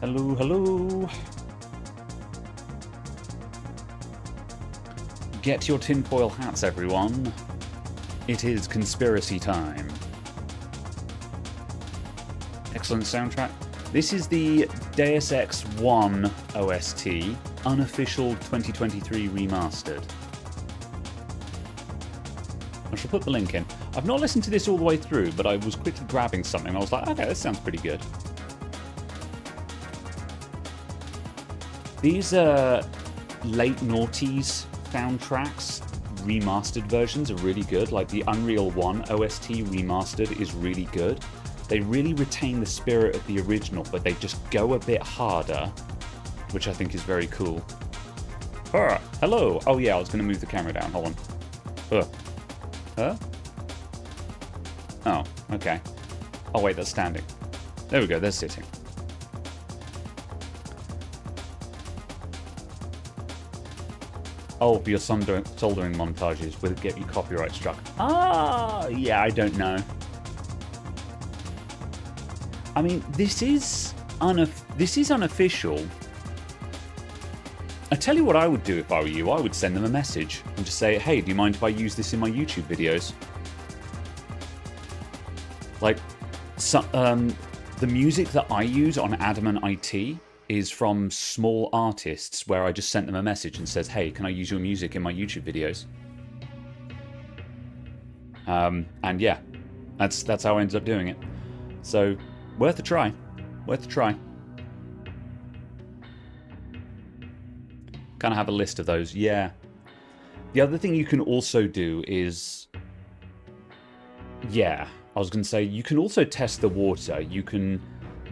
Hello, hello. Get your tinfoil hats, everyone. It is conspiracy time. Excellent soundtrack. This is the Deus Ex1 OST, unofficial 2023 remastered. I shall put the link in. I've not listened to this all the way through, but I was quickly grabbing something. I was like, okay, this sounds pretty good. These late noughties soundtracks, remastered versions are really good. Like the Unreal 1 OST remastered is really good. They really retain the spirit of the original, but they just go a bit harder, which I think is very cool. Hello. Oh yeah, I was going to move the camera down. Hold on. Huh? Oh, okay. Oh wait, that's standing. There we go, they're sitting. Oh, for your soldering montages, will it get you copyright struck? Ah, yeah, I don't know. I mean, this is unofficial. I tell you what I would do if I were you. I would send them a message and just say, hey, do you mind if I use this in my YouTube videos? Like, the music that I use on Adam IT is from small artists where I just sent them a message and says, hey, can I use your music in my YouTube videos? And yeah, that's how I ended up doing it. So, worth a try. Worth a try. Kind of have a list of those, yeah. The other thing you can also do is, yeah, I was going to say, you can also test the water. You can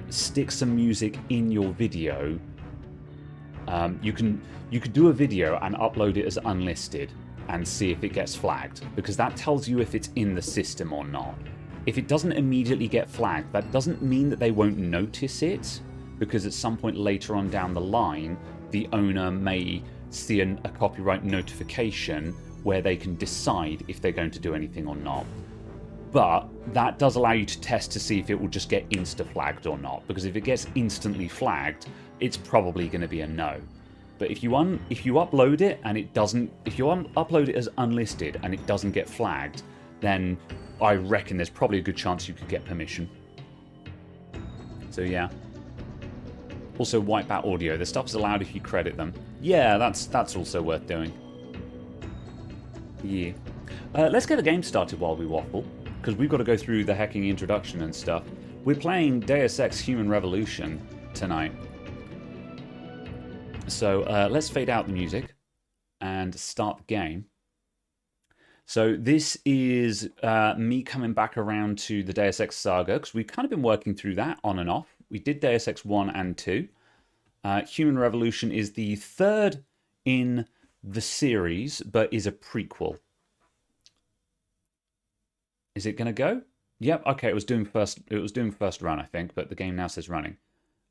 stick some music in your video. You could do a video and upload it as unlisted and see if it gets flagged, because that tells you if it's in the system or not. If it doesn't immediately get flagged, that doesn't mean that they won't notice it, because at some point later on down the line, the owner may see a copyright notification where they can decide if they're going to do anything or not. But that does allow you to test to see if it will just get insta-flagged or not, because if it gets instantly flagged, it's probably going to be a no. But if you upload it and it doesn't, if you upload it as unlisted and it doesn't get flagged, then I reckon there's probably a good chance you could get permission. So yeah. Also, wipe out audio. The stuff's allowed if you credit them. Yeah, that's also worth doing. Yeah. Let's get the game started while we waffle, because we've got to go through the hecking introduction and stuff. We're playing Deus Ex Human Revolution tonight. So let's fade out the music and start the game. So this is me coming back around to the Deus Ex saga, because we've kind of been working through that on and off. We did Deus Ex 1 and 2. Human Revolution is the third in the series, but is a prequel. Is it going to go? Yep, okay, it was doing first run, I think, but the game now says running.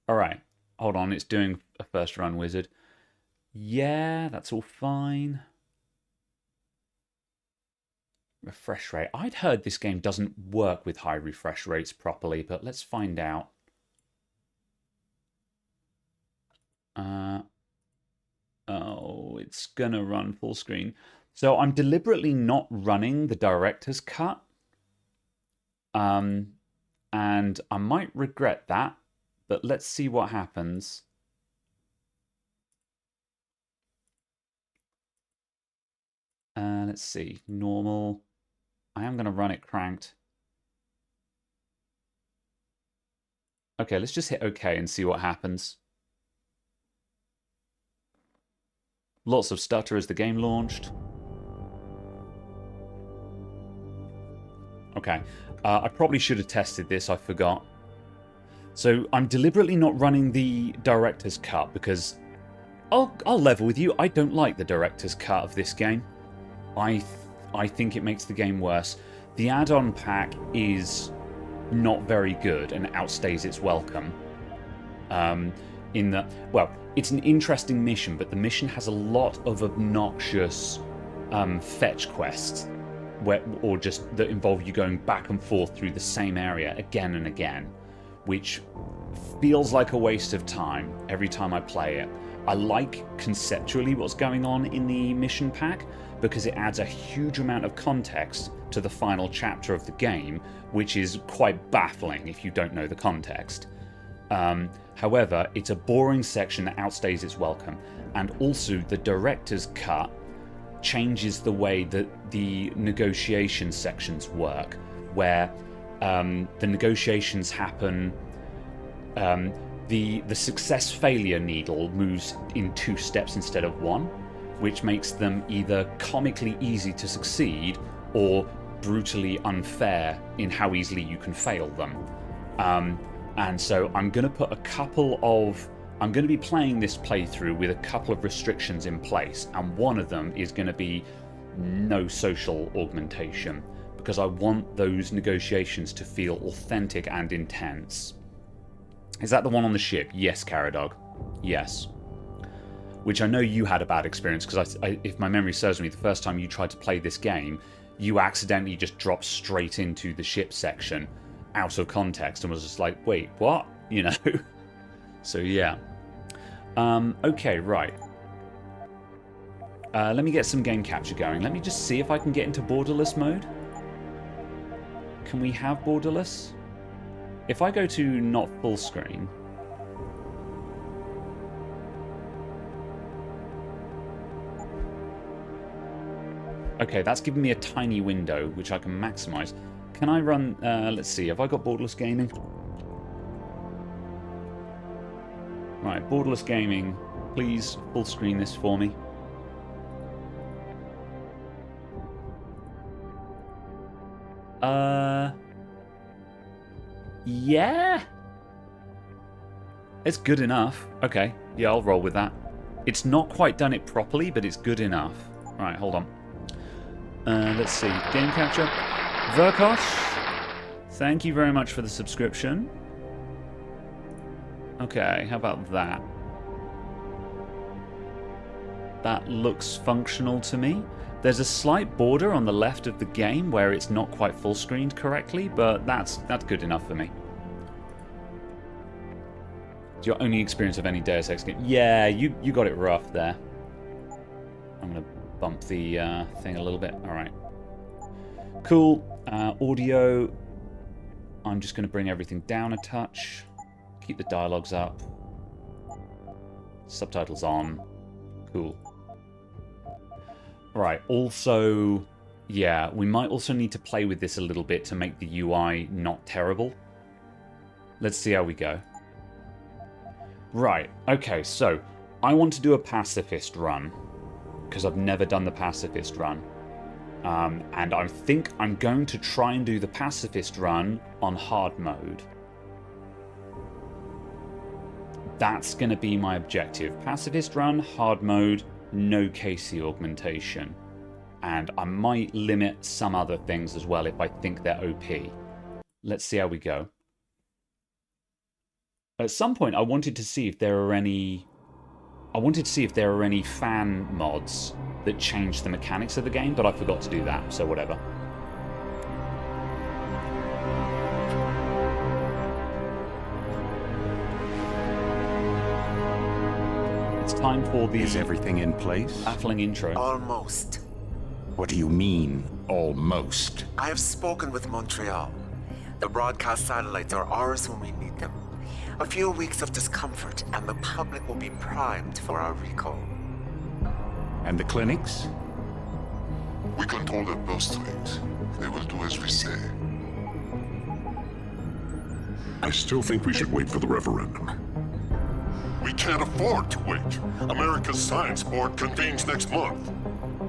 All right, hold on, it's doing a first run, wizard. Yeah, that's all fine. Refresh rate. I'd heard this game doesn't work with high refresh rates properly, but let's find out. Oh, it's gonna run full screen. So I'm deliberately not running the director's cut. And I might regret that, but let's see what happens. Let's see, normal. I am going to run it cranked. Okay, let's just hit OK and see what happens. Lots of stutter as the game launched. Okay, I probably should have tested this, I forgot. So I'm deliberately not running the director's cut because I'll level with you, I don't like the director's cut of this game. I think it makes the game worse. The add-on pack is not very good and outstays its welcome. In that, well, it's an interesting mission, but the mission has a lot of obnoxious fetch quests, or just that involve you going back and forth through the same area again and again, which feels like a waste of time every time I play it. I like conceptually what's going on in the mission pack because it adds a huge amount of context to the final chapter of the game, which is quite baffling if you don't know the context. However, it's a boring section that outstays its welcome, and also the director's cut changes the way that the negotiation sections work, where the negotiations happen. The success failure needle moves in 2 steps instead of 1, which makes them either comically easy to succeed or brutally unfair in how easily you can fail them. And so I'm going to put I'm going to be playing this playthrough with a couple of restrictions in place, and one of them is going to be no social augmentation, because I want those negotiations to feel authentic and intense. Is that the one on the ship? Yes, Caradog. Yes. Which I know you had a bad experience, because if my memory serves me, the first time you tried to play this game, you accidentally just dropped straight into the ship section out of context and was just like, wait, what? You know? So yeah. Okay, right. Let me get some game capture going. Let me just see if I can get into borderless mode. Can we have borderless? If I go to not full screen... Okay, that's giving me a tiny window, which I can maximize. Can I run... let's see, have I got borderless gaming? Right, borderless gaming. Please full screen this for me. Yeah? It's good enough. Okay, yeah, I'll roll with that. It's not quite done it properly, but it's good enough. Right, hold on. Let's see. Game capture. Verkos, thank you very much for the subscription. Okay, how about that? That looks functional to me. There's a slight border on the left of the game where it's not quite full screened correctly, but that's good enough for me. It's your only experience of any Deus Ex game. Yeah, you got it rough there. I'm going to bump the thing a little bit. Alright. Cool. Audio. I'm just going to bring everything down a touch. Keep the dialogues up. Subtitles on. Cool. Right, also, yeah, we might also need to play with this a little bit to make the UI not terrible. Let's see how we go. Right, okay, so I want to do a pacifist run, because I've never done the pacifist run. And I think I'm going to try and do the pacifist run on hard mode. That's going to be my objective. Pacifist run, hard mode, no KC augmentation. And I might limit some other things as well if I think they're OP. Let's see how we go. At some point I wanted to see if there are any... fan mods that change the mechanics of the game, but I forgot to do that, so whatever. It's time for the... Is everything in place? Baffling intro. Almost. What do you mean, almost? I have spoken with Montreal. The broadcast satellites are ours when we need them. A few weeks of discomfort, and the public will be primed for our recall. And the clinics? We control their purse strings. They will do as we say. I still think we should wait for the referendum. We can't afford to wait. America's Science Board convenes next month.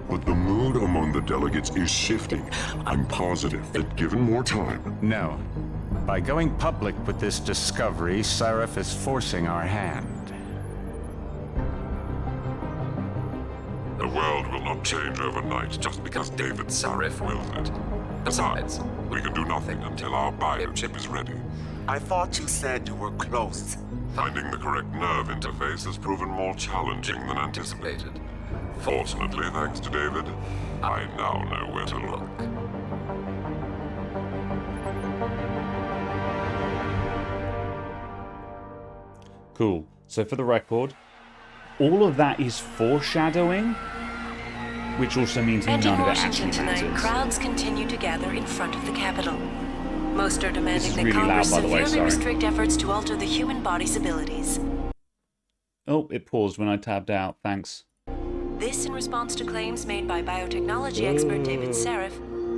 But the mood among the delegates is shifting. I'm positive that given more time... No. By going public with this discovery, Sarif is forcing our hand. The world will not change overnight just because David Sarif wills it. Besides, we can do nothing until our biochip is ready. I thought you said you were close. Finding the correct nerve interface has proven more challenging than anticipated. Fortunately, thanks to David, I now know where to look. Cool. So for the record, all of that is foreshadowing, which also means And none in of it Washington actually tonight, matters. crowds continue to gather in front of the Capitol. Most are demanding is that really loud, Congress by the way, severely sorry. restrict efforts to alter the human body's abilities. Oh, it paused when I tabbed out. Thanks. This in response to claims made by biotechnology expert David Sarif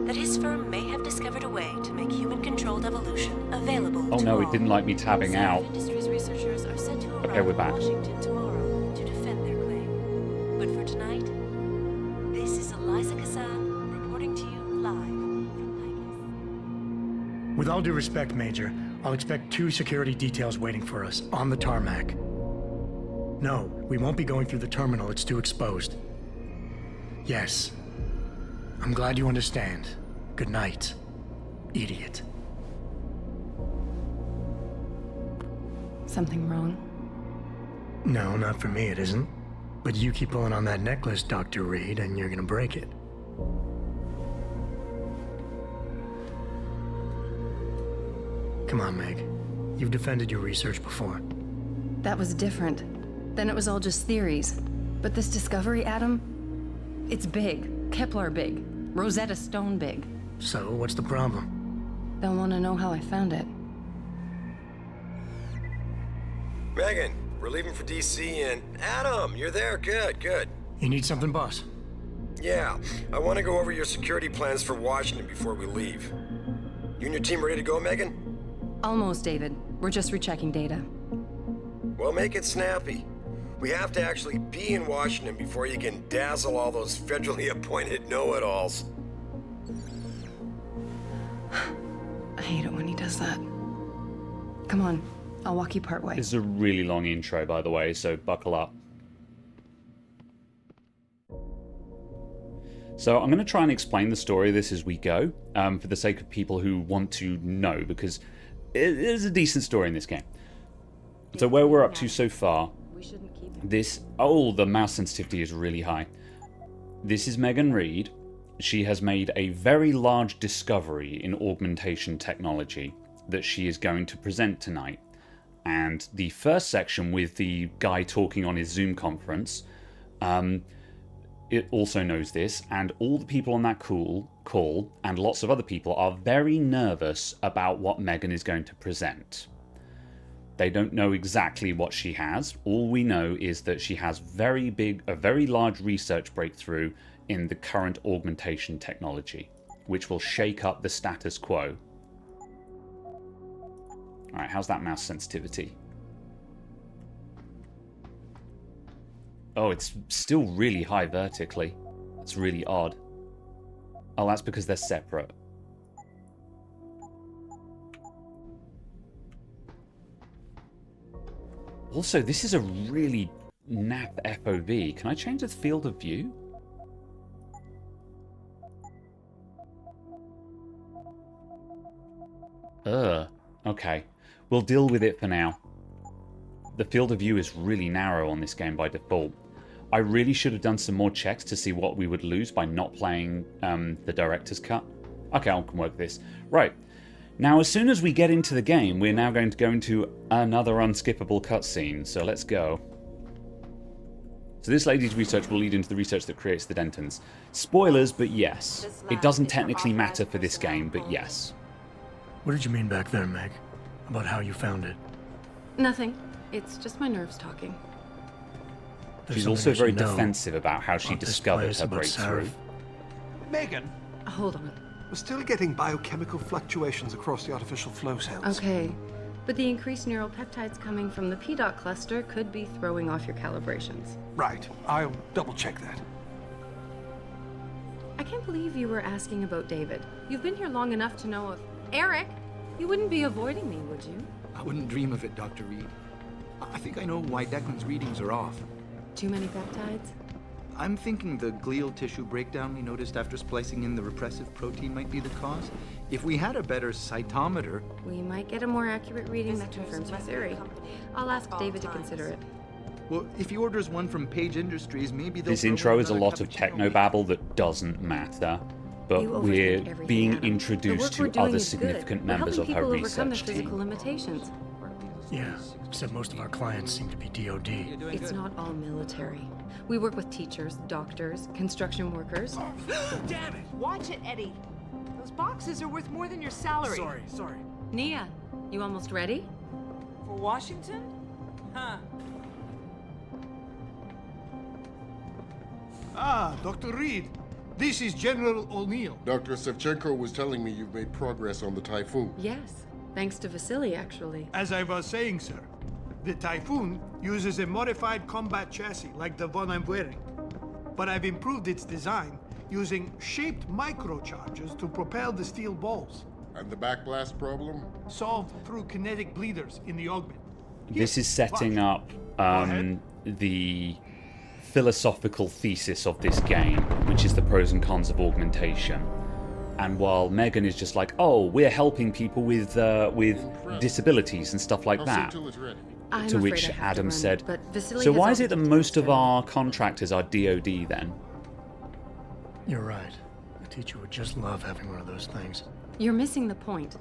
that his firm may have discovered a way to make human-controlled evolution available Oh to no, all. it didn't like me tabbing Sarif out. Industries researchers are set to arrive Okay, we're in back. Washington tomorrow to defend their claim. But for tonight, this is Eliza Kassan reporting to you live from Picus. With all due respect, Major, I'll expect 2 security details waiting for us on the tarmac. No, we won't be going through the terminal. It's too exposed. Yes. I'm glad you understand. Good night, idiot. Something wrong? No, not for me, it isn't. But you keep pulling on that necklace, Dr. Reed, and you're gonna break it. Come on, Meg. You've defended your research before. That was different. Then it was all just theories. But this discovery, Adam, it's big. Kepler big. Rosetta Stone big. So, what's the problem? They'll want to know how I found it. Megan, we're leaving for DC and... Adam, you're there. Good, good. You need something, boss? Yeah, I want to go over your security plans for Washington before we leave. You and your team ready to go, Megan? Almost, David. We're just rechecking data. Well, make it snappy. We have to actually be in Washington before you can dazzle all those federally appointed know-it-alls. I hate it when he does that. Come on, I'll walk you part way. This is a really long intro, by the way, so buckle up. So I'm going to try and explain the story of this as we go, for the sake of people who want to know, because it is a decent story in this game. So where we're up to so far, this... Oh, the mouse sensitivity is really high. This is Megan Reed. She has made a very large discovery in augmentation technology that she is going to present tonight. And the first section with the guy talking on his Zoom conference, it also knows this, and all the people on that call, and lots of other people, are very nervous about what Megan is going to present. They don't know exactly what she has. All we know is that she has a very large research breakthrough in the current augmentation technology, which will shake up the status quo. Alright, how's that mouse sensitivity? Oh, it's still really high vertically. That's really odd. Oh, that's because they're separate. Also, this is a really naff FOV. Can I change the field of view? Okay. We'll deal with it for now. The field of view is really narrow on this game by default. I really should have done some more checks to see what we would lose by not playing the director's cut. Okay, I can work this. Right. Now, as soon as we get into the game, we're now going to go into another unskippable cutscene, so let's go. So this lady's research will lead into the research that creates the Dentons. Spoilers, but yes. It doesn't technically matter for this game, but yes. What did you mean back there, Meg? About how you found it? Nothing. It's just my nerves talking. There's She's something also I should very know defensive about how she about this discovered place, her about breakthrough. Sarif. Megan, Hold on. we're still getting biochemical fluctuations across the artificial flow cells. Okay. But the increased neural peptides coming from the PDOT cluster could be throwing off your calibrations. Right. I'll double check that. I can't believe you were asking about David. You've been here long enough to know if... Eric! You wouldn't be avoiding me, would you? I wouldn't dream of it, Dr. Reed. I think I know why Declan's readings are off. Too many peptides? I'm thinking the glial tissue breakdown we noticed after splicing in the repressive protein might be the cause. If we had a better cytometer... We might get a more accurate reading that confirms your theory. I'll ask David to consider it. Well, if he orders one from Page Industries, maybe they'll... This intro is a lot of technobabble that doesn't matter, but we're being introduced to other significant members of her research team. Physical limitations. Yeah, except most of our clients seem to be DOD. It's not all military. We work with teachers, doctors, construction workers. Damn it! Watch it, Eddie. Those boxes are worth more than your salary. Sorry. Nia, you almost ready? For Washington? Huh. Ah, Dr. Reed. This is General O'Neill. Dr. Sevchenko was telling me you've made progress on the Typhoon. Yes, thanks to Vasily, actually. As I was saying, sir, the Typhoon uses a modified combat chassis like the one I'm wearing. But I've improved its design using shaped microcharges to propel the steel balls. And the backblast problem? Solved through kinetic bleeders in the augment. This is setting up the philosophical thesis of this game, which is the pros and cons of augmentation. And while Megan is just like, oh, we're helping people with disabilities and stuff like that, to which Adam said, so why is it that most of our contractors are DOD then? You're right. A teacher would just love having one of those things. You're missing the point.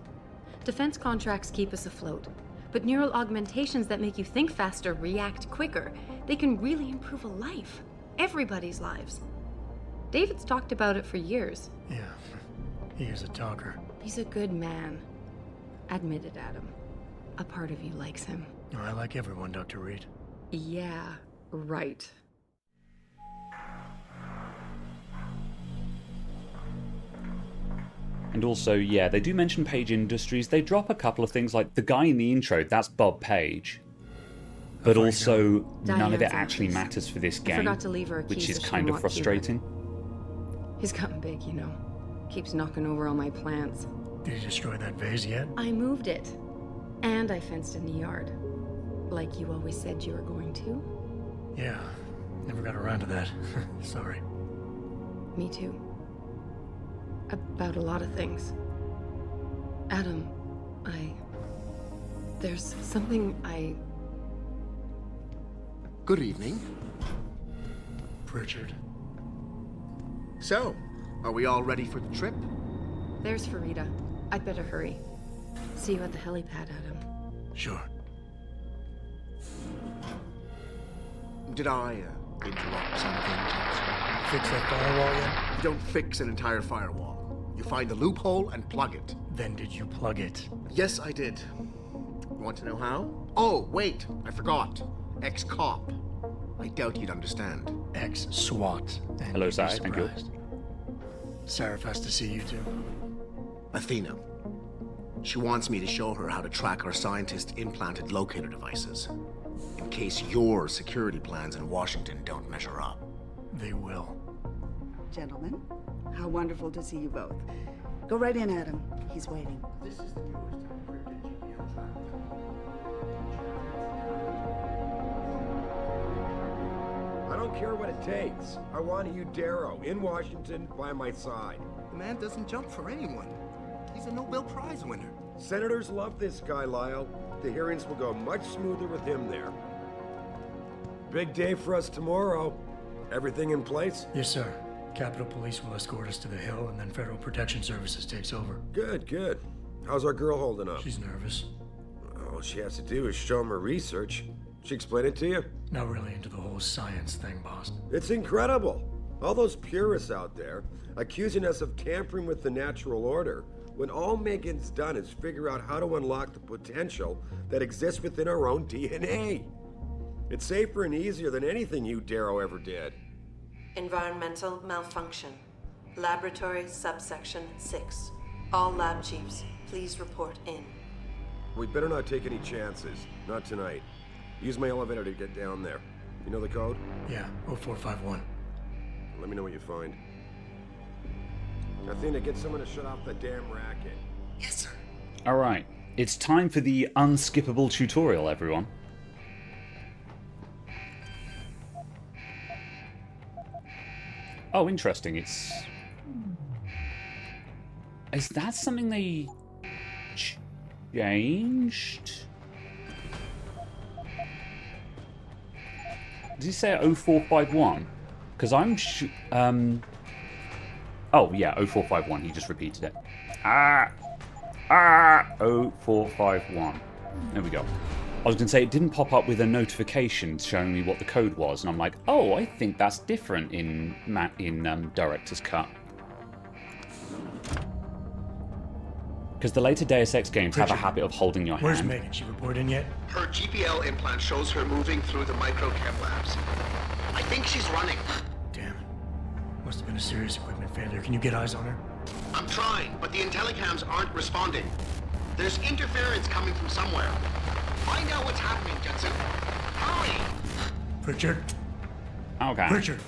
Defense contracts keep us afloat, but neural augmentations that make you think faster, react quicker, they can really improve a life. Everybody's lives. David's talked about it for years. Yeah, he is a talker. He's a good man. Admit it, Adam. A part of you likes him. I like everyone, Dr. Reed. Yeah, right. And also, yeah, they do mention Page Industries. They drop a couple of things like the guy in the intro, that's Bob Page. But also, none of it actually matters for this game, forgot to leave her a which key is so she kind of won't keep frustrating. He's gotten big, you know. Keeps knocking over all my plants. Did you destroy that vase yet? I moved it. And I fenced in the yard. Like you always said you were going to. Yeah, never got around to that. Sorry. Me too. About a lot of things. Adam, there's something Good evening. Pritchard. So, are we all ready for the trip? There's Farida. I'd better hurry. See you at the helipad, Adam. Sure. Did I interrupt something, Thompson? Fix that firewall yet? You don't fix an entire firewall. You find the loophole and plug it. Then did you plug it? Yes, I did. You want to know how? Oh, wait, I forgot. Ex-cop. I doubt you'd understand. Ex-SWAT. Hello, Sai. Thank you. Sarif has to see you too. Athena. She wants me to show her how to track our scientist-implanted locator devices. In case your security plans in Washington don't measure up. They will. Gentlemen, how wonderful to see you both. Go right in, Adam. He's waiting. This is the newest encrypted GPL tracker. I don't care what it takes. I want you, Darrow, in Washington, by my side. The man doesn't jump for anyone. He's a Nobel Prize winner. Senators love this guy, Lyle. The hearings will go much smoother with him there. Big day for us tomorrow. Everything in place? Yes, sir. Capitol Police will escort us to the Hill, and then Federal Protection Services takes over. Good, good. How's our girl holding up? She's nervous. All she has to do is show him her research. She explain it to you? Not really into the whole science thing, boss. It's incredible. All those purists out there accusing us of tampering with the natural order, when all Megan's done is figure out how to unlock the potential that exists within our own DNA. It's safer and easier than anything you, Darrow, ever did. Environmental malfunction. Laboratory subsection 6. All lab chiefs, please report in. We better not take any chances. Not tonight. Use my elevator to get down there. You know the code? Yeah, 0451. Let me know what you find. Athena, get someone to shut off the damn racket. Yes, sir. Alright, it's time for the unskippable tutorial, everyone. Oh, interesting. Is that something they changed? Did he say 0451? Because I'm oh, yeah, 0451. He just repeated it. 0451. There we go. I was going to say, it didn't pop up with a notification showing me what the code was, and I'm like, oh, I think that's different in Director's Cut. Because the later Deus Ex games have a habit of holding your hand. Where's Megan? She report in yet? Her GPL implant shows her moving through the microchem labs. I think she's running. Damn it. Must have been a serious equipment failure. Can you get eyes on her? I'm trying, but the intellicams aren't responding. There's interference coming from somewhere. Find out what's happening, Jensen. Hurry! Pritchard? Okay. Pritchard!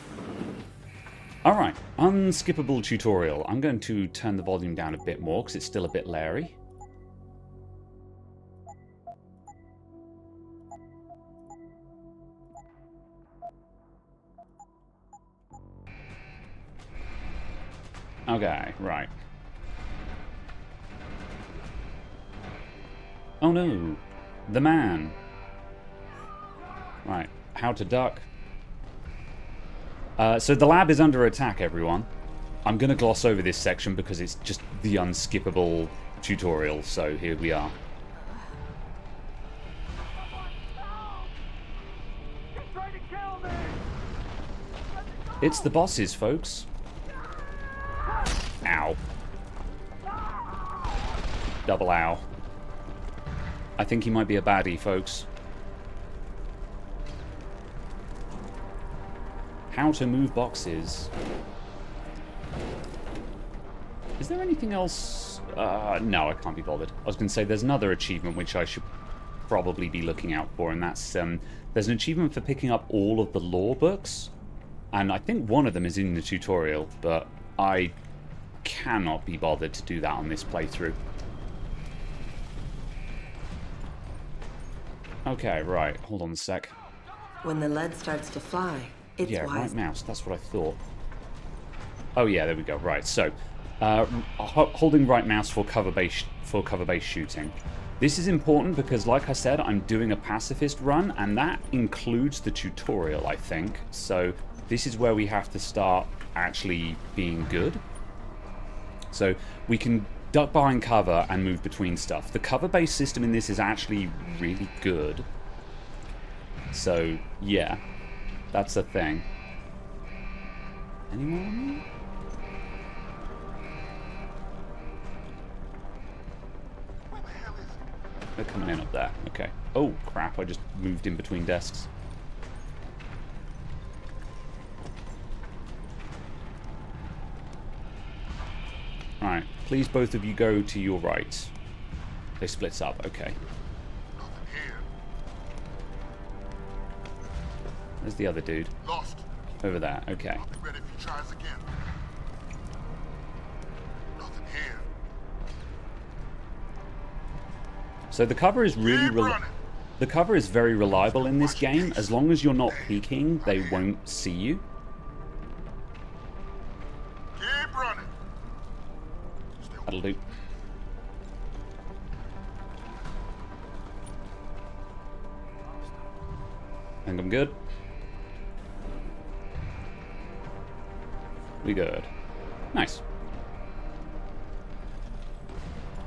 Alright, unskippable tutorial. I'm going to turn the volume down a bit more because it's still a bit Larry. Okay, right. Oh no, the man. Right, how to duck. So the lab is under attack, everyone. I'm going to gloss over this section because it's just the unskippable tutorial, so here we are. It's the bosses, folks. Ow. Double ow. I think he might be a baddie, folks. How to move boxes. Is there anything else? No, I can't be bothered. I was going to say there's another achievement which I should probably be looking out for, and that's there's an achievement for picking up all of the lore books, and I think one of them is in the tutorial, but I cannot be bothered to do that on this playthrough. Okay, right. Hold on a sec. When the lead starts to fly, it's yeah, wise. right mouse. That's what I thought. Oh yeah, there we go. Right, so holding right mouse for cover-based shooting. This is important because, like I said, I'm doing a pacifist run, and that includes the tutorial, I think. So this is where we have to start actually being good. So we can duck behind cover and move between stuff. The cover-based system in this is actually really good. So, yeah. That's a thing. Anyone? They're coming in up there. Okay. Oh, crap. I just moved in between desks. Alright. Please, both of you go to your right. They splits up. Okay. There's the other dude. Lost. Over there. Okay. I'll be ready if he tries again. Nothing here. So the cover is really the cover is very reliable in this game. As long as you're not peeking, they won't see you. Keep running. That'll do. I think I'm good. We good. Nice.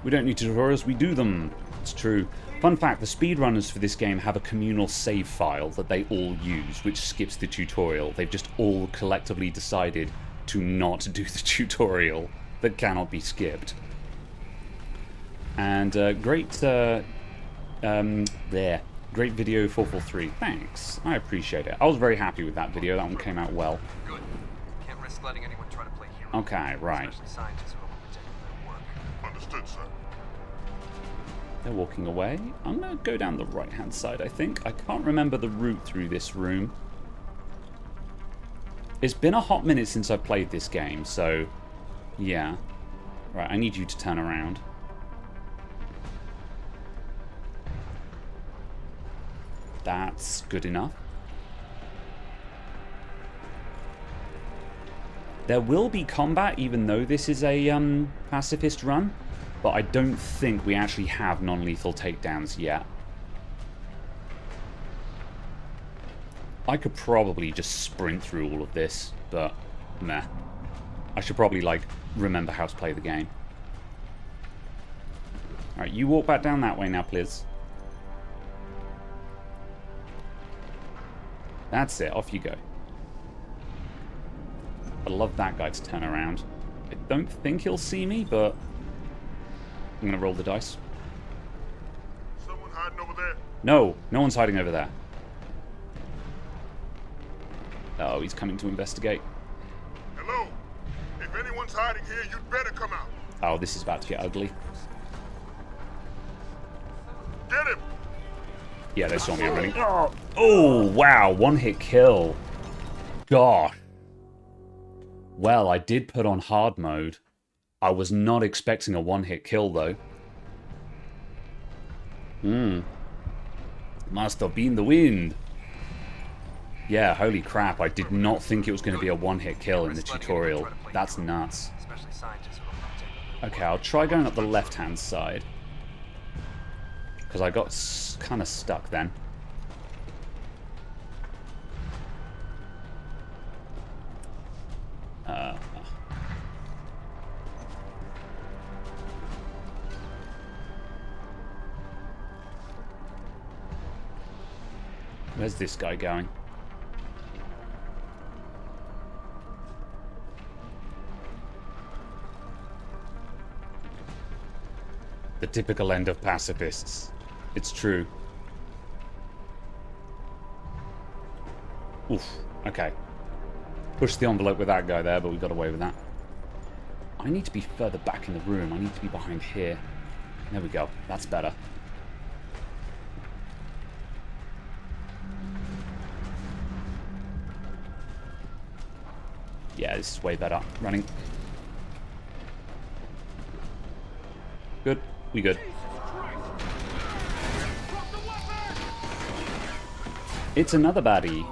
We don't need tutorials, we do them. It's true. Fun fact, the speedrunners for this game have a communal save file that they all use, which skips the tutorial. They've just all collectively decided to not do the tutorial that cannot be skipped. And great video 443. Thanks. I appreciate it. I was very happy with that video. That one came out well. Good. Can't risk letting anyone try to play hero. Okay, right. Especially scientists who don't protect their work. Understood, sir. They're walking away. I'm going to go down the right-hand side, I think. I can't remember the route through this room. It's been a hot minute since I've played this game, so... yeah. Right, I need you to turn around. That's good enough. There will be combat, even though this is a pacifist run, but I don't think we actually have non-lethal takedowns yet. I could probably just sprint through all of this, but meh. I should probably, like, remember how to play the game. Alright, you walk back down that way now, please. That's it. Off you go. I'd love that guy to turn around. I don't think he'll see me, but I'm going to roll the dice. Someone hiding over there? No, no one's hiding over there. Oh, he's coming to investigate. Hello? If anyone's hiding here, you'd better come out. Oh, this is about to get ugly. Get him! Yeah, they saw me running. Oh, wow. One-hit kill. Gosh. Well, I did put on hard mode. I was not expecting a one-hit kill, though. Must have been the wind. Yeah, holy crap. I did not think it was going to be a one-hit kill in the tutorial. That's nuts. Okay, I'll try going up the left-hand side. Because I got kind of stuck then. Where's this guy going? The typical end of pacifists. It's true. Oof. Okay. Pushed the envelope with that guy there, but we got away with that. I need to be further back in the room. I need to be behind here. There we go. That's better. Yeah, this is way better. Running. Good. We good. It's another baddie.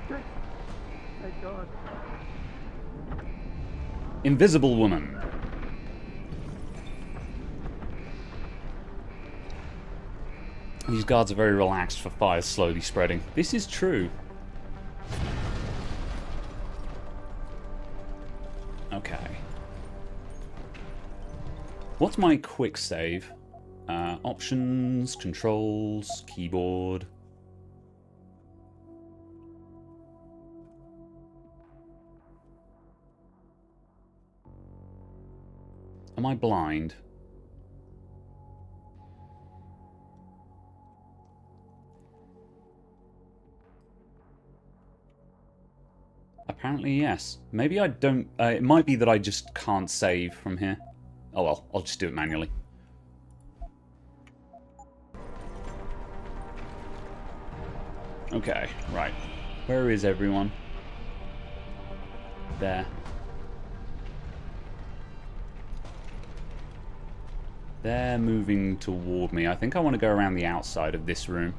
Thank God. Invisible woman. These guards are very relaxed for fire slowly spreading. This is true. Okay. What's my quick save? Options, controls, keyboard. Am I blind? Apparently, yes. Maybe I don't... it might be that I just can't save from here. Oh well, I'll just do it manually. Okay, right. Where is everyone? There. They're moving toward me. I think I want to go around the outside of this room.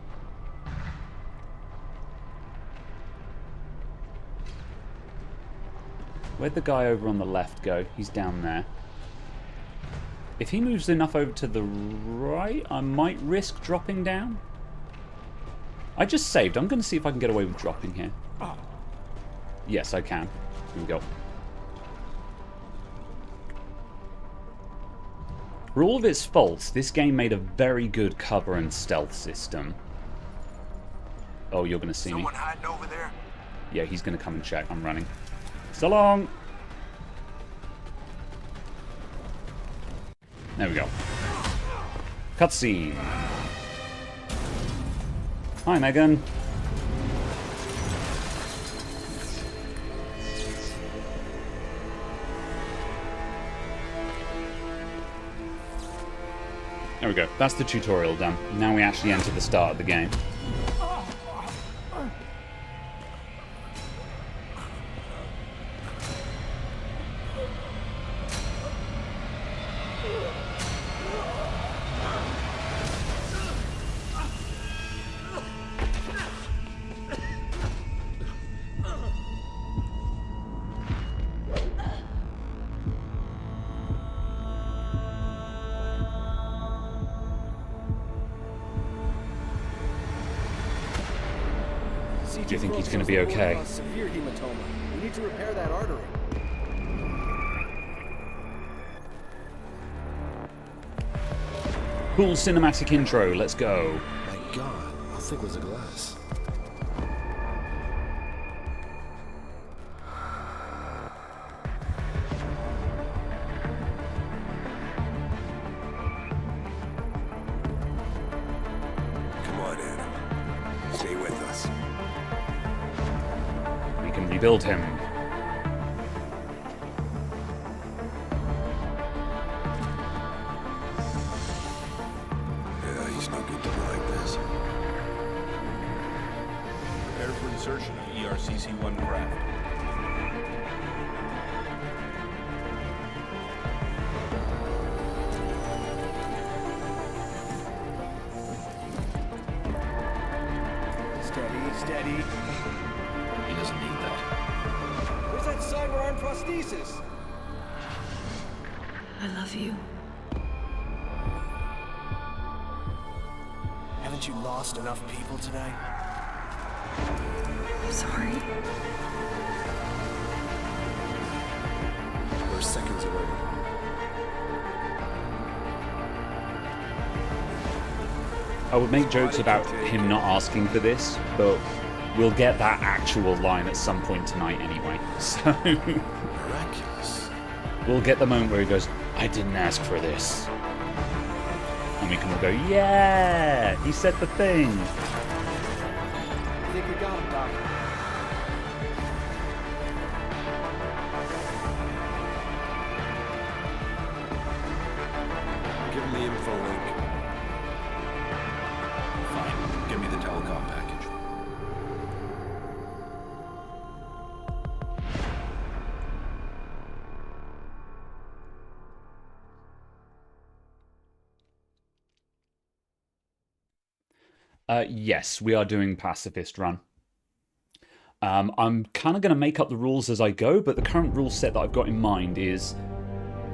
Where'd the guy over on the left go? He's down there. If he moves enough over to the right, I might risk dropping down. I just saved. I'm going to see if I can get away with dropping here. Yes, I can. Here we go. For all of its faults, this game made a very good cover and stealth system. Oh, you're going to see me. Someone hiding over there? Yeah, he's going to come and check. I'm running. So long! There we go. Cutscene. Hi, Megan. There we go. That's the tutorial done. Now we actually enter the start of the game. Do you think he's going to be okay? Severe hematoma. We need to repair that artery. Cool cinematic intro. Let's go. My God, how thick was the glass? Come on, Adam. Stay with us. We can rebuild him. Yeah, he's no good to me like this. Prepare for insertion of ERCC-1 craft. Steady. He doesn't need that. Where's that cyber arm prosthesis? I love you. Haven't you lost enough people today? I'm sorry. We're seconds away. I would make jokes about him not asking for this, but we'll get that actual line at some point tonight anyway. So Miraculous. we'll get the moment where he goes, I didn't ask for this. And we can all go, yeah, he said the thing. I think we got him, Doc. Give him the info link. Fine. Give me the telecom package. Yes, we are doing pacifist run. I'm kind of going to make up the rules as I go, but the current rule set that I've got in mind is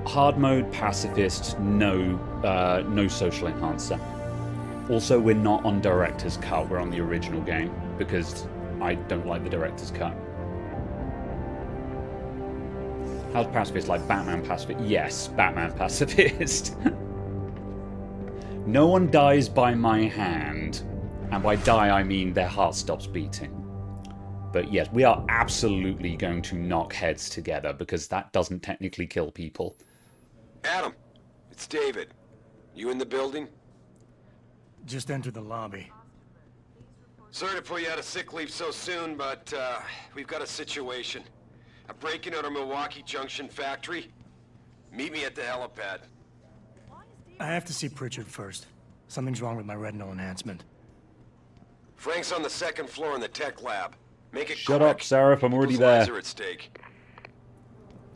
hard mode, pacifist, no social enhancer. Also, we're not on director's cut, we're on the original game, because I don't like the director's cut. How's pacifist like Batman pacifist? Yes, Batman pacifist. No one dies by my hand. And by die, I mean their heart stops beating. But yes, we are absolutely going to knock heads together, because that doesn't technically kill people. Adam, it's David. You in the building? Just entered the lobby. Sorry to pull you out of sick leave so soon, but we've got a situation. A break-in at our Milwaukee Junction factory. Meet me at the helipad. I have to see Pritchard first. Something's wrong with my retinal enhancement. Frank's on the second floor in the tech lab. Make it Shut quick. up, Seraph, I'm already People's there. lives are at stake.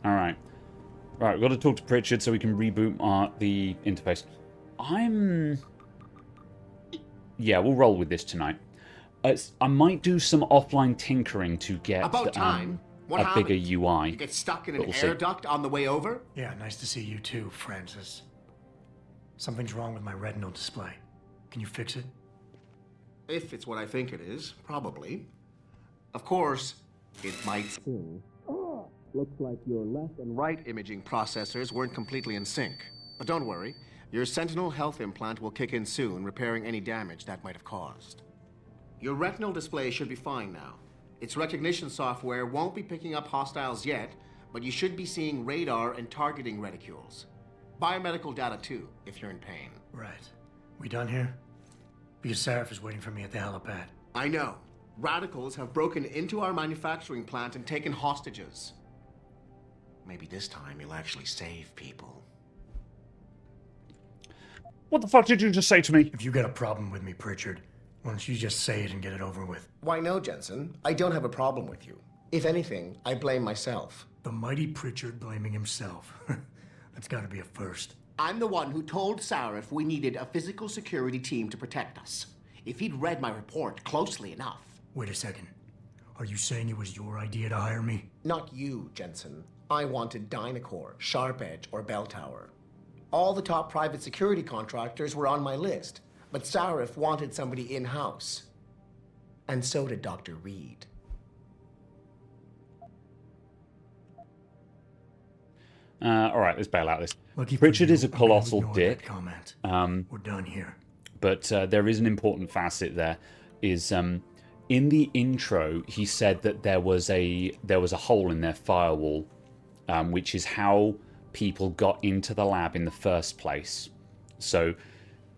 Alright. Right, we've got to talk to Pritchard so we can reboot the interface. Yeah, we'll roll with this tonight. I might do some offline tinkering to get About time. What a bigger happened? UI. You get stuck in but an we'll air see. duct on the way over? Yeah, nice to see you too, Francis. Something's wrong with my retinal display. Can you fix it? If it's what I think it is, probably. Of course, it might still. Looks like your left and right imaging processors weren't completely in sync. But don't worry, your Sentinel health implant will kick in soon, repairing any damage that might have caused. Your retinal display should be fine now. Its recognition software won't be picking up hostiles yet, but you should be seeing radar and targeting reticules. Biomedical data too, if you're in pain. Right. We done here? Because Seraph is waiting for me at the helipad. I know. Radicals have broken into our manufacturing plant and taken hostages. Maybe this time you'll actually save people. What the fuck did you just say to me? If you got a problem with me, Pritchard, why don't you just say it and get it over with? Why no, Jensen. I don't have a problem with you. If anything, I blame myself. The mighty Pritchard blaming himself. That's gotta be a first. I'm the one who told Sarif we needed a physical security team to protect us. If he'd read my report closely enough. Wait a second. Are you saying it was your idea to hire me? Not you, Jensen. I wanted Dynacore, Sharp Edge, or Bell Tower. All the top private security contractors were on my list, but Sarif wanted somebody in-house. And so did Dr. Reed. Alright, let's bail out this. Pritchard is a colossal dick. We're done here. But there is an important facet there. Is in the intro, he said that there was a hole in their firewall, which is how people got into the lab in the first place. So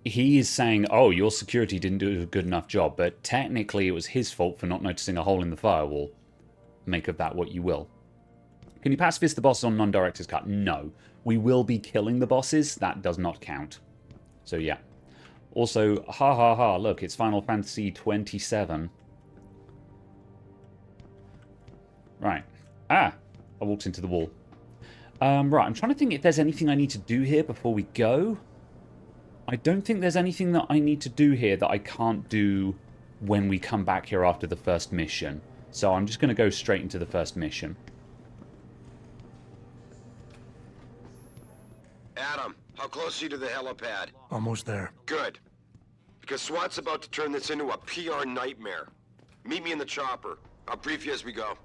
he is saying, oh, your security didn't do a good enough job, but technically it was his fault for not noticing a hole in the firewall. Make of that what you will. Can you pacifist the bosses on non-director's cut? No. We will be killing the bosses. That does not count. So yeah. Also, ha ha ha, look, it's Final Fantasy 27. Right. Ah! I walked into the wall. Right, I'm trying to think if there's anything I need to do here before we go. I don't think there's anything that I need to do here that I can't do when we come back here after the first mission. So I'm just going to go straight into the first mission. Adam, how close are you to the helipad? Almost there. Good. Because SWAT's about to turn this into a PR nightmare. Meet me in the chopper. I'll brief you as we go.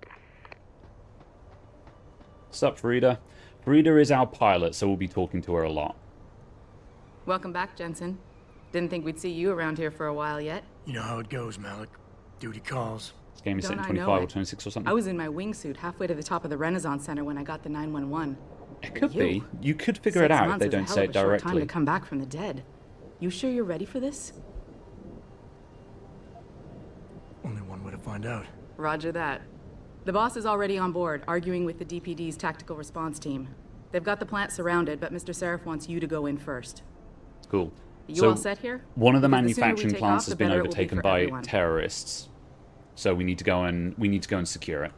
Sup, Frida? Frida is our pilot, so we'll be talking to her a lot. Welcome back, Jensen. Didn't think we'd see you around here for a while yet. You know how it goes, Malik. Duty calls. This game is set in Don't I 25 know or it? 26 or something. I was in my wingsuit halfway to the top of the Renaissance Center when I got the 911. It could be. You could figure it out if they don't say it Time directly. to come back from the dead. You sure you're ready for this? Only one way to find out. Roger that. The boss is already on board, arguing with the DPD's tactical response team. They've got the plant surrounded, but Mr. Seraph wants you to go in first. Cool. You all set here? One of the Because the sooner we manufacturing take plants off, has the been better it will be overtaken for by everyone. terrorists. So we need to go and secure it.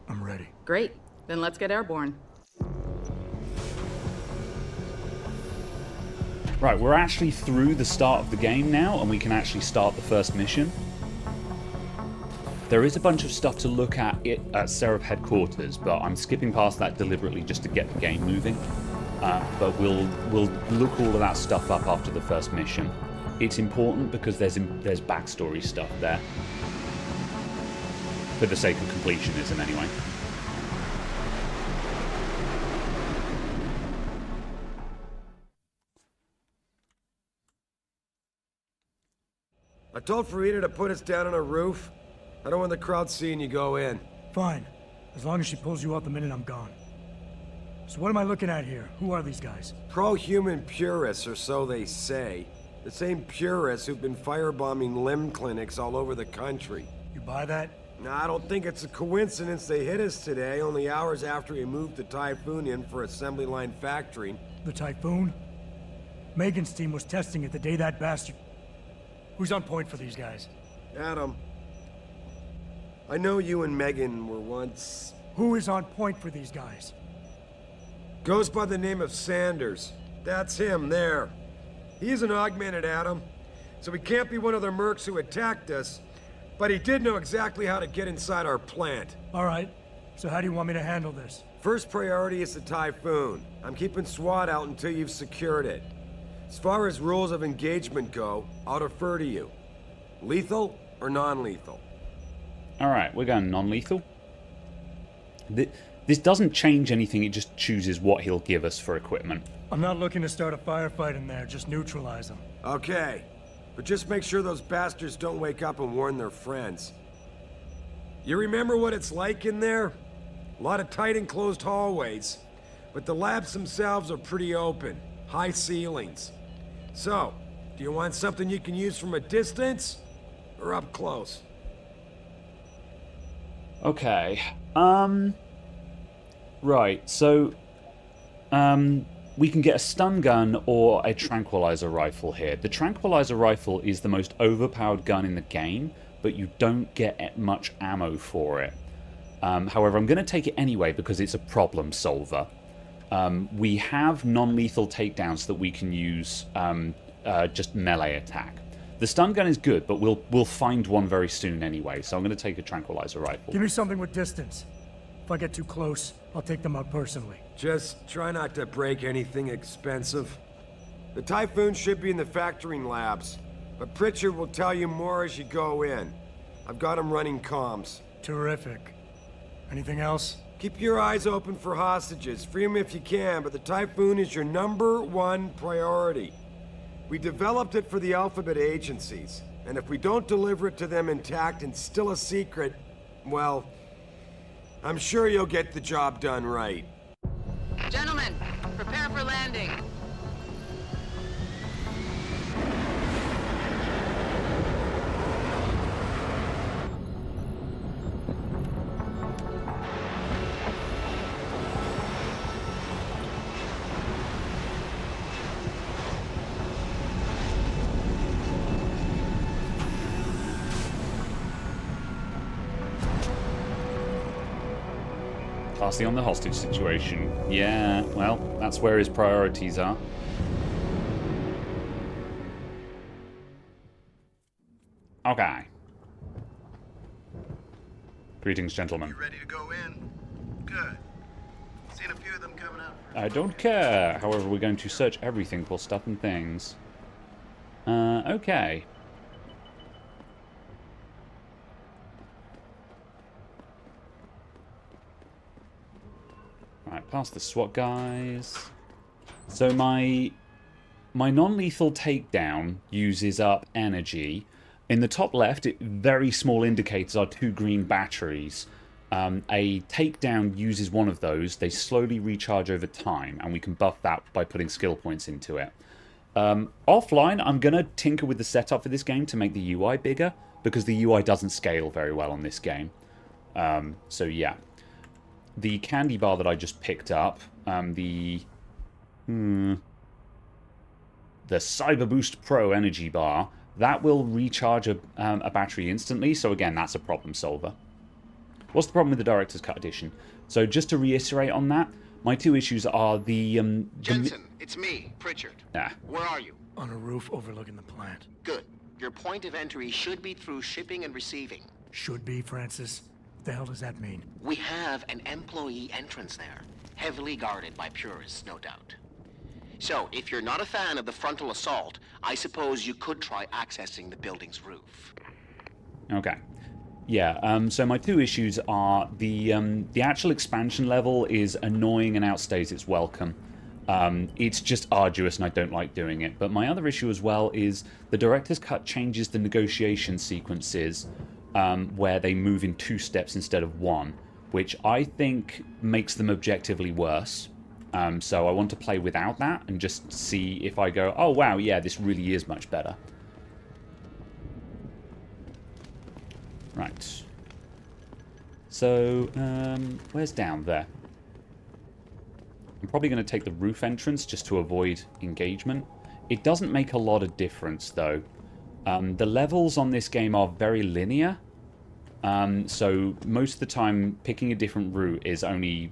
I'm ready. Great. Then let's get airborne. Right, we're actually through the start of the game now, and we can actually start the first mission. There is a bunch of stuff to look at Seraph headquarters, but I'm skipping past that deliberately just to get the game moving. But we'll look all of that stuff up after the first mission. It's important because there's backstory stuff there. For the sake of completionism, anyway. I told Farida to put us down on a roof. I don't want the crowd seeing you go in. Fine. As long as she pulls you out the minute I'm gone. So what am I looking at here? Who are these guys? Pro-human purists, or so they say. The same purists who've been firebombing limb clinics all over the country. You buy that? No, I don't think it's a coincidence they hit us today, only hours after we moved the Typhoon in for assembly line factory. The Typhoon? Megan's team was testing it the day that bastard... Who's on point for these guys? Adam. I know you and Megan were once... Who is on point for these guys? Goes by the name of Sanders. That's him, there. He's an augmented Adam, so he can't be one of the mercs who attacked us, but he did know exactly how to get inside our plant. All right. So how do you want me to handle this? First priority is the Typhoon. I'm keeping SWAT out until you've secured it. As far as rules of engagement go, I'll defer to you. Lethal or non-lethal? Alright, we're going non-lethal. This doesn't change anything, it just chooses what he'll give us for equipment. I'm not looking to start a firefight in there, just neutralize them. Okay. But just make sure those bastards don't wake up and warn their friends. You remember what it's like in there? A lot of tight enclosed hallways. But the labs themselves are pretty open. High ceilings. So, do you want something you can use from a distance? Or up close? Okay. Right, so... we can get a stun gun or a tranquilizer rifle here. The tranquilizer rifle is the most overpowered gun in the game, but you don't get much ammo for it. However, I'm going to take it anyway because it's a problem solver. We have non-lethal takedowns that we can use just melee attack. The stun gun is good, but we'll find one very soon anyway, so I'm going to take a tranquilizer rifle. Give me something with distance. If I get too close, I'll take them out personally. Just try not to break anything expensive. The Typhoon should be in the factoring labs, but Pritchard will tell you more as you go in. I've got him running comms. Terrific. Anything else? Keep your eyes open for hostages. Free them if you can, but the Typhoon is your #1 priority. We developed it for the Alphabet agencies, and if we don't deliver it to them intact and still a secret, well, I'm sure you'll get the job done right. Gentlemen, prepare for landing. Classy on the hostage situation. Yeah, well, that's where his priorities are. Okay. Greetings, gentlemen. You ready to go in? Good. Seen a few of them coming up. I don't care. However, we're going to search everything for stuff and things. Okay. Right, past the SWAT guys. So my non-lethal takedown uses up energy. In the top left, very small indicators are 2 green batteries. A takedown uses one of those. They slowly recharge over time, and we can buff that by putting skill points into it. Offline, I'm going to tinker with the setup for this game to make the UI bigger, because the UI doesn't scale very well on this game. So yeah. The candy bar that I just picked up, the Cyber Boost Pro energy bar, that will recharge a battery instantly, so again, that's a problem solver. What's the problem with the Director's Cut Edition? So just to reiterate on that, my 2 issues are the... Jensen, it's me, Pritchard. Ah. Where are you? On a roof overlooking the plant. Good. Your point of entry should be through shipping and receiving. Should be, Francis. What the hell does that mean? We have an employee entrance there, heavily guarded by purists, no doubt. So, if you're not a fan of the frontal assault, I suppose you could try accessing the building's roof. Okay. Yeah, so my 2 issues are the actual expansion level is annoying and outstays its welcome. It's just arduous and I don't like doing it. But my other issue as well is the Director's Cut changes the negotiation sequences where they move in 2 steps instead of 1, which I think makes them objectively worse. So I want to play without that and just see if I go, oh wow, yeah, this really is much better. Right. So, where's down there? I'm probably going to take the roof entrance just to avoid engagement. It doesn't make a lot of difference, though. The levels on this game are very linear. So, most of the time, picking a different route is only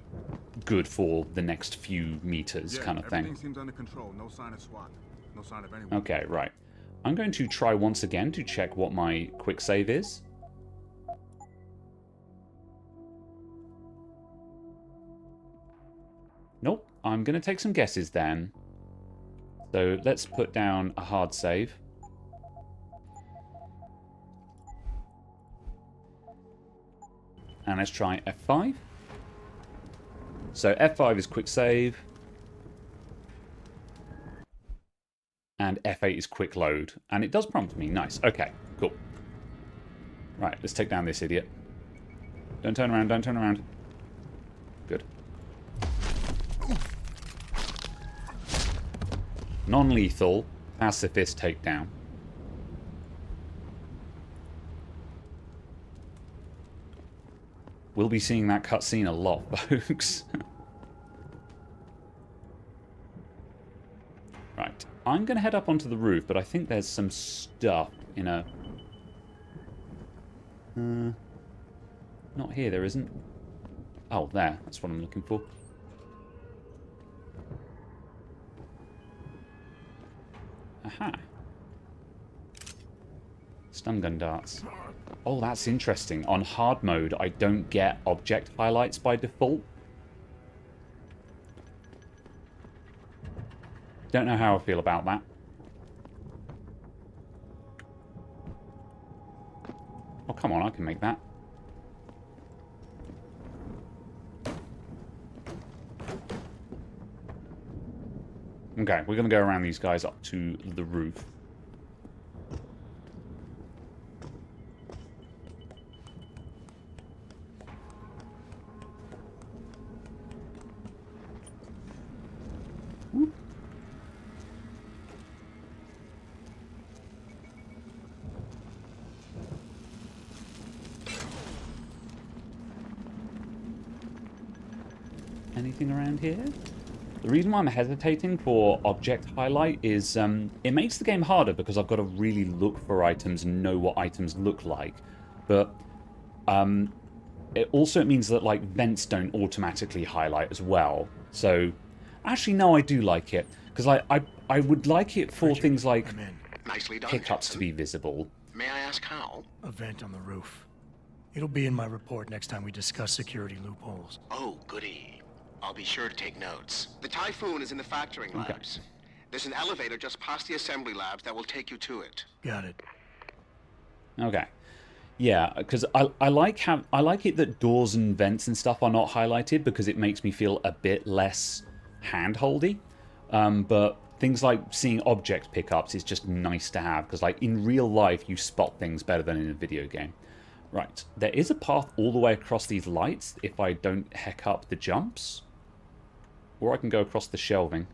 good for the next few meters, kind of thing. Everything seems under control. No sign of SWAT. No sign of anyone. Okay, right. I'm going to try once again to check what my quick save is. Nope. I'm going to take some guesses then. So let's put down a hard save. And let's try F5. So F5 is quick save. And F8 is quick load. And it does prompt me. Nice. Okay, cool. Right, let's take down this idiot. Don't turn around, don't turn around. Good. Non-lethal, pacifist takedown. We'll be seeing that cutscene a lot, folks. Right. I'm going to head up onto the roof, but I think there's some stuff in a... not here, there isn't. Oh, there. That's what I'm looking for. Aha. Stun gun darts. Oh, that's interesting. On hard mode, I don't get object highlights by default. Don't know how I feel about that. Oh, come on, I can make that. Okay, we're going to go around these guys up to the roof. Whoop. Anything around here? The reason why I'm hesitating for object highlight is it makes the game harder because I've got to really look for items and know what items look like. But it also means that like vents don't automatically highlight as well. So actually, no, I do like it because I would like it for things like Nicely done, pickups to be visible. May I ask how? A vent on the roof. It'll be in my report next time we discuss security loopholes. Oh, goody. I'll be sure to take notes. The Typhoon is in the factoring labs. There's an elevator just past the assembly labs that will take you to it. Got it. Okay. Yeah, because I like it that doors and vents and stuff are not highlighted because it makes me feel a bit less hand-holdy. But things like seeing object pickups is just nice to have because like in real life you spot things better than in a video game. Right, there is a path all the way across these lights if I don't heck up the jumps. Or I can go across the shelving.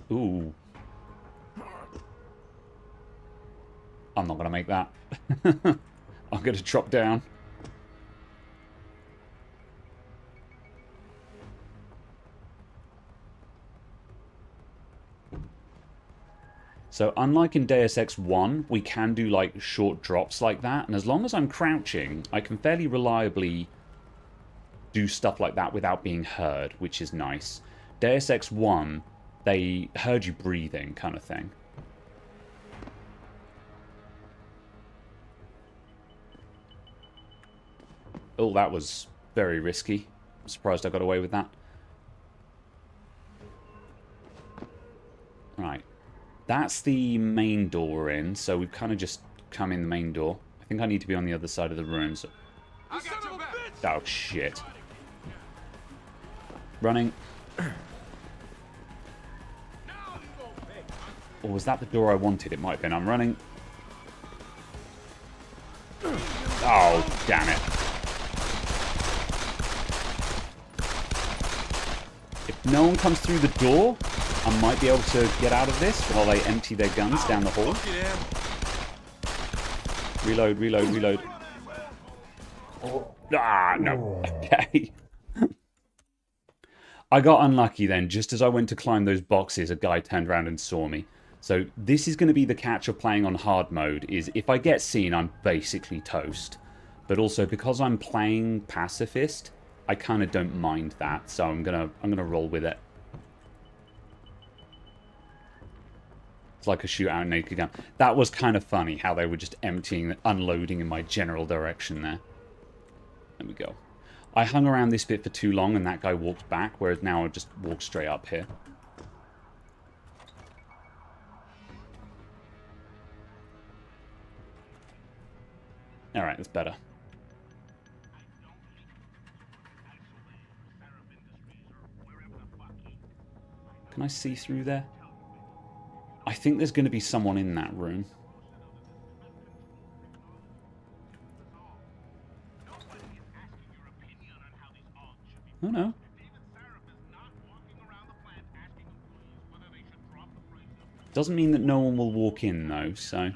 Ooh. I'm not going to make that. I'm going to drop down. So unlike in Deus Ex 1, we can do like short drops like that. And as long as I'm crouching, I can fairly reliably do stuff like that without being heard, which is nice. Deus Ex 1, they heard you breathing kind of thing. Oh, that was very risky. I'm surprised I got away with that. Right. That's the main door we're in, so we've kind of just come in the main door. I think I need to be on the other side of the ruins. Oh, shit. Running. Or was that the door I wanted? It might have been. I'm running. Oh, damn it. If no one comes through the door, I might be able to get out of this while they empty their guns down the hall. Reload, reload, reload. Ah, no. Okay. I got unlucky then. Just as I went to climb those boxes, a guy turned around and saw me. So this is going to be the catch of playing on hard mode, is if I get seen, I'm basically toast. But also, because I'm playing pacifist, I kind of don't mind that. So I'm gonna roll with it. It's like a shootout naked gun. That was kind of funny how they were just emptying, unloading in my general direction there. There we go. I hung around this bit for too long and that guy walked back, whereas now I just walk straight up here. Alright, that's better. Can I see through there? I think there's going to be someone in that room. Oh no. Doesn't mean that no one will walk in though, so.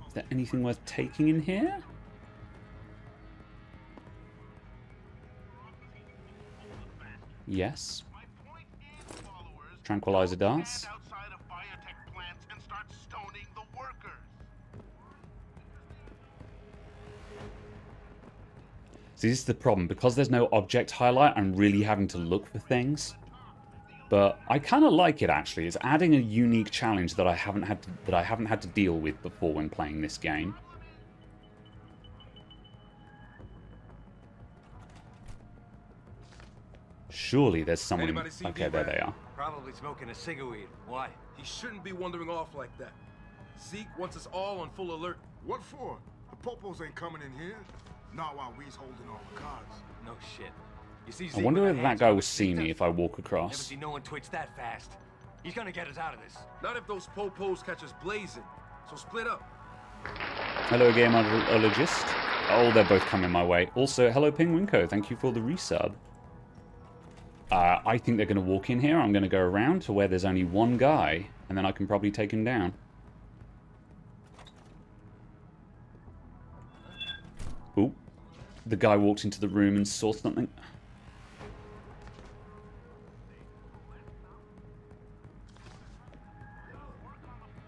Is there anything worth taking in here? Yes. Tranquilizer darts. See, this is the problem. Because there's no object highlight, I'm really having to look for things. But I kind of like it actually. It's adding a unique challenge that I haven't had to deal with before when playing this game. Surely there's someone in... Okay, there they are. Probably smoking a cigarette. Why? He shouldn't be wandering off like that. Zeke wants us all on full alert. What for? The popos ain't coming in here. Not while we's holding all the cards. No shit. You see, I wonder whether that guy will see me if I walk Never across. seen no one twitch that fast. He's gonna get us out of this. Not if those po-pos catch us blazing. So split up. Hello, gameologist. Oh, they're both coming my way. Also, hello, Penguinco. Thank you for the resub. I think they're going to walk in here. I'm going to go around to where there's only one guy, and then I can probably take him down. Ooh. The guy walked into the room and saw something.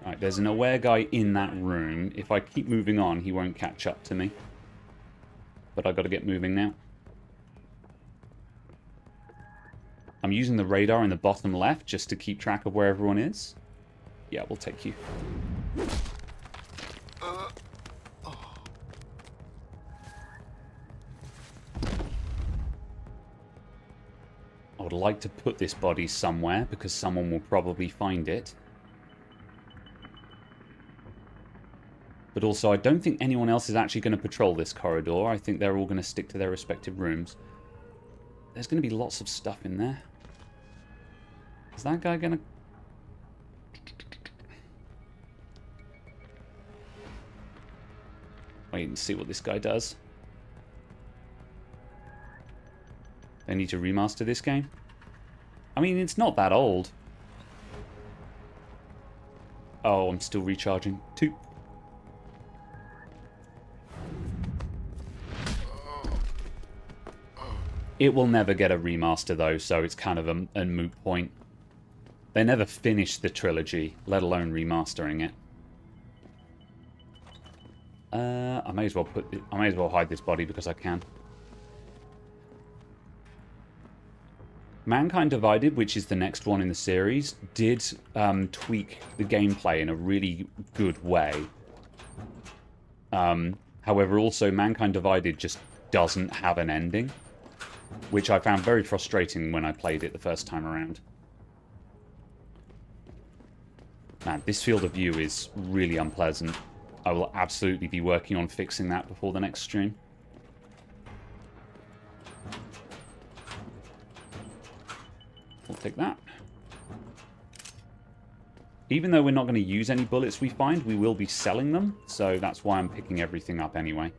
Right, there's an aware guy in that room. If I keep moving on, he won't catch up to me. But I got to get moving now. I'm using the radar in the bottom left just to keep track of where everyone is. Yeah, we'll take you. I would like to put this body somewhere because someone will probably find it. But also, I don't think anyone else is actually going to patrol this corridor. I think they're all going to stick to their respective rooms. There's going to be lots of stuff in there. Is that guy going to... Wait and see what this guy does. They need to remaster this game? I mean, it's not that old. Oh, I'm still recharging. Toot. It will never get a remaster, though, so it's kind of a moot point. They never finished the trilogy, let alone remastering it. I may as well hide this body because I can. Mankind Divided, which is the next one in the series, did tweak the gameplay in a really good way. However, also Mankind Divided just doesn't have an ending, which I found very frustrating when I played it the first time around. Man, this field of view is really unpleasant. I will absolutely be working on fixing that before the next stream. We'll take that. Even though we're not going to use any bullets we find, we will be selling them, so that's why I'm picking everything up anyway.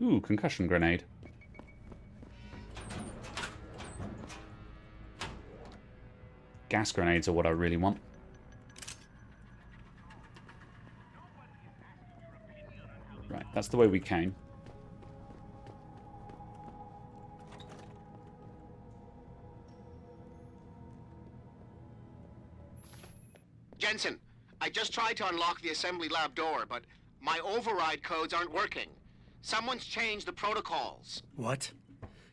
Ooh, concussion grenade. Gas grenades are what I really want. Right, that's the way we came. Jensen, I just tried to unlock the assembly lab door, but my override codes aren't working. Someone's changed the protocols. What?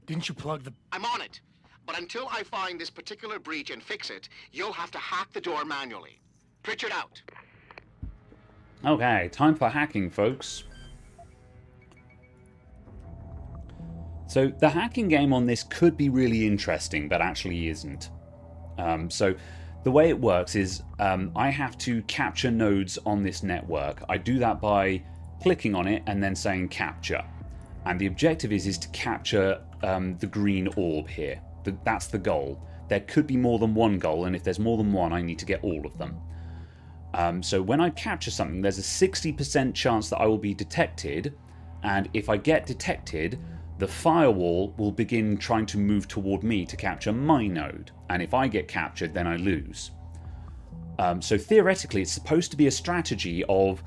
Didn't you plug the... I'm on it. But until I find this particular breach and fix it, you'll have to hack the door manually. Pritchard out. Okay, time for hacking, folks. So the hacking game on this could be really interesting, but actually isn't. So the way it works is I have to capture nodes on this network. I do that by clicking on it and then saying capture. And the objective is to capture the green orb here. That's the goal. There could be more than one goal, and if there's more than one, I need to get all of them. So when I capture something, there's a 60% chance that I will be detected, and if I get detected, the firewall will begin trying to move toward me to capture my node, and if I get captured, then I lose. So theoretically, it's supposed to be a strategy of,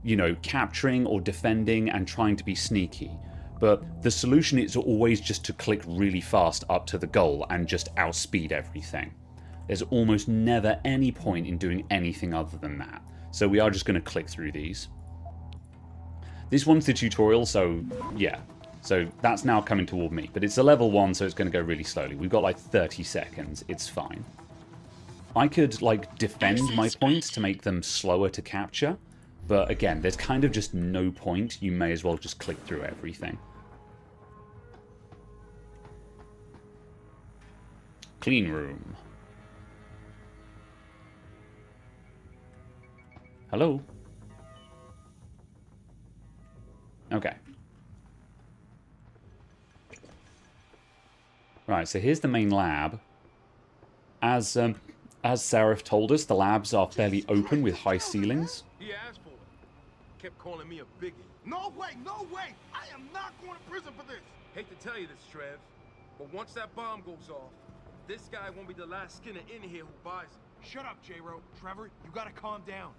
you know, capturing or defending and trying to be sneaky. But the solution is always just to click really fast up to the goal and just outspeed everything. There's almost never any point in doing anything other than that. So we are just going to click through these. This one's the tutorial, so yeah. So that's now coming toward me. But it's a level 1, so it's going to go really slowly. We've got like 30 seconds. It's fine. I could like defend my points to make them slower to capture. But again, there's kind of just no point. You may as well just click through everything. Clean room. Hello? Okay. Right, so here's the main lab. As Sarif told us, the labs are fairly open with high ceilings. He asked for it. Kept calling me a biggie. No way, no way! I am not going to prison for this! Hate to tell you this, Trev, but once that bomb goes off, this guy won't be the last Skinner in here who buys it. Shut up, J-Ro. Trevor, you gotta calm down.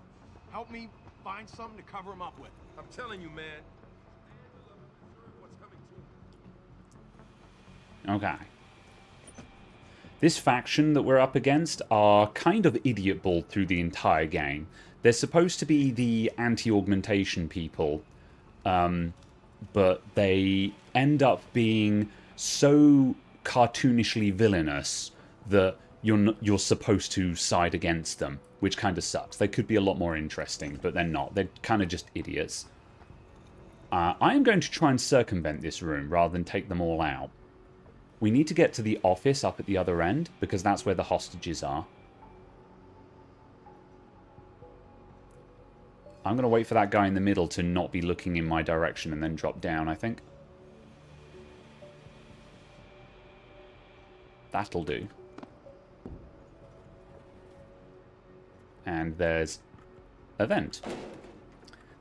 Help me find something to cover him up with. I'm telling you, man. Okay. This faction that we're up against are kind of idiot-balled through the entire game. They're supposed to be the anti-augmentation people, but they end up being so cartoonishly villainous that you're supposed to side against them, which kind of sucks. They could be a lot more interesting, but they're not. They're kind of just idiots. I am going to try and circumvent this room rather than take them all out. We need to get to the office up at the other end, because that's where the hostages are. I'm going to wait for that guy in the middle to not be looking in my direction and then drop down, I think. That'll do. And there's a vent.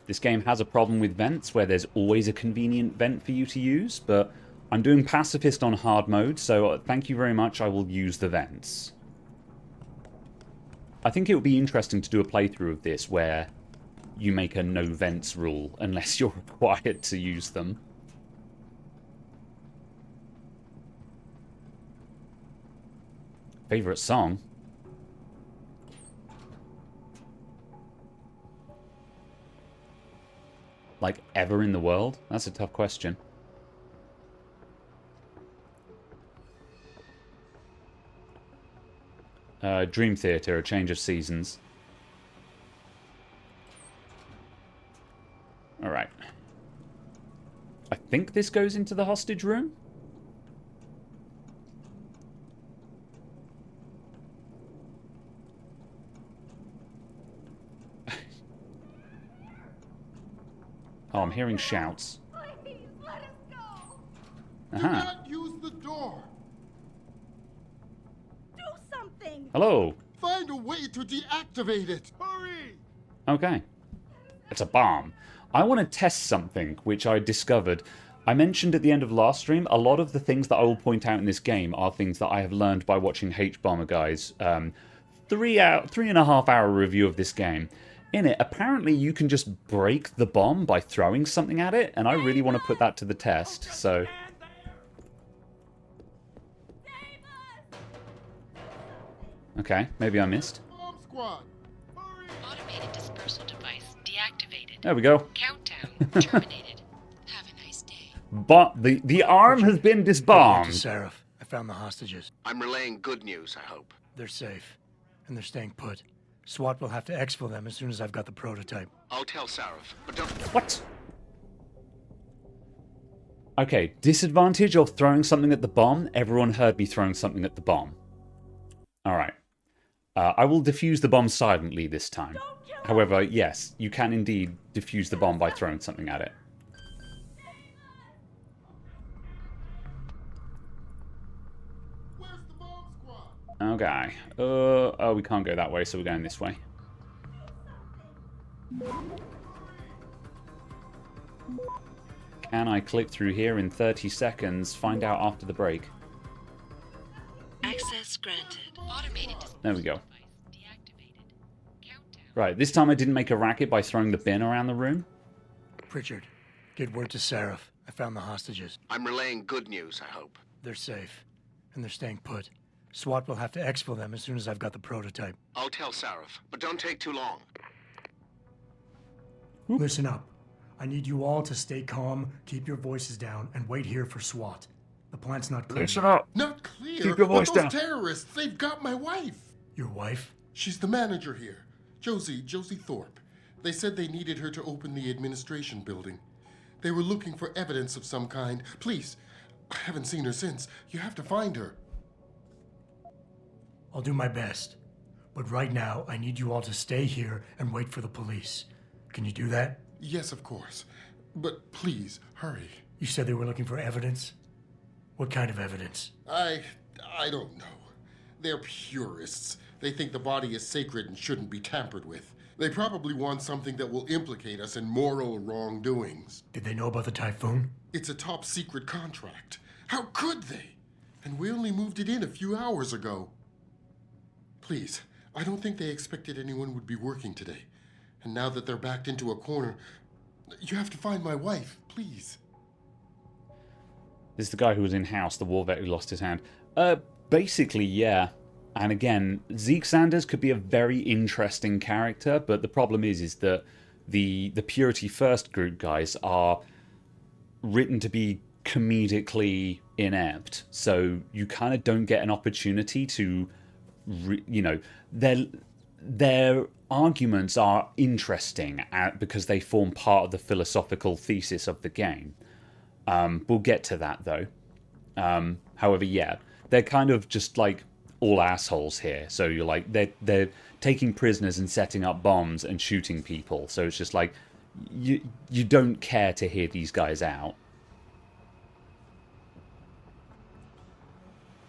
This game has a problem with vents, where there's always a convenient vent for you to use, but I'm doing pacifist on hard mode, so thank you very much, I will use the vents. I think it would be interesting to do a playthrough of this where you make a no vents rule unless you're required to use them. Favorite song? Like, ever in the world? That's a tough question. Dream Theater, A Change of Seasons. Alright. I think this goes into the hostage room? Oh, I'm hearing shouts. Please, let us go! Uh-huh. Do not use the door! Do something! Hello. Find a way to deactivate it! Hurry! Okay. It's a bomb. I want to test something which I discovered. I mentioned at the end of last stream, a lot of the things that I will point out in this game are things that I have learned by watching H-Bomber Guy's 3.5 hour review of this game. In it, apparently you can just break the bomb by throwing something at it, and I really want to put that to the test, so... Okay, maybe I missed. Bomb squad! Automated dispersal device deactivated. There we go. Countdown terminated. Have a nice day. But the arm has been disarmed. Sarif, I found the hostages. I'm relaying good news, I hope. They're safe, and they're staying put. SWAT will have to exfil them as soon as I've got the prototype. I'll tell Sarif, but don't... What? Okay, disadvantage of throwing something at the bomb. Everyone heard me throwing something at the bomb. Alright. I will defuse the bomb silently this time. However, yes, you can indeed defuse the bomb by throwing something at it. Okay. Oh, we can't go that way, so we're going this way. Can I click through here in 30 seconds? Find out after the break. Access granted. Automated. There we go. Right, this time I didn't make a racket by throwing the bin around the room. Pritchard, get word to Sarif. I found the hostages. I'm relaying good news, I hope. They're safe, and they're staying put. SWAT will have to exfil them as soon as I've got the prototype. I'll tell Sarif, but don't take too long. Listen up. I need you all to stay calm, keep your voices down, and wait here for SWAT. The plant's not clear. Listen up. Not clear? Keep your voice But down. those terrorists, they've got my wife. Your wife? She's the manager here. Josie Thorpe. They said they needed her to open the administration building. They were looking for evidence of some kind. Please, I haven't seen her since. You have to find her. I'll do my best. But right now, I need you all to stay here and wait for the police. Can you do that? Yes, of course. But please, hurry. You said they were looking for evidence? What kind of evidence? I don't know. They're purists. They think the body is sacred and shouldn't be tampered with. They probably want something that will implicate us in moral wrongdoings. Did they know about the typhoon? It's a top secret contract. How could they? And we only moved it in a few hours ago. Please, I don't think they expected anyone would be working today. And now that they're backed into a corner, you have to find my wife, please. This is the guy who was in house, the war vet who lost his hand. Basically, yeah. And again, Zeke Sanders could be a very interesting character, but the problem is that the Purity First group guys are written to be comedically inept, so you kind of don't get an opportunity to, their arguments are interesting because they form part of the philosophical thesis of the game. We'll get to that though. However, yeah, they're kind of just like all assholes here. So you're like, they're taking prisoners and setting up bombs and shooting people. So it's just like, you don't care to hear these guys out.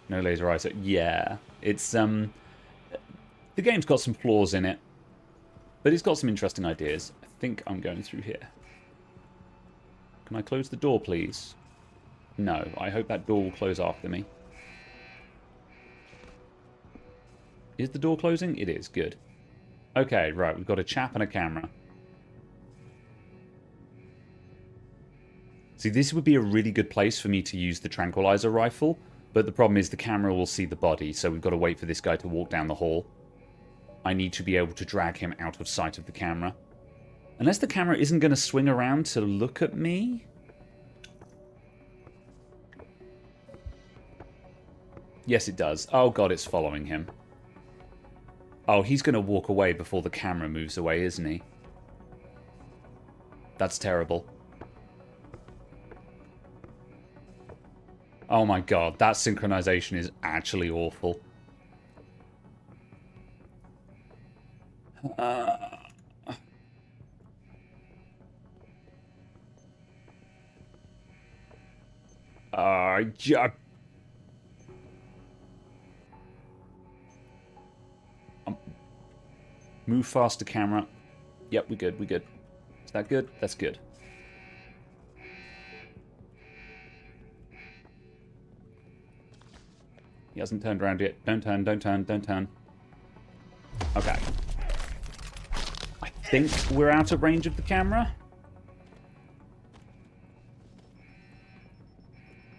No laser eyes. Yeah, it's the game's got some flaws in it, but it's got some interesting ideas. I think I'm going through here. Can I close the door, please? No, I hope that door will close after me. Is the door closing? It is. Good. Okay, right. We've got a chap and a camera. See, this would be a really good place for me to use the tranquilizer rifle, but the problem is the camera will see the body, so we've got to wait for this guy to walk down the hall. I need to be able to drag him out of sight of the camera. Unless the camera isn't going to swing around to look at me. Yes, it does. Oh god, it's following him. Oh, he's going to walk away before the camera moves away, isn't he? That's terrible. Oh my god, that synchronization is actually awful. Move faster, camera. Yep, we're good, we're good. Is that good? That's good. He hasn't turned around yet. Don't turn, don't turn, don't turn. Okay. I think we're out of range of the camera.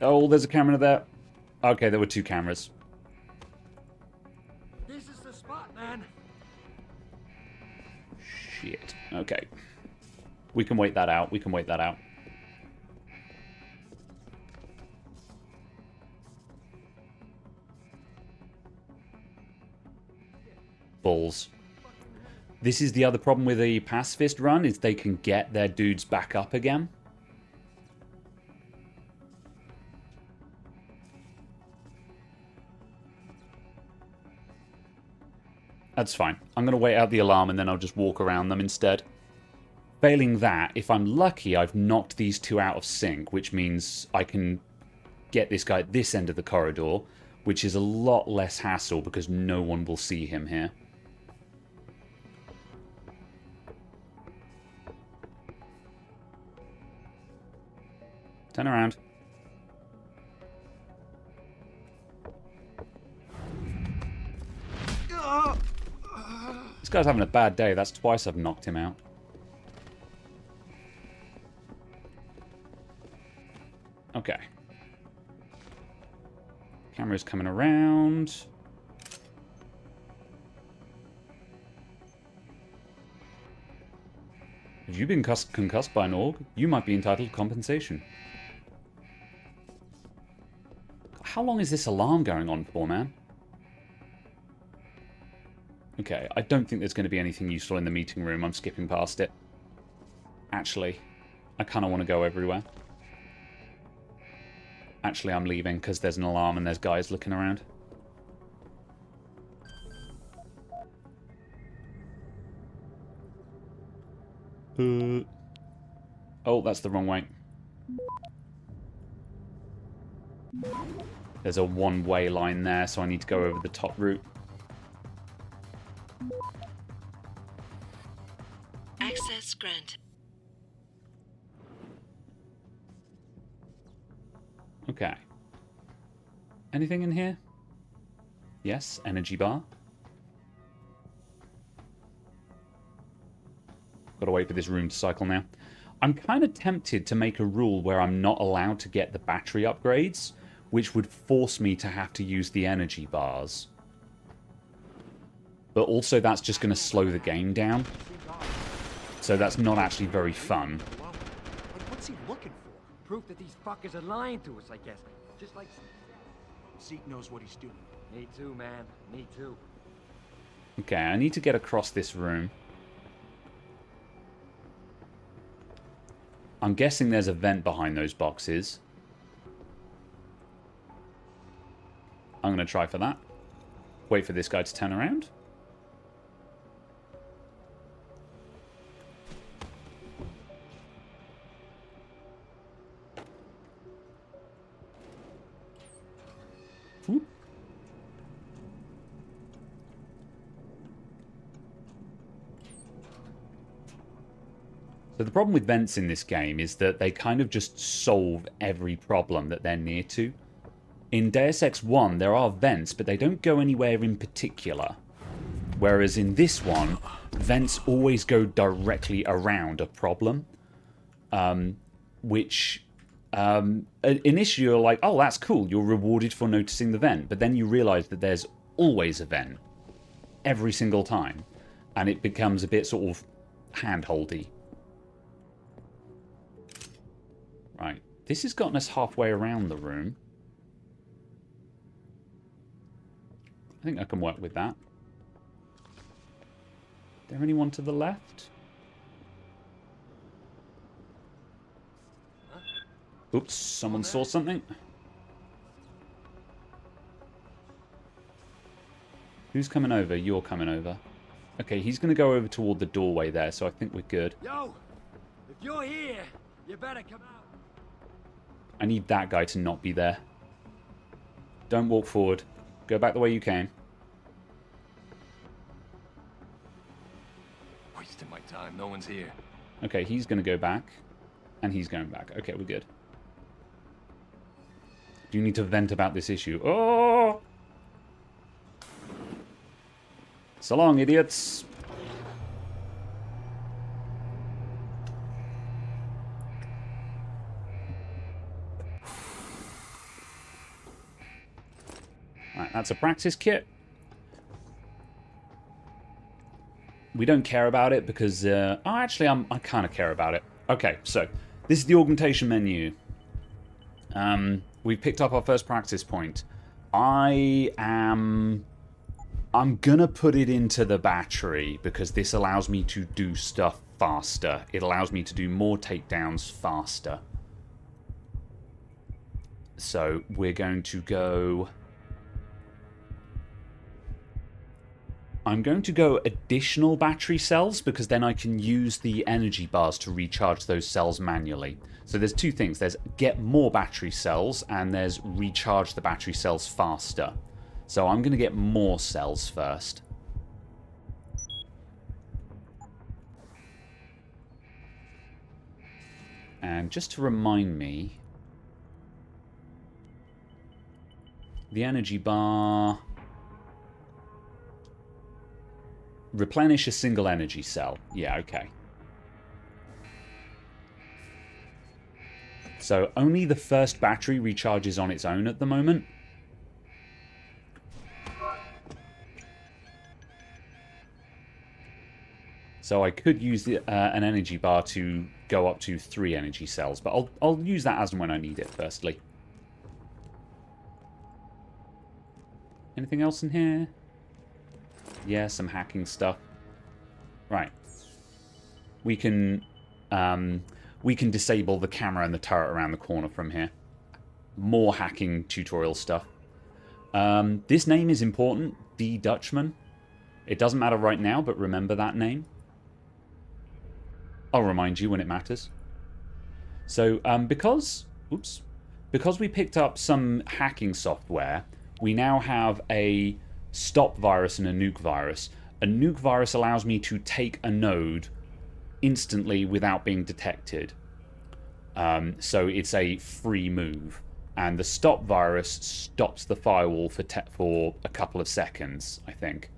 Oh, there's a camera there. Okay, there were two cameras. This is the spot, man. Shit. Okay. We can wait that out. We can wait that out. Balls. This is the other problem with a pacifist run, is they can get their dudes back up again. That's fine. I'm going to wait out the alarm and then I'll just walk around them instead. Failing that, if I'm lucky, I've knocked these two out of sync, which means I can get this guy at this end of the corridor, which is a lot less hassle because no one will see him here. Turn around. This guy's having a bad day. That's twice I've knocked him out. Okay. Camera's coming around. Have you been concussed by an org? You might be entitled to compensation. How long is this alarm going on for, man? Okay, I don't think there's going to be anything useful in the meeting room. I'm skipping past it. Actually, I kind of want to go everywhere. Actually, I'm leaving because there's an alarm and there's guys looking around. Oh, that's the wrong way. There's a one-way line there, so I need to go over the top route. Access granted. Okay. Anything in here? Yes, energy bar. Gotta wait for this room to cycle now. I'm kind of tempted to make a rule where I'm not allowed to get the battery upgrades, which would force me to have to use the energy bars. But also that's just going to slow the game down. So that's not actually very fun. But what's he looking for? Proof that these fuckers are lying to us, I guess. Just like... Zeke knows what he's doing. Me too, man. Me too. Okay, I need to get across this room. I'm guessing there's a vent behind those boxes. I'm going to try for that. Wait for this guy to turn around. Whoop. So the problem with vents in this game is that they kind of just solve every problem that they're near to. In Deus Ex 1, there are vents, but they don't go anywhere in particular. Whereas in this one, vents always go directly around a problem. Which, initially you're like, oh, that's cool, you're rewarded for noticing the vent. But then you realise that there's always a vent. Every single time. And it becomes a bit sort of hand-holdy. Right, this has gotten us halfway around the room. I think I can work with that. Is there anyone to the left? Oops, someone saw something. Who's coming over? You're coming over. Okay, he's going to go over toward the doorway there, so I think we're good. Yo! If you're here, you better come out. I need that guy to not be there. Don't walk forward. Go back the way you came. Wasting my time. No one's here. Okay, he's going to go back. And he's going back. Okay, we're good. Do you need to vent about this issue? Oh! So long, idiots. Right, that's a practice kit. We don't care about it because... oh, actually, I kind of care about it. Okay, so this is the augmentation menu. We've picked up our first practice point. I'm gonna put it into the battery because this allows me to do stuff faster. It allows me to do more takedowns faster. So we're going to go... I'm going to go additional battery cells because then I can use the energy bars to recharge those cells manually. So there's two things. There's get more battery cells and there's recharge the battery cells faster. So I'm going to get more cells first. And just to remind me, the energy bar... Replenish a single energy cell. Yeah, okay. So only the first battery recharges on its own at the moment. So I could use an energy bar to go up to 3 energy cells, but I'll use that as and when I need it, firstly. Anything else in here? Yeah, some hacking stuff. Right. We can disable the camera and the turret around the corner from here. More hacking tutorial stuff. This name is important, D. Dutchman. It doesn't matter right now, but remember that name. I'll remind you when it matters. So, because we picked up some hacking software, we now have a stop virus and a nuke virus. A nuke virus allows me to take a node instantly without being detected. So it's a free move. And the stop virus stops the firewall for a couple of seconds, I think.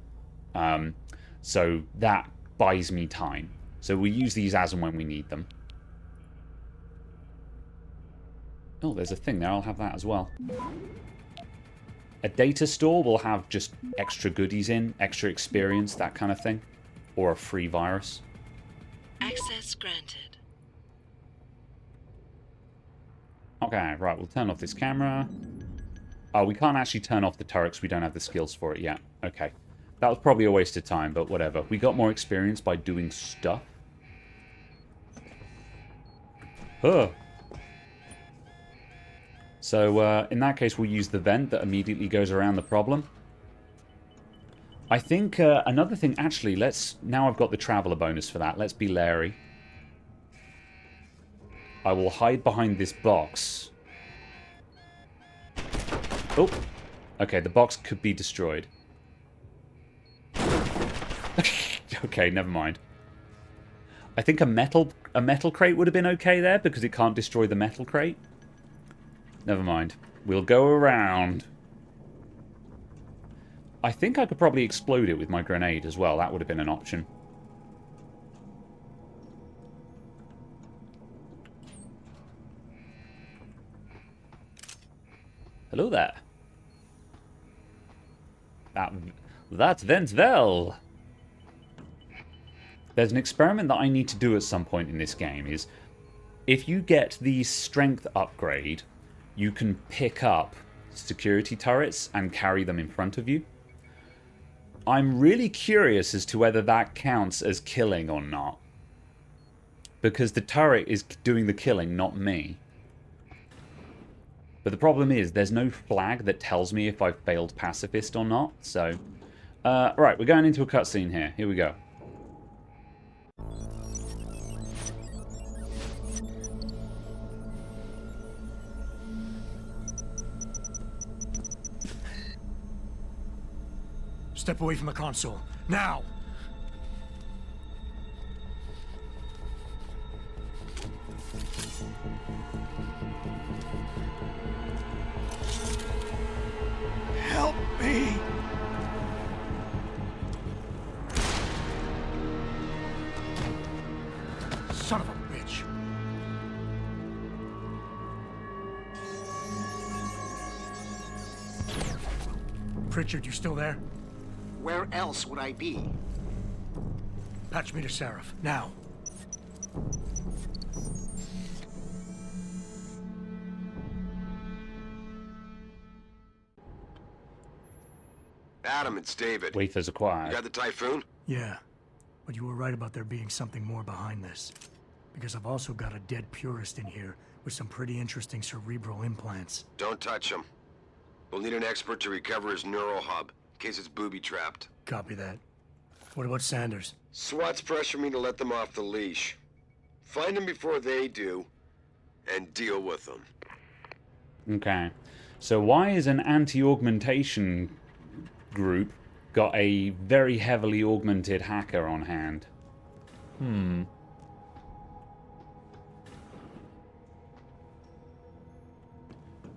So that buys me time. So we use these as and when we need them. Oh, there's a thing there. I'll have that as well. A data store will have just extra goodies in, extra experience, that kind of thing. Or a free virus. Access granted. Okay, right, we'll turn off this camera. Oh, we can't actually turn off the turrets. We don't have the skills for it yet. Okay. That was probably a waste of time, but whatever. We got more experience by doing stuff. Huh. So, in that case, we'll use the vent that immediately goes around the problem. I think another thing... Actually, let's... Now I've got the Traveler bonus for that. Let's be Larry. I will hide behind this box. Oh. Okay, the box could be destroyed. Okay, never mind. I think a metal crate would have been okay there because it can't destroy the metal crate. Never mind. We'll go around. I think I could probably explode it with my grenade as well. That would have been an option. Hello there. That went well. There's an experiment that I need to do at some point in this game. Is if you get the strength upgrade, you can pick up security turrets and carry them in front of you. I'm really curious as to whether that counts as killing or not. Because the turret is doing the killing, not me. But the problem is, there's no flag that tells me if I've failed pacifist or not. So, right, we're going into a cutscene here. Here we go. Step away from the console. Now! Help me! Son of a bitch. Pritchard, you still there? Where else would I be? Patch me to Seraph, now. Adam, it's David. Waivers acquired. You got the Typhoon? Yeah, but you were right about there being something more behind this. Because I've also got a dead purist in here with some pretty interesting cerebral implants. Don't touch him. We'll need an expert to recover his neural hub, in case it's booby-trapped. Copy that. What about Sanders? SWAT's pressure me to let them off the leash. Find them before they do, and deal with them. Okay. So why is an anti-augmentation group got a very heavily augmented hacker on hand?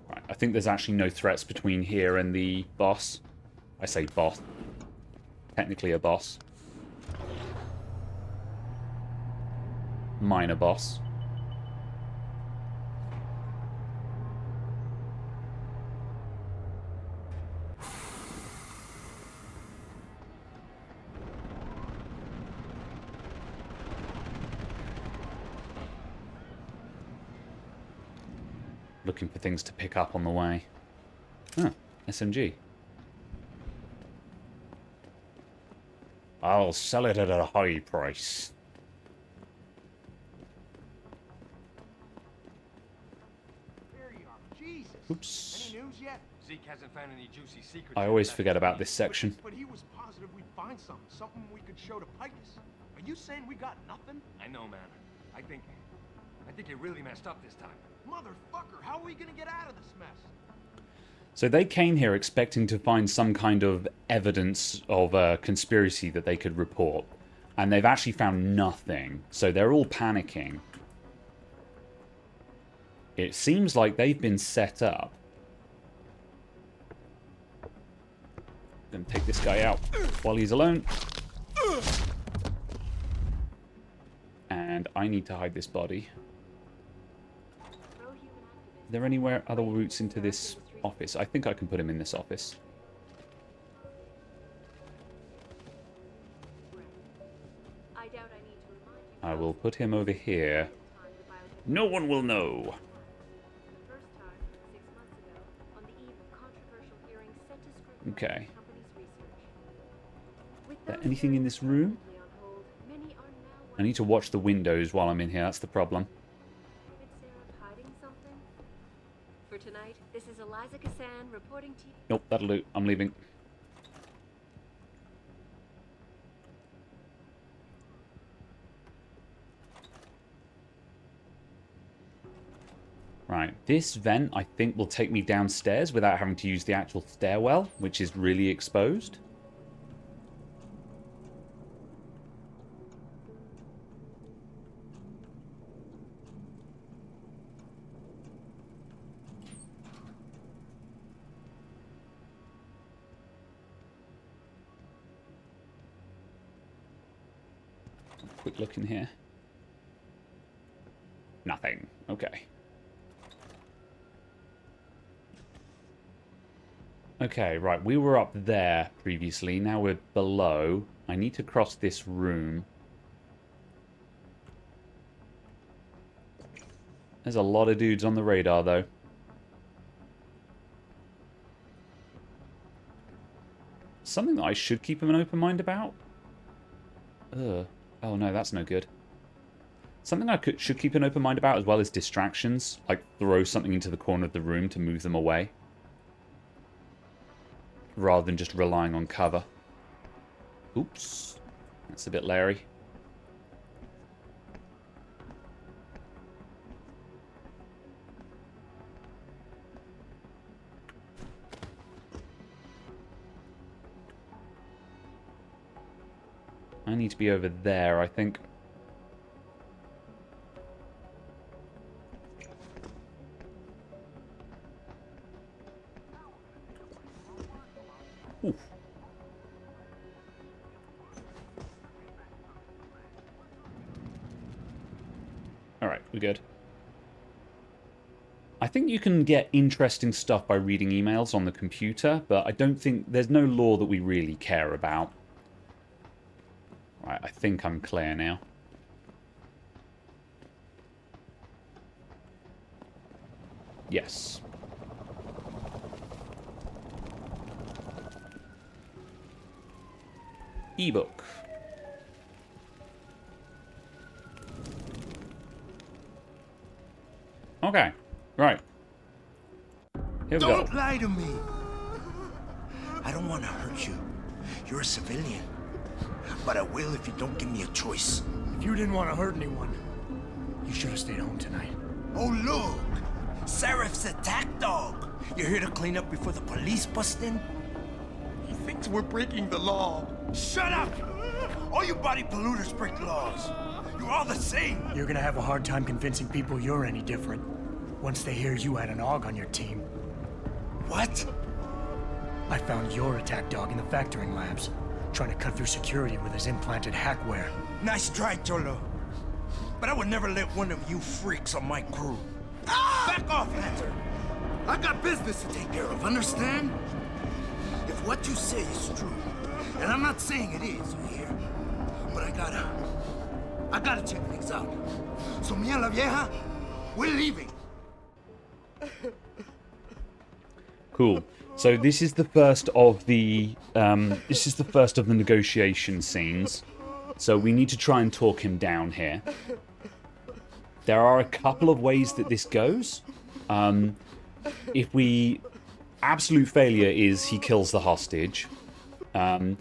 Right, I think there's actually no threats between here and the boss. I say boss. Technically a boss. Minor boss. Looking for things to pick up on the way. Huh, SMG. I'll sell it at a high price. There you are. Jesus. Oops. Any news yet? Zeke hasn't found any juicy secrets. I always forget about this section. But he was positive we'd find something we could show to Picus. Are you saying we got nothing? I know, man. I think you really messed up this time. Motherfucker, how are we gonna get out of this mess? So they came here expecting to find some kind of evidence of a conspiracy that they could report. And they've actually found nothing. So they're all panicking. It seems like they've been set up. Gonna take this guy out while he's alone. And I need to hide this body. Are there anywhere other routes into this office? I think I can put him in this office. I will put him over here. No one will know. Okay. Is there anything in this room? I need to watch the windows while I'm in here. That's the problem. For tonight, this is Eliza Cassan reporting to you. Nope, that'll do. I'm leaving. Right, this vent I think will take me downstairs without having to use the actual stairwell, which is really exposed. Quick look in here. Nothing. Okay. Okay, right. We were up there previously. Now we're below. I need to cross this room. There's a lot of dudes on the radar, though. Something that I should keep an open mind about? Ugh. Oh no, that's no good. Something I should keep an open mind about as well as distractions. Like throw something into the corner of the room to move them away. Rather than just relying on cover. Oops. That's a bit Larry. I need to be over there, I think. Oof. Alright, we're good. I think you can get interesting stuff by reading emails on the computer, but I don't think... there's no law that we really care about. Right, I think I'm clear now. Yes. Ebook. Okay, right. Here we go. Don't lie to me. I don't want to hurt you. You're a civilian. But I will if you don't give me a choice. If you didn't want to hurt anyone, you should have stayed home tonight. Oh, look! Serif's attack dog. You're here to clean up before the police bust in? He thinks we're breaking the law. Shut up! All you body polluters break laws. You're all the same. You're gonna have a hard time convincing people you're any different once they hear you had an AUG on your team. What? I found your attack dog in the factoring labs, trying to cut through security with his implanted hackware. Nice try, Cholo. But I would never let one of you freaks on my crew. Ah! Back off, Hunter. I got business to take care of, understand? If what you say is true, and I'm not saying it is here, but I gotta check things out. So me and La Vieja, we're leaving. Cool. So this is the first of the negotiation scenes. So we need to try and talk him down here. There are a couple of ways that this goes. If we... absolute failure is he kills the hostage. We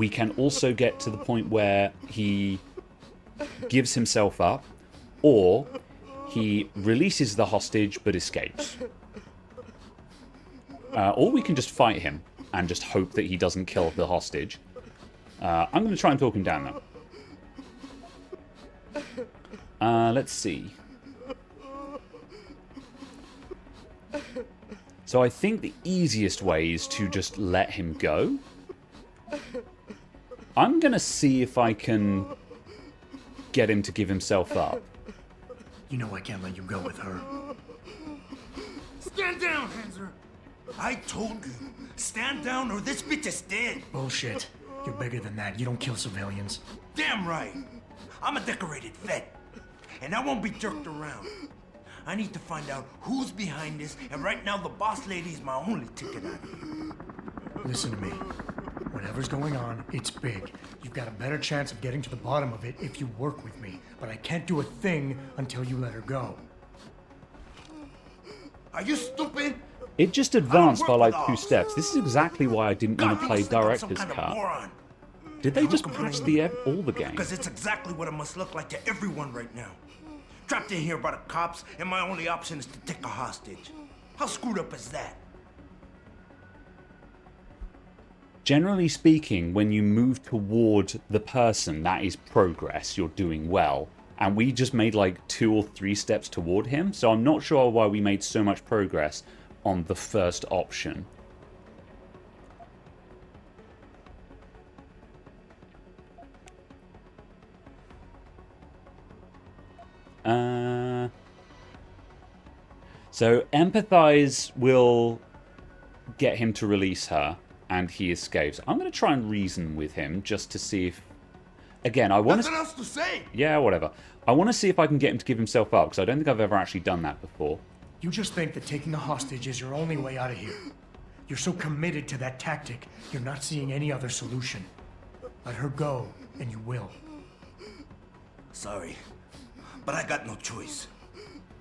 can also get to the point where he gives himself up, or he releases the hostage but escapes. Or we can just fight him and just hope that he doesn't kill the hostage. I'm going to try and talk him down, though. Let's see. So I think the easiest way is to just let him go. I'm going to see if I can get him to give himself up. You know I can't let you go with her. Stand down, Hanser! I told you, stand down or this bitch is dead. Bullshit. You're bigger than that. You don't kill civilians. Damn right. I'm a decorated vet, and I won't be jerked around. I need to find out who's behind this, and right now the boss lady's my only ticket out of here. Listen to me. Whatever's going on, it's big. You've got a better chance of getting to the bottom of it if you work with me, but I can't do a thing until you let her go. Are you stupid? It just advanced by like 2 steps. This is exactly why I didn't want to play Director's Cut. Did they just patch all the games? Because it's exactly what it must look like to everyone right now. Trapped in here by the cops, and my only option is to take a hostage. How screwed up is that? Generally speaking, when you move toward the person, that is progress. You're doing well. And we just made like 2 or 3 steps toward him, so I'm not sure why we made so much progress on the first option. So empathize will get him to release her, and he escapes. I'm going to try and reason with him just to see if... Again, I want Nothing else to say! Yeah, whatever. I want to see if I can get him to give himself up, because I don't think I've ever actually done that before. You just think that taking a hostage is your only way out of here. You're so committed to that tactic, you're not seeing any other solution. Let her go, and you will. Sorry, but I got no choice.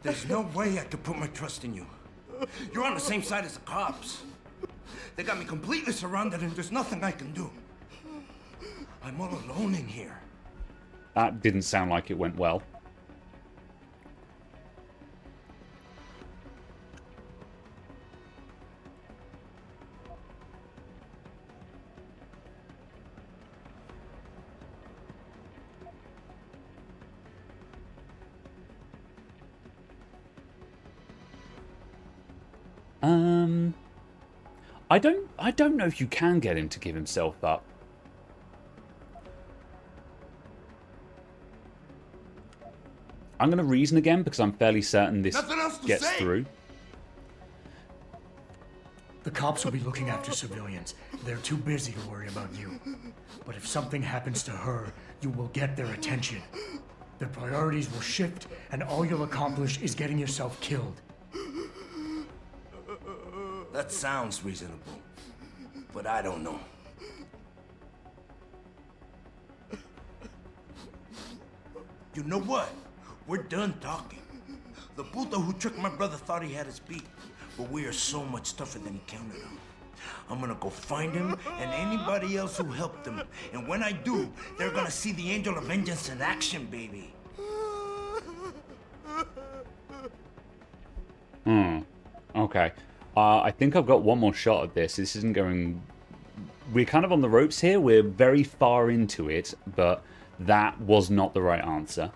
There's no way I could put my trust in you. You're on the same side as the cops. They got me completely surrounded and there's nothing I can do. I'm all alone in here. That didn't sound like it went well. I don't know if you can get him to give himself up. I'm going to reason again because I'm fairly certain this gets through. The cops will be looking after civilians. They're too busy to worry about you. But if something happens to her, you will get their attention. Their priorities will shift, and all you'll accomplish is getting yourself killed. That sounds reasonable, but I don't know. You know what? We're done talking. The puto who tricked my brother thought he had us beat, but we are so much tougher than he counted on. I'm gonna go find him and anybody else who helped him, and when I do, they're gonna see the Angel of Vengeance in action, baby. Okay. I think I've got one more shot at this. This isn't going... We're kind of on the ropes here. We're very far into it, but that was not the right answer.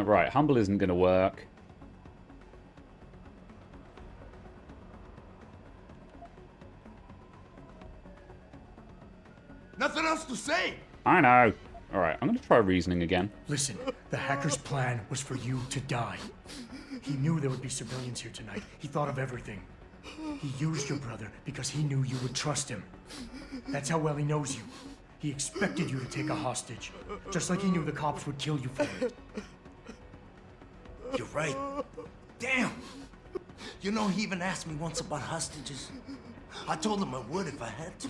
Right, humble isn't going to work. Nothing else to say! I know. Alright, I'm going to try reasoning again. Listen, the hacker's plan was for you to die. He knew there would be civilians here tonight. He thought of everything. He used your brother because he knew you would trust him. That's how well he knows you. He expected you to take a hostage, just like he knew the cops would kill you for it. You're right. Damn! You know, he even asked me once about hostages. I told him I would if I had to.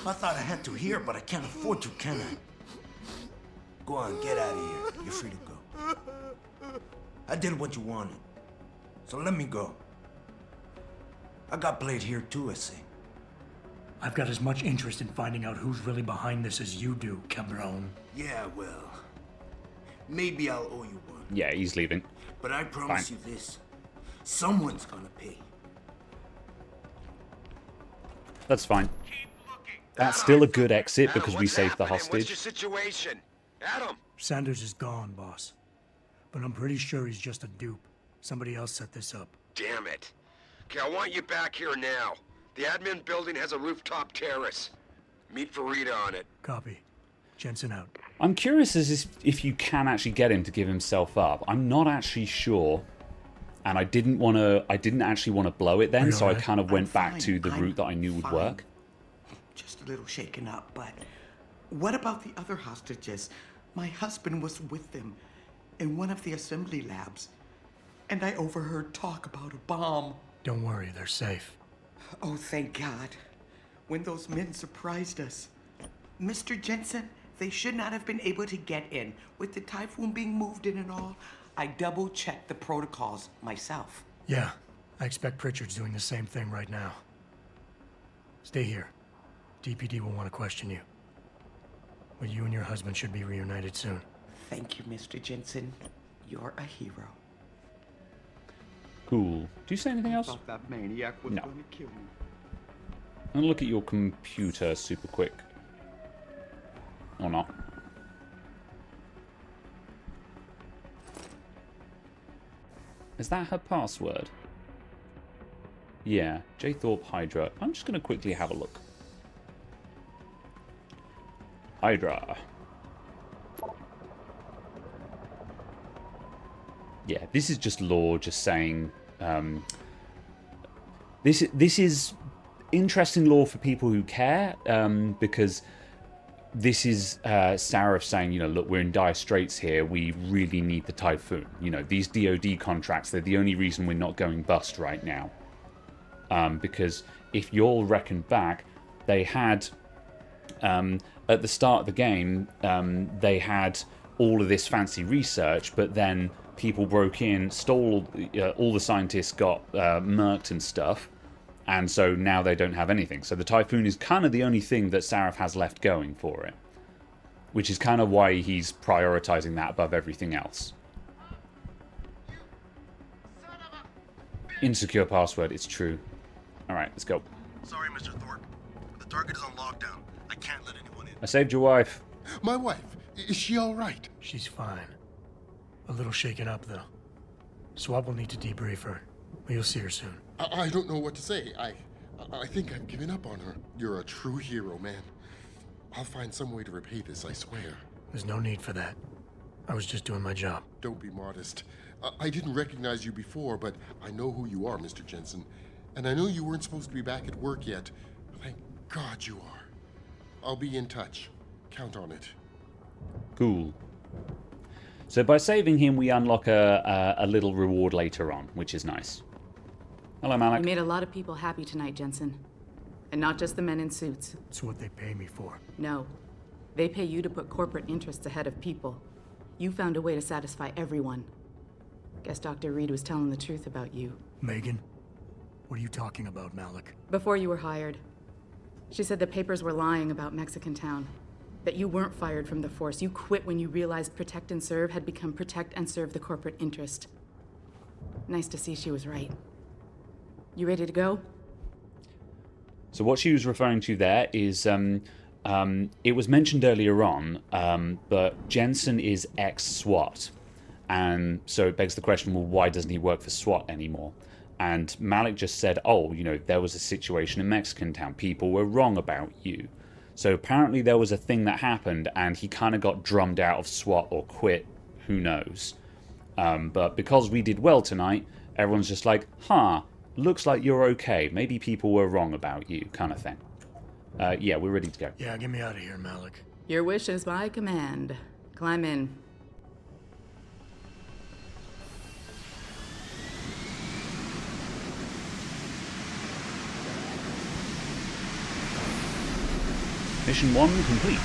I thought I had to here, but I can't afford to, can I? Go on, get out of here. You're free to go. I did what you wanted. So let me go. I got played here too, I see. I've got as much interest in finding out who's really behind this as you do, Cabron. Yeah, well, maybe I'll owe you one. Yeah, he's leaving. But I promise you this. Someone's gonna pay. That's fine. That's still a good exit because we saved the What's your hostage. situation? Adam! Sanders is gone, boss. But I'm pretty sure he's just a dupe. Somebody else set this up. Damn it. Okay, I want you back here now. The admin building has a rooftop terrace. Meet for Rita on it. Copy. Jensen out. I'm curious as if you can actually get him to give himself up. I'm not actually sure. And I didn't actually want to blow it then, so I kind of went back to the route that I knew would work. Just a little shaken up, but what about the other hostages? My husband was with them in one of the assembly labs, and I overheard talk about a bomb. Don't worry, they're safe. Oh, thank God. When those men surprised us. Mr. Jensen, they should not have been able to get in. With the Typhoon being moved in and all, I double-checked the protocols myself. Yeah, I expect Pritchard's doing the same thing right now. Stay here. DPD will want to question you. But you and your husband should be reunited soon. Thank you, Mr. Jensen. You're a hero. Cool. Do you say anything else? I thought that maniac was No. going to kill me. I'm going to look at your computer super quick. Or not. Is that her password? Yeah, J. Thorpe Hydra. I'm just going to quickly have a look. Hydra. Yeah, this is just lore, just saying. This is interesting lore for people who care, because this is Sarif saying, you know, look, we're in dire straits here. We really need the Typhoon. You know, these DoD contracts, they're the only reason we're not going bust right now. Because if you'll reckon back, they had, at the start of the game, they had all of this fancy research, but then people broke in, stole, all the scientists got murked and stuff, and so now they don't have anything. So the Typhoon is kind of the only thing that Sarif has left going for it, which is kind of why he's prioritizing that above everything else. Insecure password, it's true. Alright, let's go. Sorry, Mr. Thorpe. The target is on lockdown. I can't let anyone in. I saved your wife. My wife? Is she all right? She's fine. A little shaken up, though. Swab will need to debrief her, but you'll see her soon. I don't know what to say. I think I've given up on her. You're a true hero, man. I'll find some way to repay this, I swear. There's no need for that. I was just doing my job. Don't be modest. I didn't recognize you before, but I know who you are, Mr. Jensen. And I know you weren't supposed to be back at work yet. Thank God you are. I'll be in touch. Count on it. Cool. So by saving him, we unlock a little reward later on, which is nice. Hello, Malik. You made a lot of people happy tonight, Jensen. And not just the men in suits. It's what they pay me for. No. They pay you to put corporate interests ahead of people. You found a way to satisfy everyone. Guess Dr. Reed was telling the truth about you. Megan? What are you talking about, Malik? Before you were hired, she said the papers were lying about Mexican Town. That you weren't fired from the force. You quit when you realized Protect and Serve had become Protect and Serve the corporate interest. Nice to see she was right. You ready to go? So what she was referring to there is, it was mentioned earlier on, but Jensen is ex-SWAT. And so it begs the question, well, why doesn't he work for SWAT anymore? And Malik just said, oh, you know, there was a situation in Mexican Town. People were wrong about you. So apparently there was a thing that happened and he kind of got drummed out of SWAT or quit. Who knows? But because we did well tonight, everyone's just like, looks like you're okay. Maybe people were wrong about you, kind of thing. Yeah, we're ready to go. Yeah, get me out of here, Malik. Your wish is my command. Climb in. Mission 1 complete.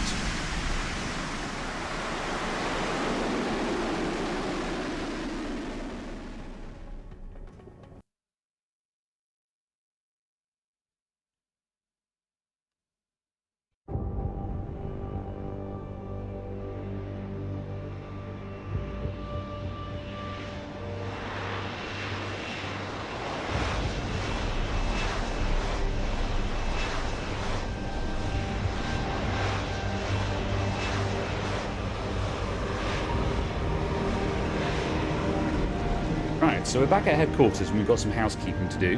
Right, so we're back at headquarters and we've got some housekeeping to do.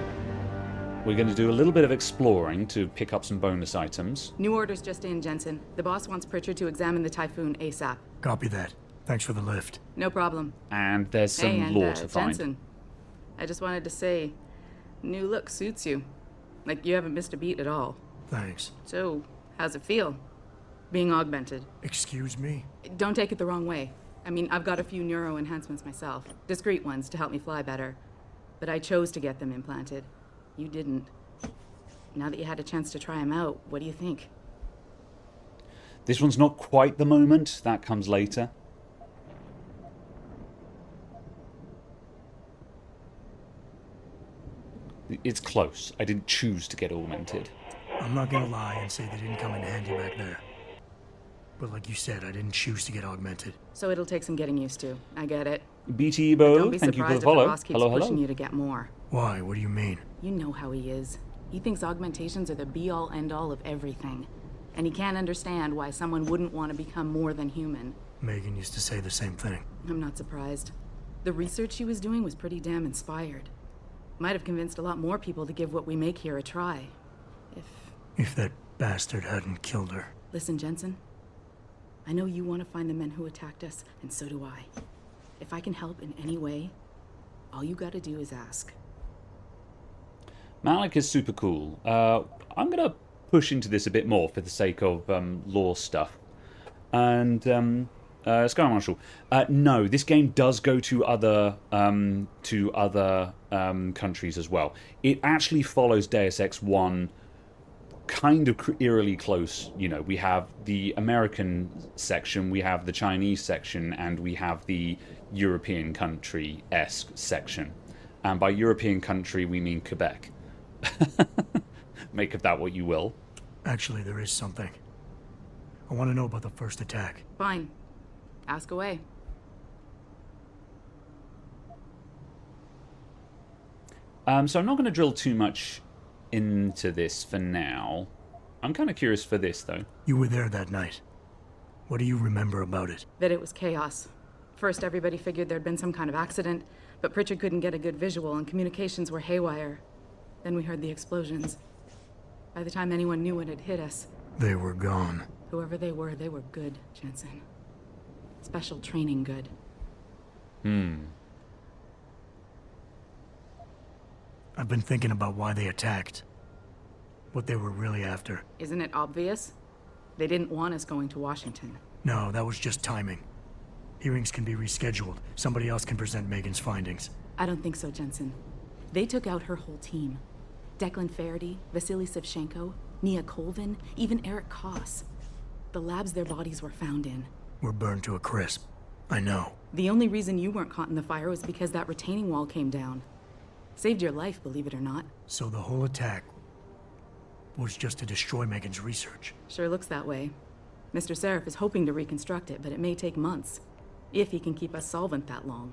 We're going to do a little bit of exploring to pick up some bonus items. New orders just in, Jensen. The boss wants Pritchard to examine the Typhoon ASAP. Copy that. Thanks for the lift. No problem. And there's some hey, and, lore to find. Jensen, I just wanted to say, new look suits you. Like, you haven't missed a beat at all. Thanks. So, how's it feel? Being augmented? Excuse me? Don't take it the wrong way. I mean, I've got a few neuro enhancements myself. Discreet ones to help me fly better. But I chose to get them implanted. You didn't. Now that you had a chance to try them out, what do you think? This one's not quite the moment. That comes later. It's close. I didn't choose to get augmented. I'm not gonna lie and say they didn't come in handy back there. But like you said, I didn't choose to get augmented. So it'll take some getting used to. I get it. BT But Bo, don't be thank you for the surprised if follow. the boss keeps pushing you to get more. Why? What do you mean? You know how he is. He thinks augmentations are the be-all, end-all of everything. And he can't understand why someone wouldn't want to become more than human. Megan used to say the same thing. I'm not surprised. The research she was doing was pretty damn inspired. Might have convinced a lot more people to give what we make here a try. If that bastard hadn't killed her. Listen, Jensen. I know you want to find the men who attacked us, and so do I. If I can help in any way, all you gotta do is ask. Malik is super cool. I'm going to push into this a bit more for the sake of lore stuff. And Sky Marshal, no, this game does go to other countries as well. It actually follows Deus Ex 1 kind of eerily close. You know, we have the American section, we have the Chinese section, and we have the European country-esque section. And by European country, we mean Quebec. Make of that what you will. Actually, there is something. I want to know about the first attack. Fine. Ask away. So I'm not going to drill too much into this for now. I'm kind of curious for this, though. You were there that night. What do you remember about it? That it was chaos. First, everybody figured there'd been some kind of accident, but Pritchard couldn't get a good visual and communications were haywire. Then we heard the explosions. By the time anyone knew what had hit us... They were gone. Whoever they were good, Jensen. Special training good. I've been thinking about why they attacked. What they were really after. Isn't it obvious? They didn't want us going to Washington. No, that was just timing. Hearings can be rescheduled. Somebody else can present Megan's findings. I don't think so, Jensen. They took out her whole team. Declan Faraday, Vasily Savchenko, Nia Colvin, even Eric Koss. The labs their bodies were found in. Were burned to a crisp. I know. The only reason you weren't caught in the fire was because that retaining wall came down. Saved your life, believe it or not. So the whole attack was just to destroy Megan's research. Sure looks that way. Mr. Seraph is hoping to reconstruct it, but it may take months. If he can keep us solvent that long.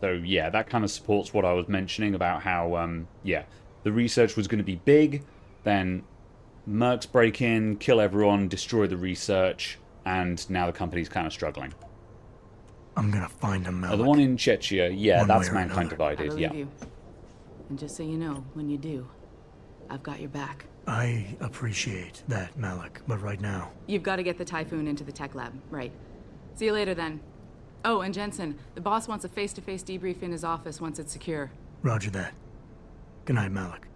So yeah, that kind of supports what I was mentioning about how, the research was going to be big, then mercs break in, kill everyone, destroy the research, and now the company's kind of struggling. I'm gonna find him, Malik. The one in Chechnya, yeah, One that's way or Mankind another. Divided, I believe yeah. you. And just so you know, when you do, I've got your back. I appreciate that, Malik, but right now... You've got to get the Typhoon into the tech lab, right? See you later, then. Oh, and Jensen, the boss wants a face-to-face debrief in his office once it's secure. Roger that. Good night, Malik.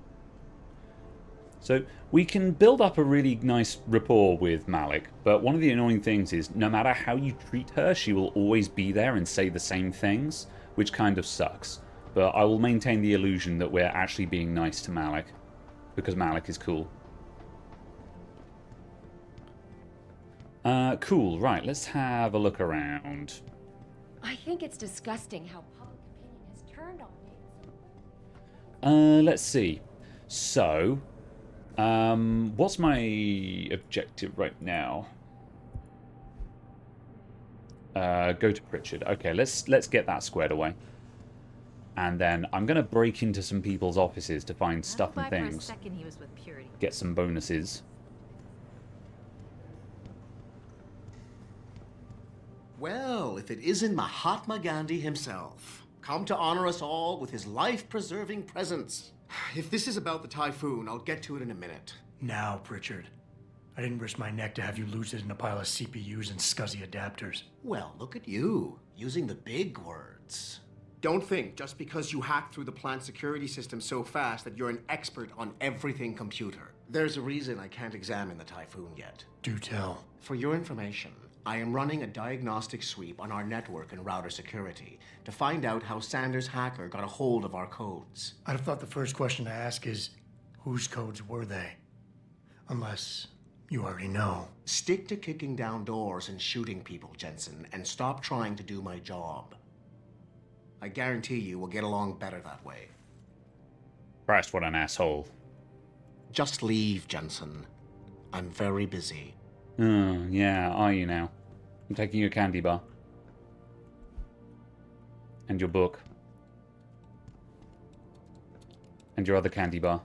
So we can build up a really nice rapport with Malik, but one of the annoying things is no matter how you treat her, she will always be there and say the same things, which kind of sucks. But I will maintain the illusion that we're actually being nice to Malik, because Malik is cool. Cool, right, let's have a look around. I think it's disgusting how public opinion has turned on me. Let's see. So, what's my objective right now? Go to Pritchard. Okay, let's get that squared away. And then I'm going to break into some people's offices to find stuff and things. For a second he was with Purity. Get some bonuses. Well, if it isn't Mahatma Gandhi himself, come to honor us all with his life-preserving presence. If this is about the typhoon, I'll get to it in a minute. Now, Pritchard. I didn't risk my neck to have you lose it in a pile of CPUs and scuzzy adapters. Well, look at you, using the big words. Don't think just because you hacked through the plant security system so fast that you're an expert on everything computer. There's a reason I can't examine the typhoon yet. Do tell. For your information, I am running a diagnostic sweep on our network and router security to find out how Sanders' hacker got a hold of our codes. I'd have thought the first question to ask is, whose codes were they? Unless you already know. Stick to kicking down doors and shooting people, Jensen, and stop trying to do my job. I guarantee you we'll get along better that way. Christ, what an asshole. Just leave, Jensen. I'm very busy. Oh, yeah, are you now? I'm taking your candy bar. And your book. And your other candy bar.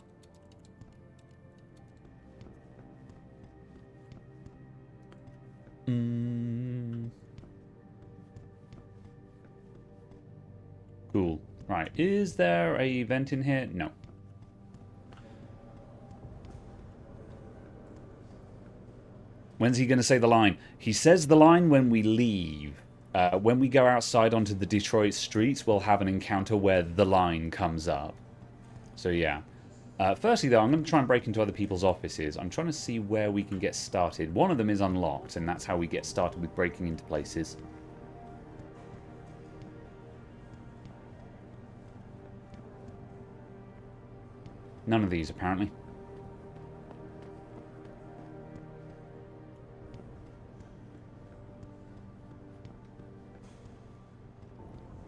Cool. Right, is there a vent in here? No. When's he going to say the line? He says the line when we leave. When we go outside onto the Detroit streets, we'll have an encounter where the line comes up. So yeah. Firstly, though, I'm going to try and break into other people's offices. I'm trying to see where we can get started. One of them is unlocked, and that's how we get started with breaking into places. None of these, apparently.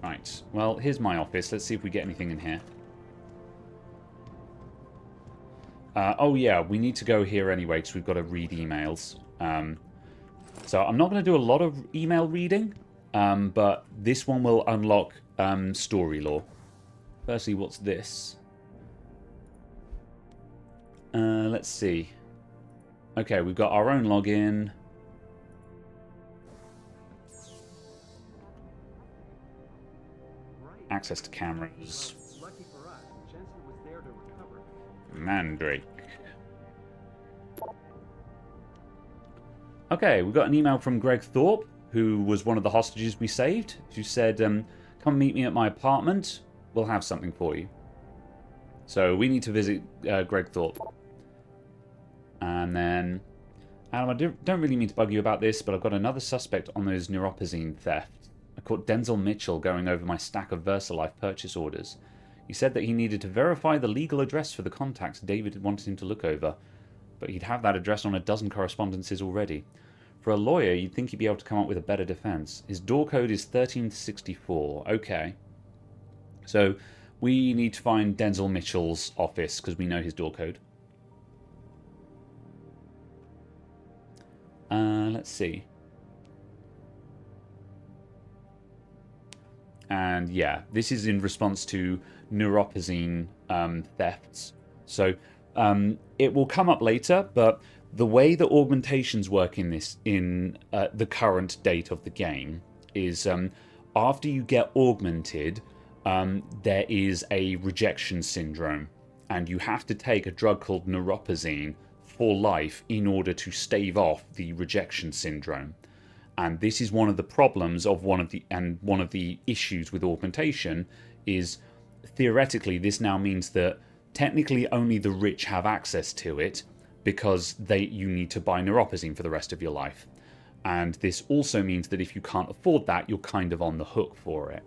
Right. Well, here's my office. Let's see if we get anything in here. Oh, yeah. We need to go here anyway because we've got to read emails. So I'm not going to do a lot of email reading, but this one will unlock story lore. Firstly, what's this? Let's see. Okay, we've got our own login. Access to cameras. Lucky for us, Jensen was there to recover. Mandrake. Okay, we got an email from Greg Thorpe, who was one of the hostages we saved, who said, come meet me at my apartment. We'll have something for you. So we need to visit Greg Thorpe. And then, Adam, I don't really mean to bug you about this, but I've got another suspect on those neuropozyne thefts. I caught Denzel Mitchell going over my stack of VersaLife purchase orders. He said that he needed to verify the legal address for the contacts David had wanted him to look over, but he'd have that address on a dozen correspondences already. For a lawyer, you'd think he'd be able to come up with a better defense. His door code is 1364. Okay. So we need to find Denzel Mitchell's office because we know his door code. Let's see. And yeah, this is in response to neuropozyne thefts. So it will come up later, but the way that augmentations work in this, in the current date of the game, is after you get augmented, there is a rejection syndrome, and you have to take a drug called neuropozyne for life in order to stave off the rejection syndrome. And this is one of the problems of one of the issues with augmentation is theoretically this now means that technically only the rich have access to it because you need to buy neuropozyne for the rest of your life. And this also means that if you can't afford that, you're kind of on the hook for it.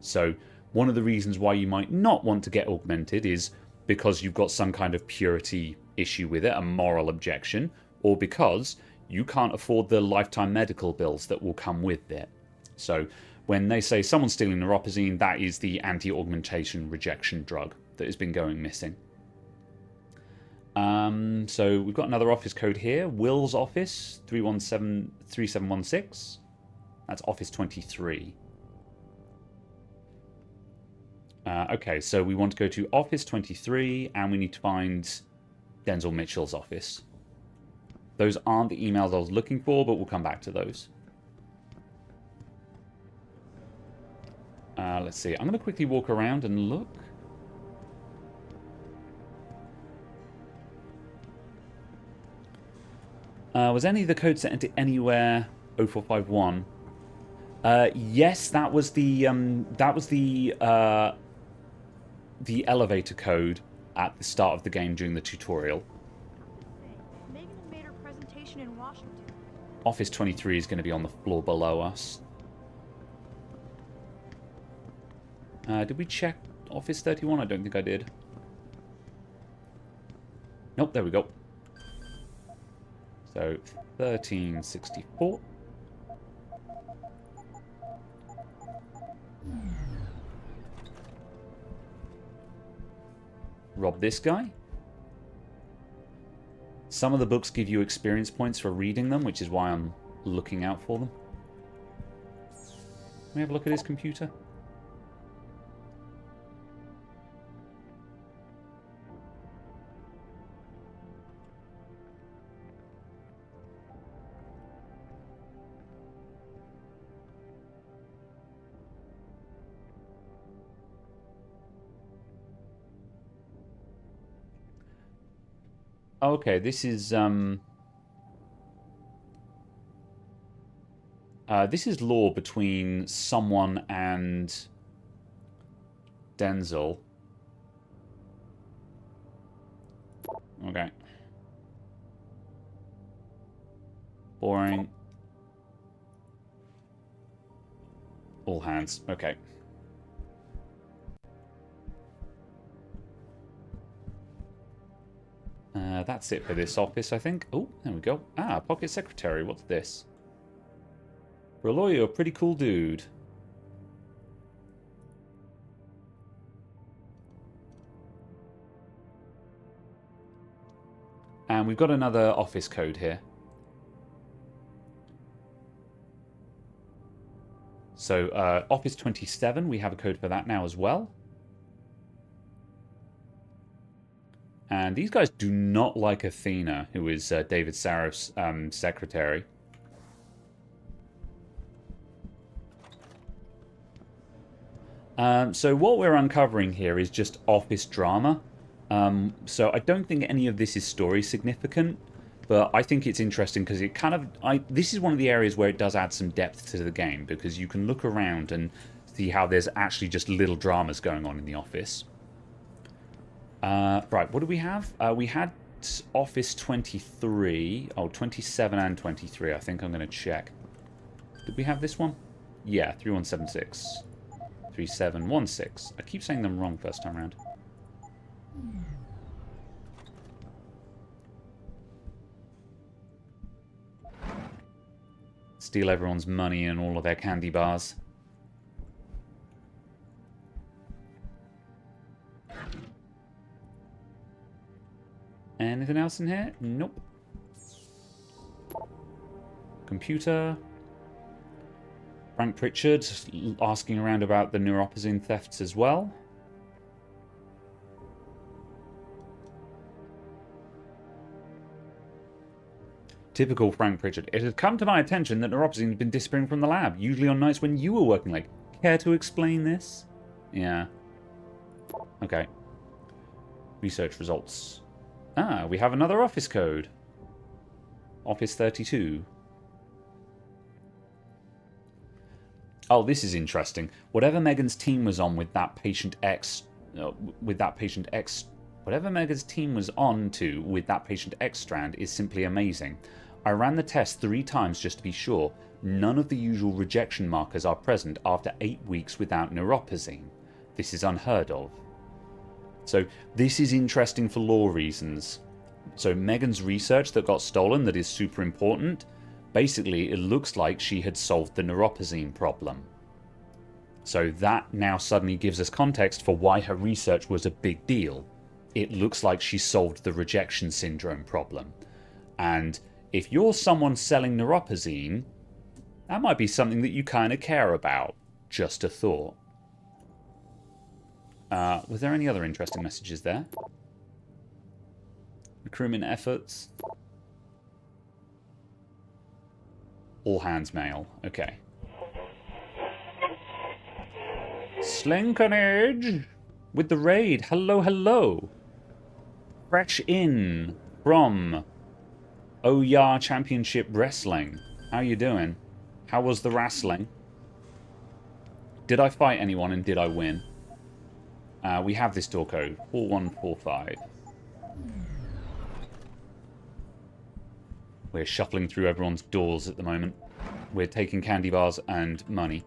So one of the reasons why you might not want to get augmented is because you've got some kind of purity issue with it, a moral objection, or because you can't afford the lifetime medical bills that will come with it. So when they say someone's stealing neuropozyne, that is the anti-augmentation rejection drug that has been going missing. So we've got another office code here. Will's office, 317-3716. That's office 23. Okay, so we want to go to office 23, and we need to find Denzel Mitchell's office. Those aren't the emails I was looking for, but we'll come back to those. Let's see. I'm going to quickly walk around and look. Was any of the code sent into anywhere 0451? Yes, that was the elevator code at the start of the game during the tutorial. Megan made her presentation in Washington. Office 23 is going to be on the floor below us. Did we check Office 31? I don't think I did. Nope, there we go. So, 1364. Rob this guy. Some of the books give you experience points for reading them, which is why I'm looking out for them. Can we have a look at his computer? Okay, this is law between someone and Denzel. Okay. Boring. All hands. Okay. That's it for this office, I think. Oh, there we go. Ah, pocket secretary. What's this? For a lawyer, a pretty cool dude. And we've got another office code here. So, Office 27, we have a code for that now as well. And these guys do not like Athena, who is David Sarif's secretary. So what we're uncovering here is just office drama. So I don't think any of this is story significant, but I think it's interesting because it kind of... this is one of the areas where it does add some depth to the game, because you can look around and see how there's actually just little dramas going on in the office. Right, what do we have? We had Office 23. Oh, 27 and 23. I think I'm going to check. Did we have this one? Yeah, 3176. 3716. I keep saying them wrong first time around. Steal everyone's money and all of their candy bars. Anything else in here? Nope. Computer. Frank Pritchard asking around about the neuropozyne thefts as well. Typical Frank Pritchard. It has come to my attention that neuropozyne has been disappearing from the lab, usually on nights when you were working late. Care to explain this? Yeah. Okay. Research results. Ah, we have another office code. Office 32. Oh, this is interesting. Whatever Megan's team was on with that patient X... whatever Megan's team was on to with that patient X strand is simply amazing. I ran the test 3 times just to be sure. None of the usual rejection markers are present after 8 weeks without neuropozyne. This is unheard of. So this is interesting for law reasons. So Megan's research that got stolen that is super important, basically it looks like she had solved the neuropozyne problem. So that now suddenly gives us context for why her research was a big deal. It looks like she solved the rejection syndrome problem. And if you're someone selling neuropozyne, that might be something that you kind of care about. Just a thought. Was there any other interesting messages there? Recruitment efforts. All hands mail. Okay. Slinkonage with the raid. Hello, hello. Fresh in from OYA Championship Wrestling. How you doing? How was the wrestling? Did I fight anyone and did I win? We have this door code, 4145. We're shuffling through everyone's doors at the moment. We're taking candy bars and money.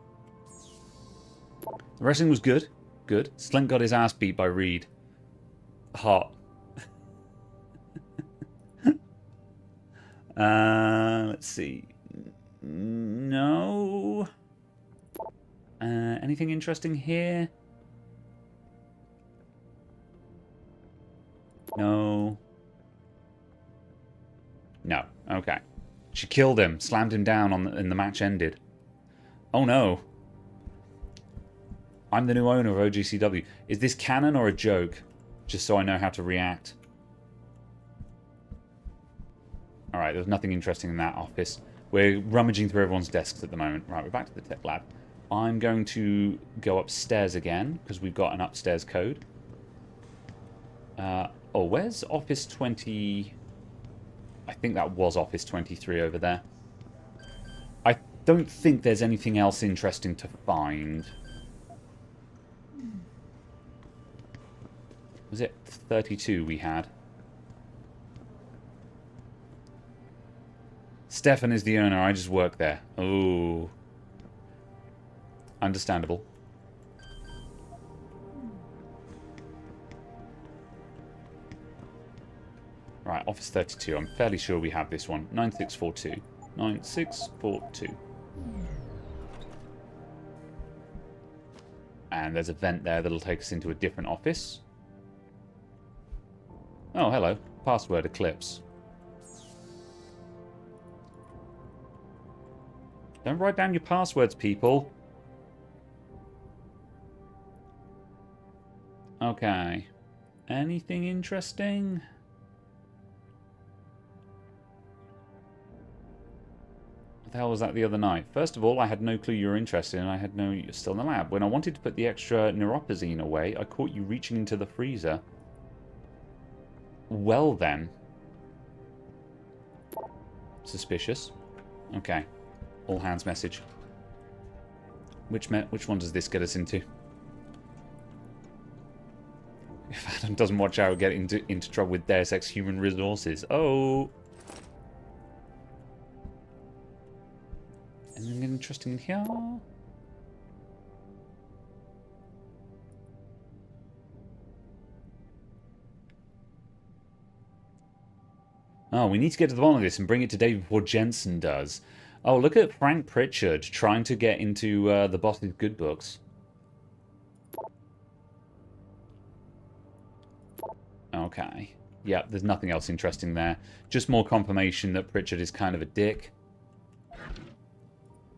The wrestling was good. Good. Slink got his ass beat by Reed. Hot. Let's see. No. Anything interesting here? No. No. Okay. She killed him. Slammed him down and the match ended. Oh no. I'm the new owner of OGCW. Is this canon or a joke? Just so I know how to react. Alright, there's nothing interesting in that office. We're rummaging through everyone's desks at the moment. Right, we're back to the tech lab. I'm going to go upstairs again, because we've got an upstairs code. Oh, where's Office 20... I think that was Office 23 over there. I don't think there's anything else interesting to find. Was it 32 we had? Stefan is the owner. I just work there. Oh. Understandable. Right, Office 32. I'm fairly sure we have this one. 9642. 9642. And there's a vent there that'll take us into a different office. Oh, hello. Password Eclipse. Don't write down your passwords, people. Okay. Anything interesting? What the hell was that the other night? First of all, I had no clue you were interested, and I had no you're still in the lab. When I wanted to put the extra neuropazine away, I caught you reaching into the freezer. Well then. Suspicious. Okay. All hands message. Which one does this get us into? If Adam doesn't watch out, get into trouble with Deus Ex Human Resources. Oh. Anything interesting in here? Oh, we need to get to the bottom of this and bring it to Dave before Jensen does. Oh, look at Frank Pritchard trying to get into the Boss's Good Books. Okay. Yeah, there's nothing else interesting there. Just more confirmation that Pritchard is kind of a dick.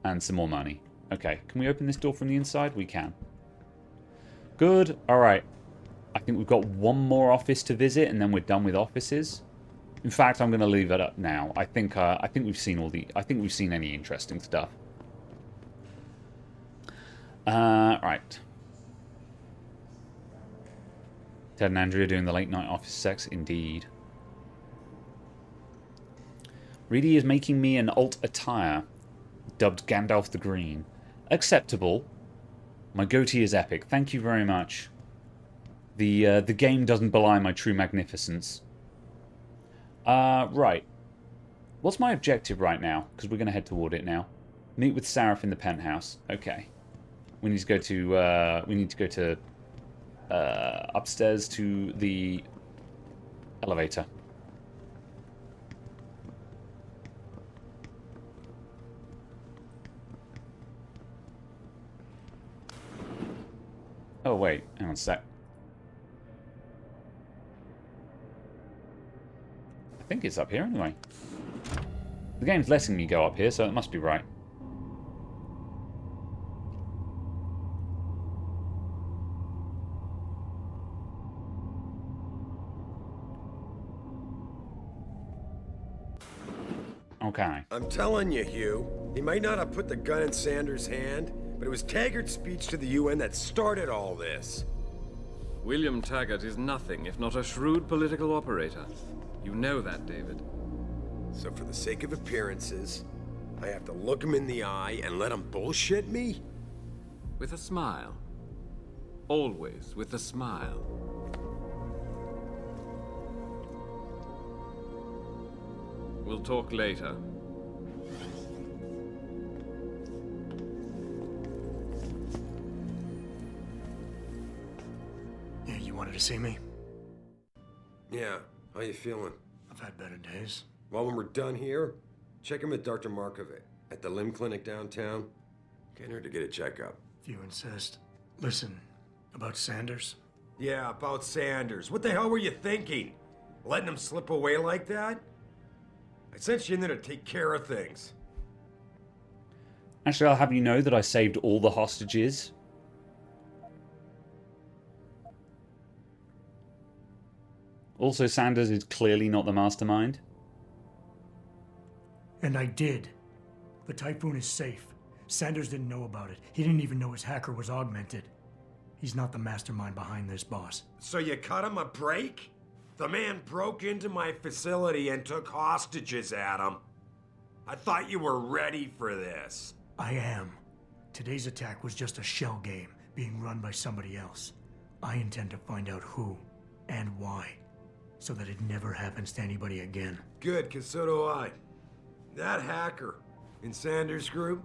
And some more money. Okay, can we open this door from the inside? We can. Good. Alright. I think we've got one more office to visit and then we're done with offices. In fact, I'm going to leave it up now. I think we've seen all the... I think we've seen any interesting stuff. Right. Ted and Andrea doing the late night office sex, indeed. Reedy is making me an alt attire, dubbed Gandalf the Green. Acceptable. My goatee is epic. Thank you very much. The game doesn't belie my true magnificence. Right. What's my objective right now? Because we're going to head toward it now. Meet with Sarif in the penthouse. Okay. We need to go to... upstairs to the elevator. Oh, wait. Hang on a sec. I think it's up here anyway. The game's letting me go up here, so it must be right. Okay. I'm telling you, Hugh, he might not have put the gun in Sanders' hand, But it was Taggart's speech to the UN that started all this. William Taggart is nothing if not a shrewd political operator. You know that, David. So for the sake of appearances, I have to look him in the eye and let him bullshit me? With a smile. Always with a smile. We'll talk later. Yeah, you wanted to see me? Yeah, how you feeling? I've had better days. Well, when we're done here, check in with Dr. Markovic at the limb clinic downtown. Can't hurt to get a checkup. If you insist. Listen, about Sanders? Yeah, about Sanders. What the hell were you thinking? Letting him slip away like that? I sent you in there to take care of things. Actually, I'll have you know that I saved all the hostages. Also, Sanders is clearly not the mastermind. And I did. The Typhoon is safe. Sanders didn't know about it. He didn't even know his hacker was augmented. He's not the mastermind behind this, boss. So you cut him a break? The man broke into my facility and took hostages, Adam. I thought you were ready for this. I am. Today's attack was just a shell game being run by somebody else. I intend to find out who and why, so that it never happens to anybody again. Good, because so do I. That hacker in Sanders' group,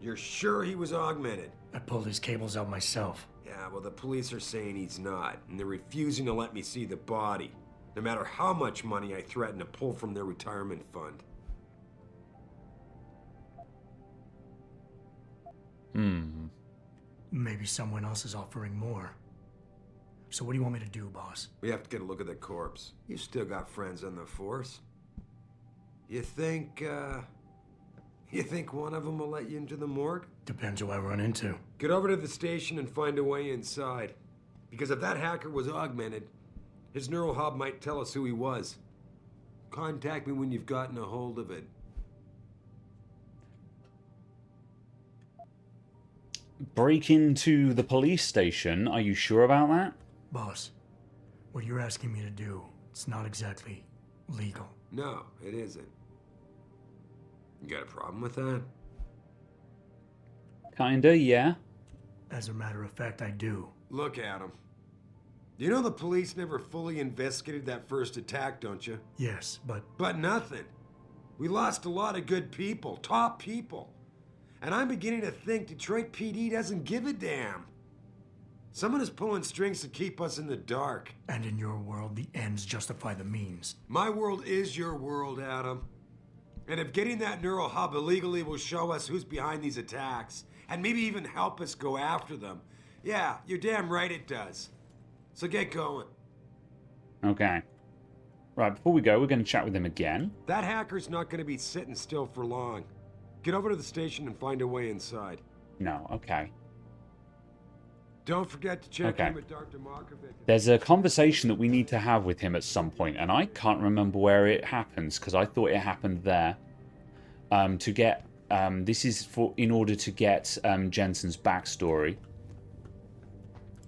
you're sure he was augmented? I pulled his cables out myself. Yeah, well, the police are saying he's not, and they're refusing to let me see the body, no matter how much money I threaten to pull from their retirement fund. Maybe someone else is offering more. So what do you want me to do, boss? We have to get a look at the corpse. You still got friends on the force. You think one of them will let you into the morgue? Depends who I run into. Get over to the station and find a way inside. Because if that hacker was augmented, his neural hub might tell us who he was. Contact me when you've gotten a hold of it. Break into the police station? Are you sure about that? Boss, what you're asking me to do, it's not exactly legal. No, it isn't. You got a problem with that? Kinda, yeah. As a matter of fact, I do. Look, Adam. You know the police never fully investigated that first attack, don't you? Yes, but... But nothing. We lost a lot of good people, top people. And I'm beginning to think Detroit PD doesn't give a damn. Someone is pulling strings to keep us in the dark. And in your world, the ends justify the means. My world is your world, Adam. And if getting that neural hub illegally will show us who's behind these attacks, and maybe even help us go after them, yeah, you're damn right it does. So get going. Okay. Right, before we go, we're going to chat with him again. That hacker's not going to be sitting still for long. Get over to the station and find a way inside. No, okay. Don't forget to check in with Dr. Markovic. There's a conversation that we need to have with him at some point, and I can't remember where it happens, because I thought it happened there. To get... this is in order to get Jensen's backstory.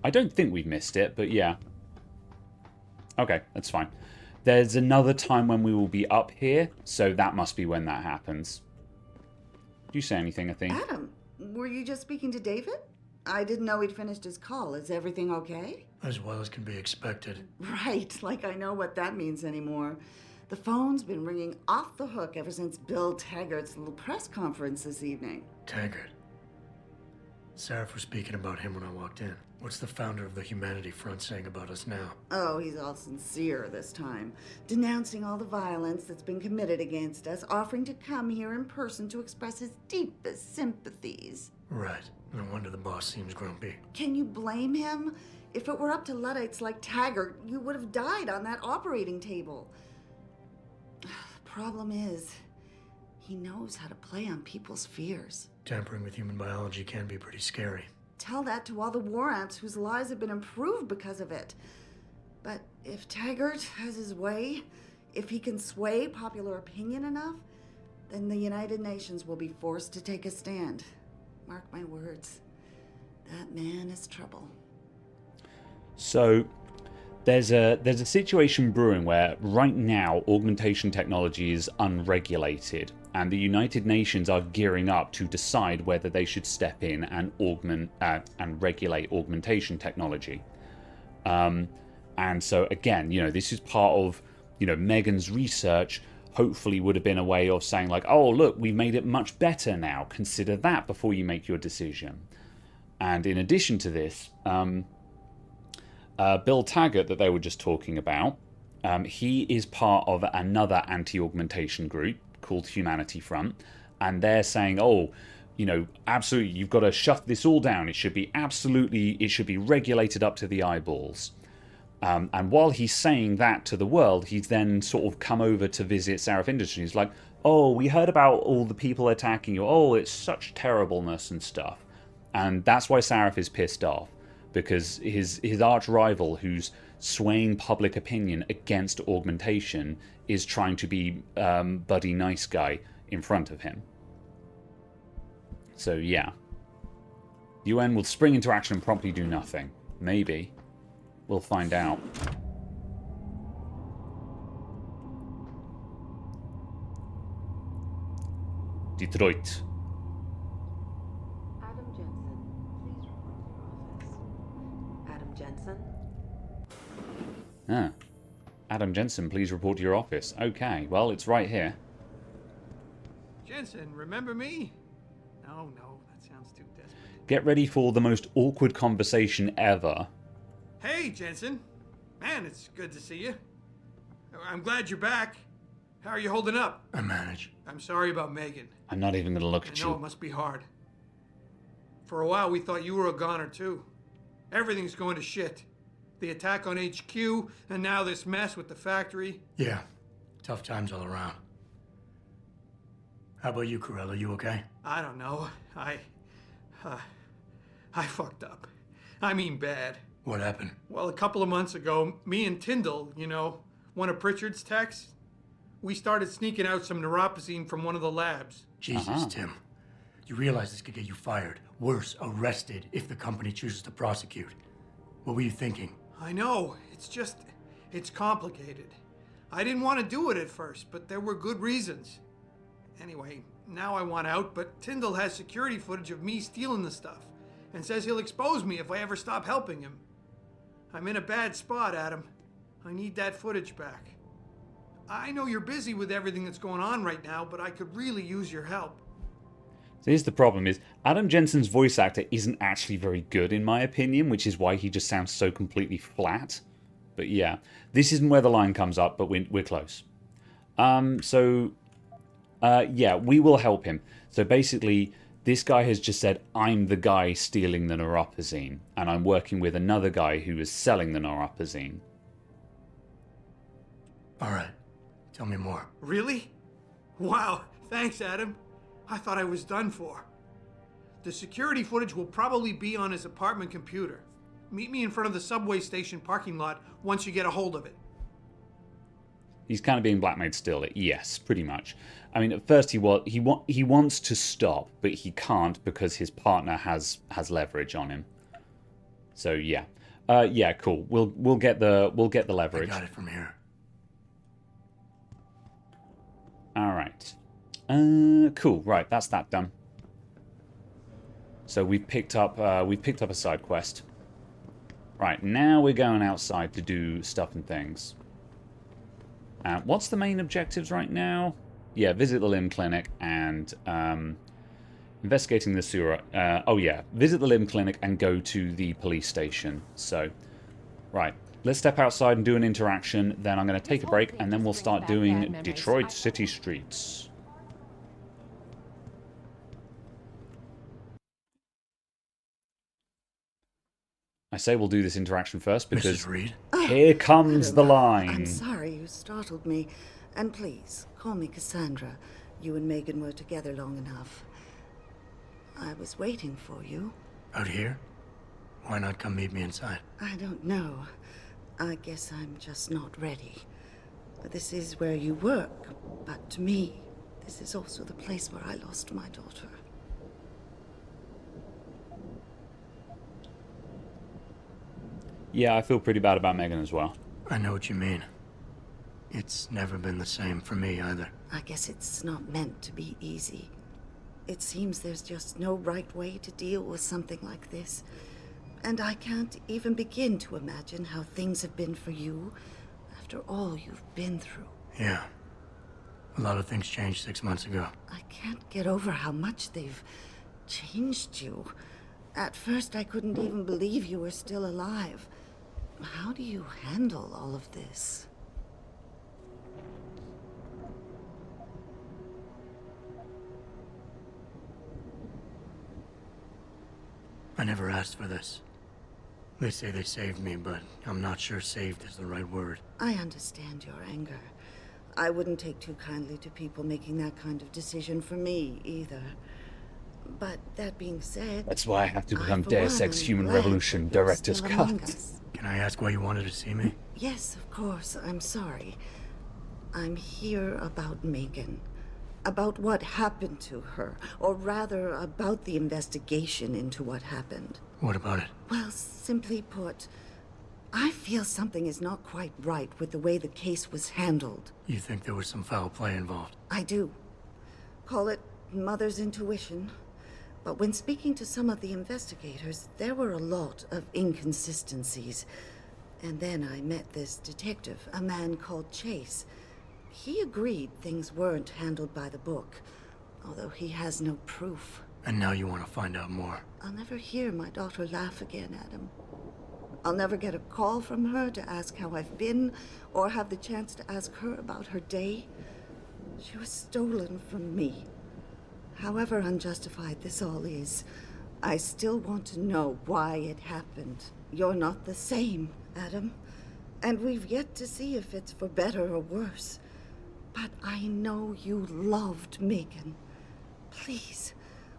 I don't think we've missed it, but yeah. Okay, that's fine. There's another time when we will be up here, so that must be when that happens. Do you say anything, I think? Adam, were you just speaking to David? I didn't know he'd finished his call. Is everything okay? As well as can be expected. Right, like I know what that means anymore. The phone's been ringing off the hook ever since Bill Taggart's little press conference this evening. Taggart. Sarah was speaking about him when I walked in. What's the founder of the Humanity Front saying about us now? Oh, he's all sincere this time, denouncing all the violence that's been committed against us, offering to come here in person to express his deepest sympathies. Right. No wonder the boss seems grumpy. Can you blame him? If it were up to Luddites like Taggart, you would have died on that operating table. The problem is, he knows how to play on people's fears. Tampering with human biology can be pretty scary. Tell that to all the war ants whose lives have been improved because of it. But if Taggart has his way, if he can sway popular opinion enough, then the United Nations will be forced to take a stand. Mark my words. That man is trouble. So there's a situation brewing where right now augmentation technology is unregulated, and the United Nations are gearing up to decide whether they should step in and augment and regulate augmentation technology. And so again, this is part of Megan's research. Hopefully would have been a way of saying like, oh look, we made it much better now. Consider that before you make your decision. And in addition to this, Bill Taggart that they were just talking about, he is part of another anti-augmentation group called Humanity Front, and they're saying, oh, absolutely, you've got to shut this all down. It should be regulated up to the eyeballs. And while he's saying that to the world, he's then sort of come over to visit Sarif Industries, like, oh, we heard about all the people attacking you. Oh, it's such terribleness and stuff. And that's why Sarif is pissed off, because his arch rival, who's swaying public opinion against augmentation, is trying to be buddy nice guy in front of him. So yeah, UN will spring into action and promptly do nothing. Maybe. We'll find out. Detroit. Adam Jensen, please report to your office. Adam Jensen? Ah. Adam Jensen, please report to your office. Okay, well, it's right here. Jensen, remember me? No, that sounds too desperate. Get ready for the most awkward conversation ever. Hey, Jensen. Man, it's good to see you. I'm glad you're back. How are you holding up? I manage. I'm sorry about Megan. I'm not even going to look at I know you. it must be hard. For a while, we thought you were a goner, too. Everything's going to shit. The attack on HQ, and now this mess with the factory. Yeah, tough times all around. How about you, Corella? You okay? I don't know. I fucked up. I mean bad. What happened? Well, a couple of months ago, me and Tyndall, one of Pritchard's techs, we started sneaking out some neuropozyne from one of the labs. Jesus, Tim. You realize this could get you fired. Worse, arrested if the company chooses to prosecute. What were you thinking? I know. It's complicated. I didn't want to do it at first, but there were good reasons. Anyway, now I want out, but Tyndall has security footage of me stealing the stuff and says he'll expose me if I ever stop helping him. I'm in a bad spot, Adam. I need that footage back. I know you're busy with everything that's going on right now, but I could really use your help. So here's the problem is, Adam Jensen's voice actor isn't actually very good in my opinion, which is why he just sounds so completely flat. But yeah, this isn't where the line comes up, but we're close. Yeah, we will help him. So basically, this guy has just said, I'm the guy stealing the neuropozyne, and I'm working with another guy who is selling the neuropozyne. All right, tell me more. Really? Wow, thanks, Adam. I thought I was done for. The security footage will probably be on his apartment computer. Meet me in front of the subway station parking lot once you get a hold of it. He's kind of being blackmailed still. Yes, pretty much. I mean, at first he wants to stop, but he can't because his partner has leverage on him. So yeah, yeah, cool. We'll get the leverage. I got it from here. All right. Cool. Right, that's that done. So we've picked up a side quest. Right, now we're going outside to do stuff and things. What's the main objectives right now? Yeah, visit the limb clinic and investigating the sewer. Oh yeah, visit the limb clinic and go to the police station. So, right, let's step outside and do an interaction. Then I'm going to take a break and then we'll start doing Detroit City Streets. I say we'll do this interaction first because Mrs. Reed? Here comes the line. I'm sorry you startled me. And please, call me Cassandra. You and Megan were together long enough. I was waiting for you. Out here? Why not come meet me inside? I don't know. I guess I'm just not ready. This is where you work, but to me, this is also the place where I lost my daughter. Yeah, I feel pretty bad about Megan as well. I know what you mean. It's never been the same for me either. I guess it's not meant to be easy. It seems there's just no right way to deal with something like this. And I can't even begin to imagine how things have been for you after all you've been through. Yeah. A lot of things changed 6 months ago. I can't get over how much they've changed you. At first, I couldn't even believe you were still alive. How do you handle all of this? I never asked for this. They say they saved me, but I'm not sure saved is the right word. I understand your anger. I wouldn't take too kindly to people making that kind of decision for me, either. But that being said... That's why I have to become Deus Ex Human Revolution Director's Cut. Can I ask why you wanted to see me? Yes, of course. I'm sorry. I'm here about Megan. About what happened to her. Or rather, about the investigation into what happened. What about it? Well, simply put, I feel something is not quite right with the way the case was handled. You think there was some foul play involved? I do. Call it mother's intuition. But when speaking to some of the investigators, there were a lot of inconsistencies. And then I met this detective, a man called Chase. He agreed things weren't handled by the book, although he has no proof. And now you want to find out more? I'll never hear my daughter laugh again, Adam. I'll never get a call from her to ask how I've been, or have the chance to ask her about her day. She was stolen from me. However unjustified this all is, I still want to know why it happened. You're not the same, Adam. And we've yet to see if it's for better or worse. But I know you loved Megan. Please,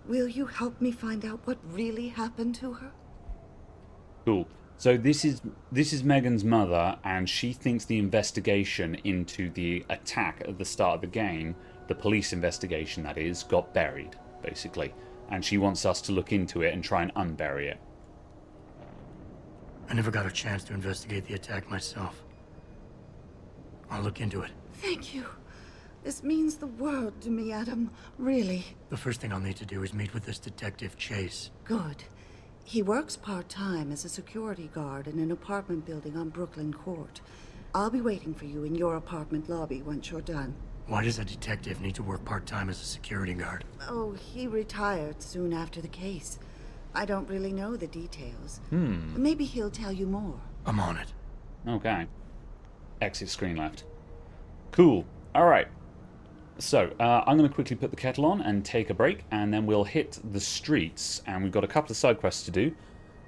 will you help me find out what really happened to her? Cool. So this is Megan's mother, and she thinks the investigation into the attack at the start of the game, the police investigation that is, got buried, basically. And she wants us to look into it and try and unbury it. I never got a chance to investigate the attack myself. I'll look into it. Thank you. This means the world to me, Adam. Really. The first thing I'll need to do is meet with this detective, Chase. Good. He works part-time as a security guard in an apartment building on Brooklyn Court. I'll be waiting for you in your apartment lobby once you're done. Why does a detective need to work part-time as a security guard? Oh, he retired soon after the case. I don't really know the details. Maybe he'll tell you more. I'm on it. Okay. Exit screen left. Cool. Alright. So, I'm going to quickly put the kettle on and take a break, and then we'll hit the streets, and we've got a couple of side quests to do,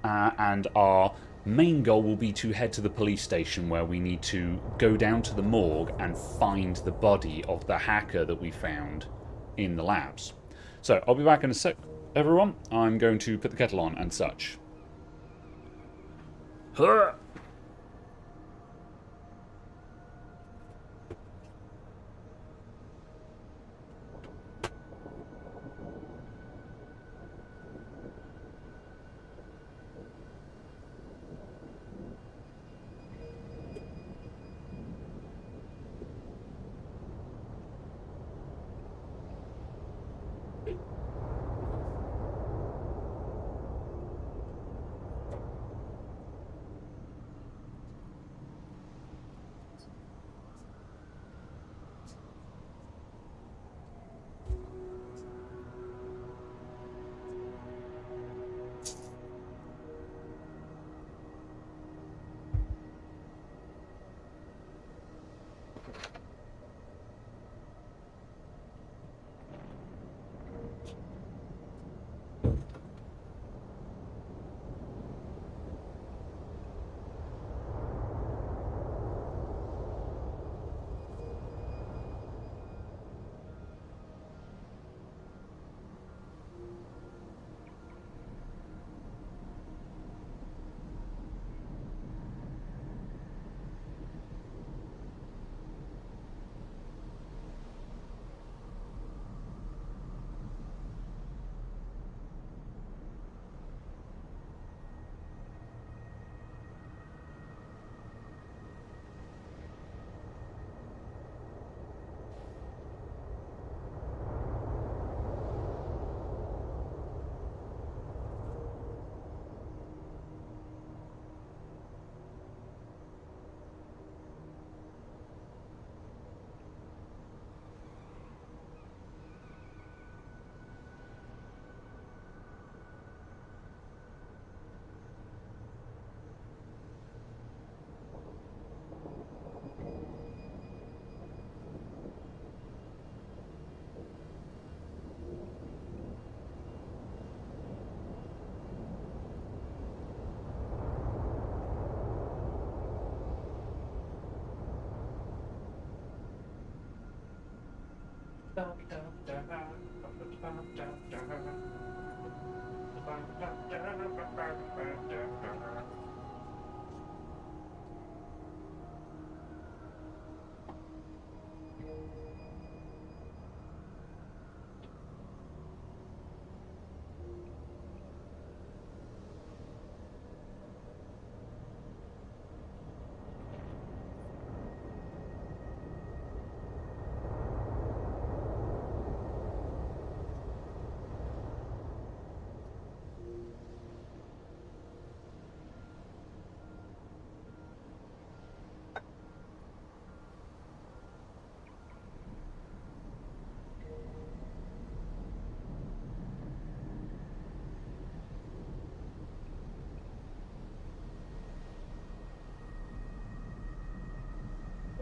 and our main goal will be to head to the police station where we need to go down to the morgue and find the body of the hacker that we found in the labs. So, I'll be back in a sec, everyone. I'm going to put the kettle on and such.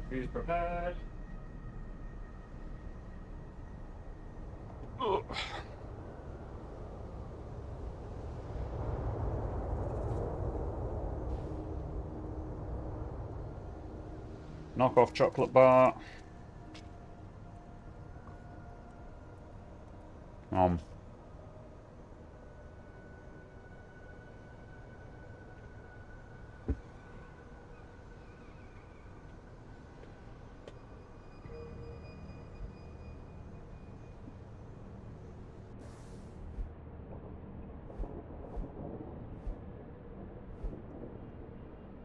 Who's prepared? Ugh. Knock off chocolate bar.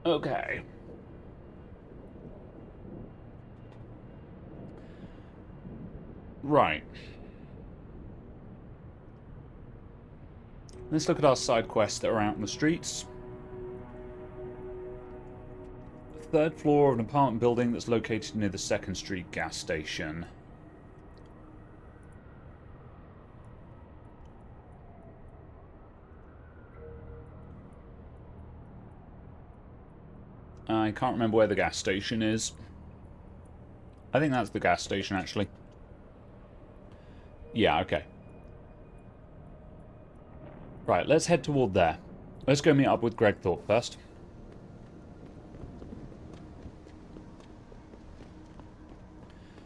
Okay. Right. Let's look at our side quests that are out in the streets. Third floor of an apartment building that's located near the 2nd Street gas station. I can't remember where the gas station is. I think that's the gas station, actually. Yeah, okay. Right, let's head toward there. Let's go meet up with Greg Thorpe first.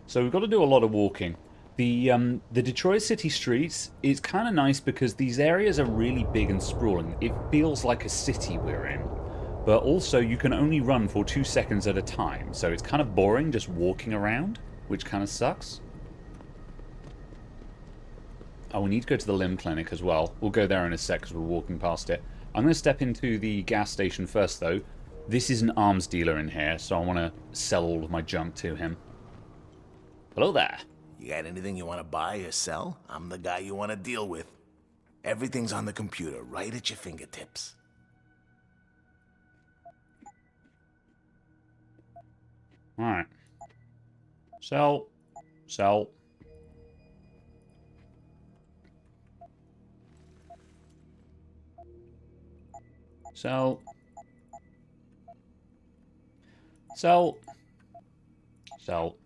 So we've got to do a lot of walking. The Detroit City streets is kind of nice because these areas are really big and sprawling. It feels like a city we're in. But also you can only run for 2 seconds at a time. So it's kind of boring just walking around, which kind of sucks. Oh, we need to go to the limb clinic as well. We'll go there in a sec because we're walking past it. I'm going to step into the gas station first, though. This is an arms dealer in here, so I want to sell all of my junk to him. Hello there. You got anything you want to buy or sell? I'm the guy you want to deal with. Everything's on the computer, right at your fingertips. Alright. Sell. Sell. Sell. Sell. Sell.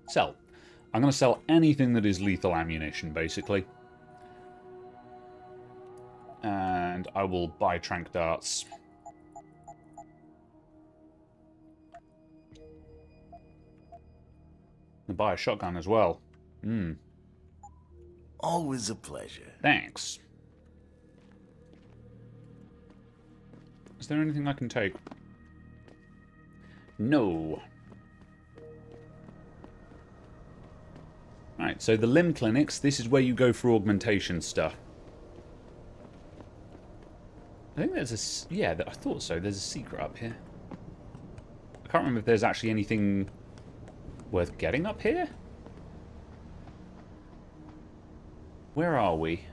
Sell. I'm going to sell anything that is lethal ammunition, basically. And I will buy tranq darts. And buy a shotgun as well. Always a pleasure. Thanks. Is there anything I can take? No. Right, so the limb clinics, this is where you go for augmentation stuff. I think there's a... Yeah, I thought so. There's a secret up here. I can't remember if there's actually anything worth getting up here. Where are we?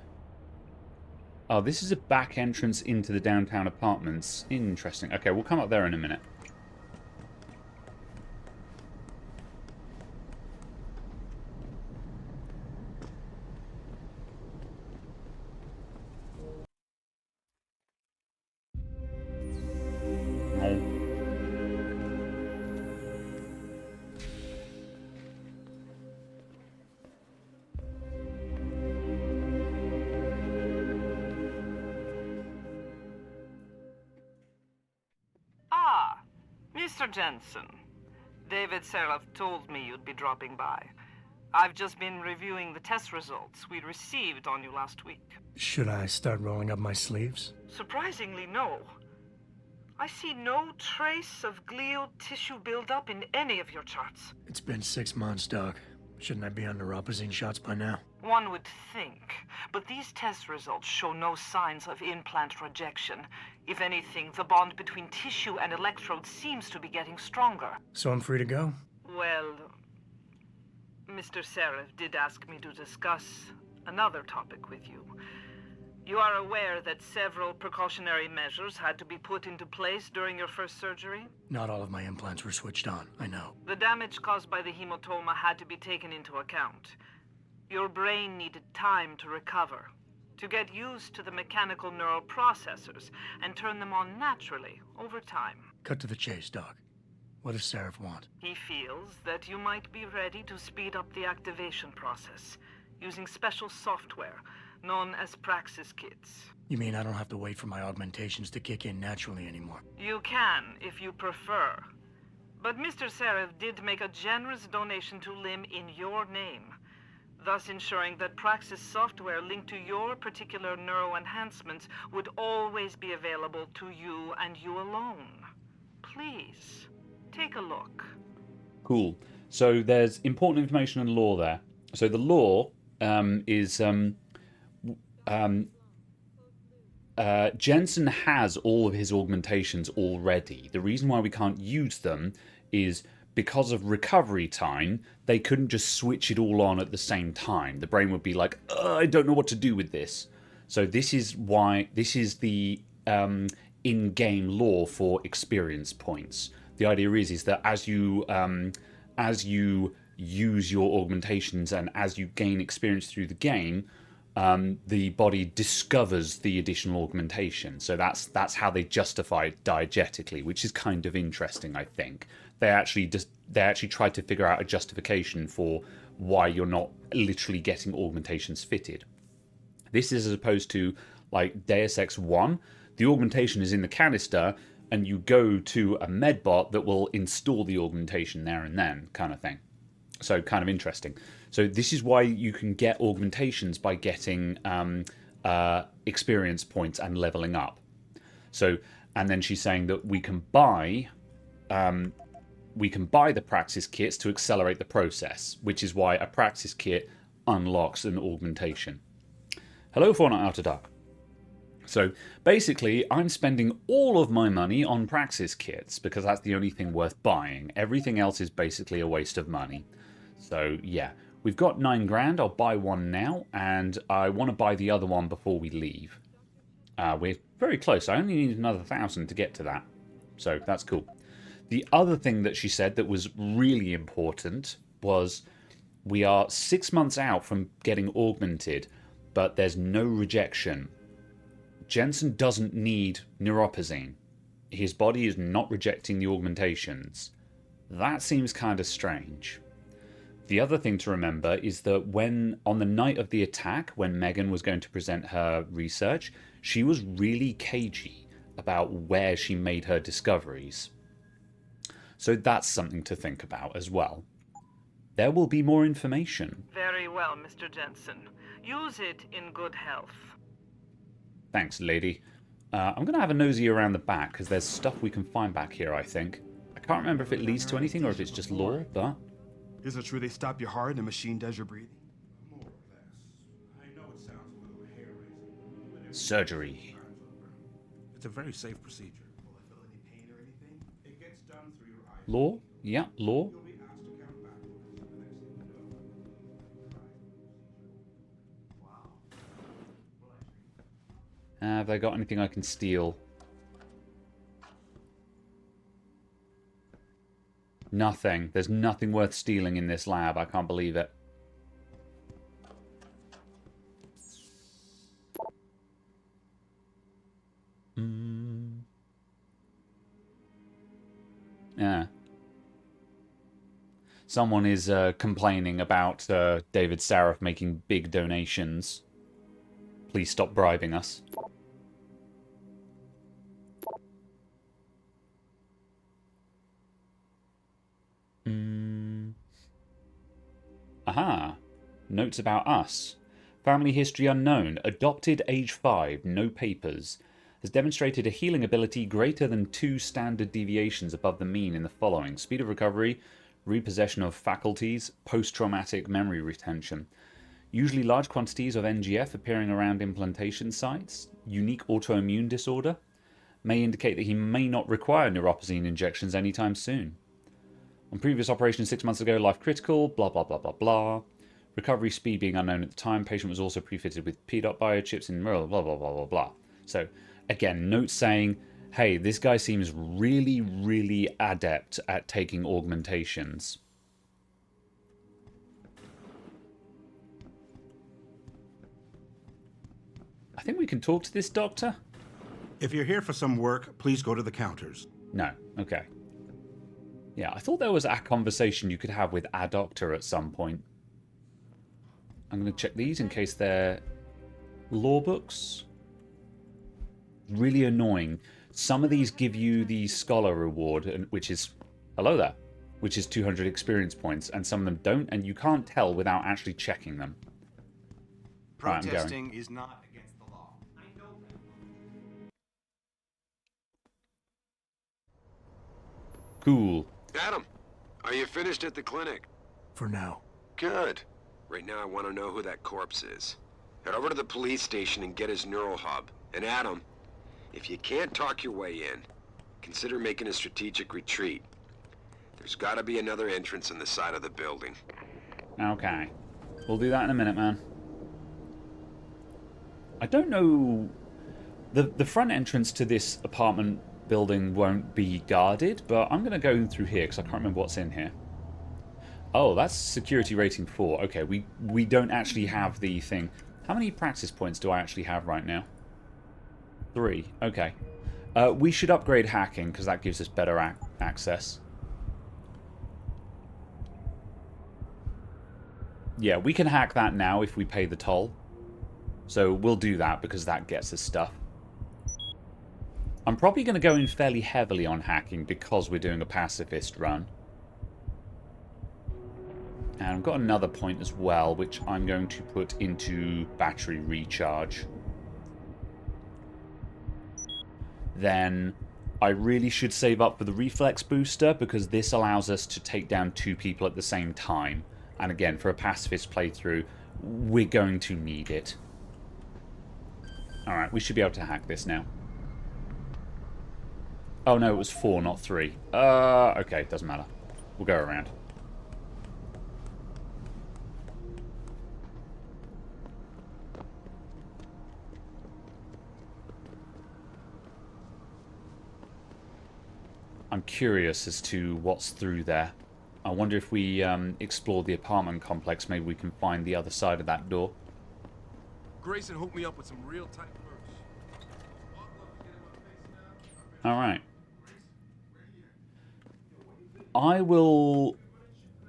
Oh, this is a back entrance into the downtown apartments. Interesting. Okay, we'll come up there in a minute. Ah, Mr. Jensen, David Seraph told me you'd be dropping by. I've just been reviewing the test results we received on you last week. Should I start rolling up my sleeves? Surprisingly, no. I see no trace of glial tissue buildup in any of your charts. It's been 6 months, Doc. Shouldn't I be on neuropozyne shots by now? One would think, but these test results show no signs of implant rejection. If anything, the bond between tissue and electrodes seems to be getting stronger. So I'm free to go? Well, Mr. Seraph did ask me to discuss another topic with you. You are aware that several precautionary measures had to be put into place during your first surgery? Not all of my implants were switched on, I know. The damage caused by the hematoma had to be taken into account. Your brain needed time to recover, to get used to the mechanical neural processors and turn them on naturally over time. Cut to the chase, Doc. What does Seraph want? He feels that you might be ready to speed up the activation process using special software known as Praxis kits. You mean I don't have to wait for my augmentations to kick in naturally anymore? You can, if you prefer. But Mr. Seraph did make a generous donation to LIM in your name, thus ensuring that Praxis software linked to your particular neuro enhancements would always be available to you and you alone. Please, take a look. Cool. So there's important information and law there. So the law is... Jensen has all of his augmentations already. The reason why we can't use them is because of recovery time. They couldn't just switch it all on at the same time. The brain would be like, I don't know what to do with this. So this is why, this is the in-game law for experience points. The idea is that as you use your augmentations and as you gain experience through the game, the body discovers the additional augmentation. So that's how they justify it diegetically, which is kind of interesting, I think. They actually tried to figure out a justification for why you're not literally getting augmentations fitted. This is as opposed to like Deus Ex1. The augmentation is in the canister, and you go to a medbot that will install the augmentation there and then, kind of thing. So kind of interesting. So this is why you can get augmentations by getting experience points and leveling up. So, and then she's saying that we can buy the Praxis kits to accelerate the process, which is why a Praxis kit unlocks an augmentation. Hello, Fortnite After Dark. So basically, I'm spending all of my money on Praxis kits because that's the only thing worth buying. Everything else is basically a waste of money. So yeah, we've got 9 grand. I'll buy one now, and I want to buy the other one before we leave. We're very close. I only need another 1,000 to get to that. So that's cool. The other thing that she said that was really important was we are 6 months out from getting augmented, but there's no rejection. Jensen doesn't need neuropozyne. His body is not rejecting the augmentations. That seems kind of strange. The other thing to remember is that when, on the night of the attack, when Megan was going to present her research, she was really cagey about where she made her discoveries. So that's something to think about as well. There will be more information. Very well, Mr. Jensen. Use it in good health. Thanks, lady. I'm going to have a nosy around the back because there's stuff we can find back here, I think. I can't remember if it leads to anything or if it's just lore, but... Is it true they stop your heart and the machine does your breathing? More or less. I know it sounds a little hair-raising. Surgery. It's a very safe procedure. Will I feel any pain or anything? It gets done through your eyes. Lore? Yeah, lore. You'll be asked to count backwards. The next thing you know, wow. Have they got anything I can steal? Nothing. There's nothing worth stealing in this lab. I can't believe it. Yeah. Someone is complaining about David Seraph making big donations. Please stop bribing us. Aha. Notes about us. Family history unknown. Adopted age 5. No papers. Has demonstrated a healing ability greater than 2 standard deviations above the mean in the following: speed of recovery, repossession of faculties, post-traumatic memory retention. Usually large quantities of NGF appearing around implantation sites. Unique autoimmune disorder. May indicate that he may not require neuropozyne injections anytime soon. On previous operation 6 months ago, life critical, blah blah blah blah blah. Recovery speed being unknown at the time. Patient was also pre-fitted with P.dot biochips in blah blah blah blah blah blah. So, again, notes saying, hey, this guy seems really, really adept at taking augmentations. I think we can talk to this doctor. If you're here for some work, please go to the counters. No. Okay. Yeah, I thought there was a conversation you could have with a doctor at some point. I'm going to check these in case they're law books. Really annoying. Some of these give you the scholar reward, which is, hello there, which is 200 experience points, and some of them don't, and you can't tell without actually checking them. Protesting is not against the law. I know that. Cool. Adam, are you finished at the clinic? For now. Good. Right now I want to know who that corpse is. Head over to the police station and get his neural hub. And Adam, if you can't talk your way in, consider making a strategic retreat. There's got to be another entrance on the side of the building. Okay. We'll do that in a minute, man. I don't know... The front entrance to this apartment building won't be guarded, but I'm going to go through here because I can't remember what's in here. Oh, that's security rating 4. Okay, we don't actually have the thing. How many practice points do I actually have right now? 3. Okay. We should upgrade hacking because that gives us better access. Yeah, we can hack that now if we pay the toll. So we'll do that because that gets us stuff. I'm probably going to go in fairly heavily on hacking because we're doing a pacifist run. And I've got another point as well, which I'm going to put into battery recharge. Then I really should save up for the reflex booster because this allows us to take down 2 people at the same time. And again, for a pacifist playthrough, we're going to need it. Alright, we should be able to hack this now. Oh no, it was 4, not 3. Okay, doesn't matter. We'll go around. I'm curious as to what's through there. I wonder if we explore the apartment complex, maybe we can find the other side of that door. Grayson hooked me up with some real tight purse. Alright. I will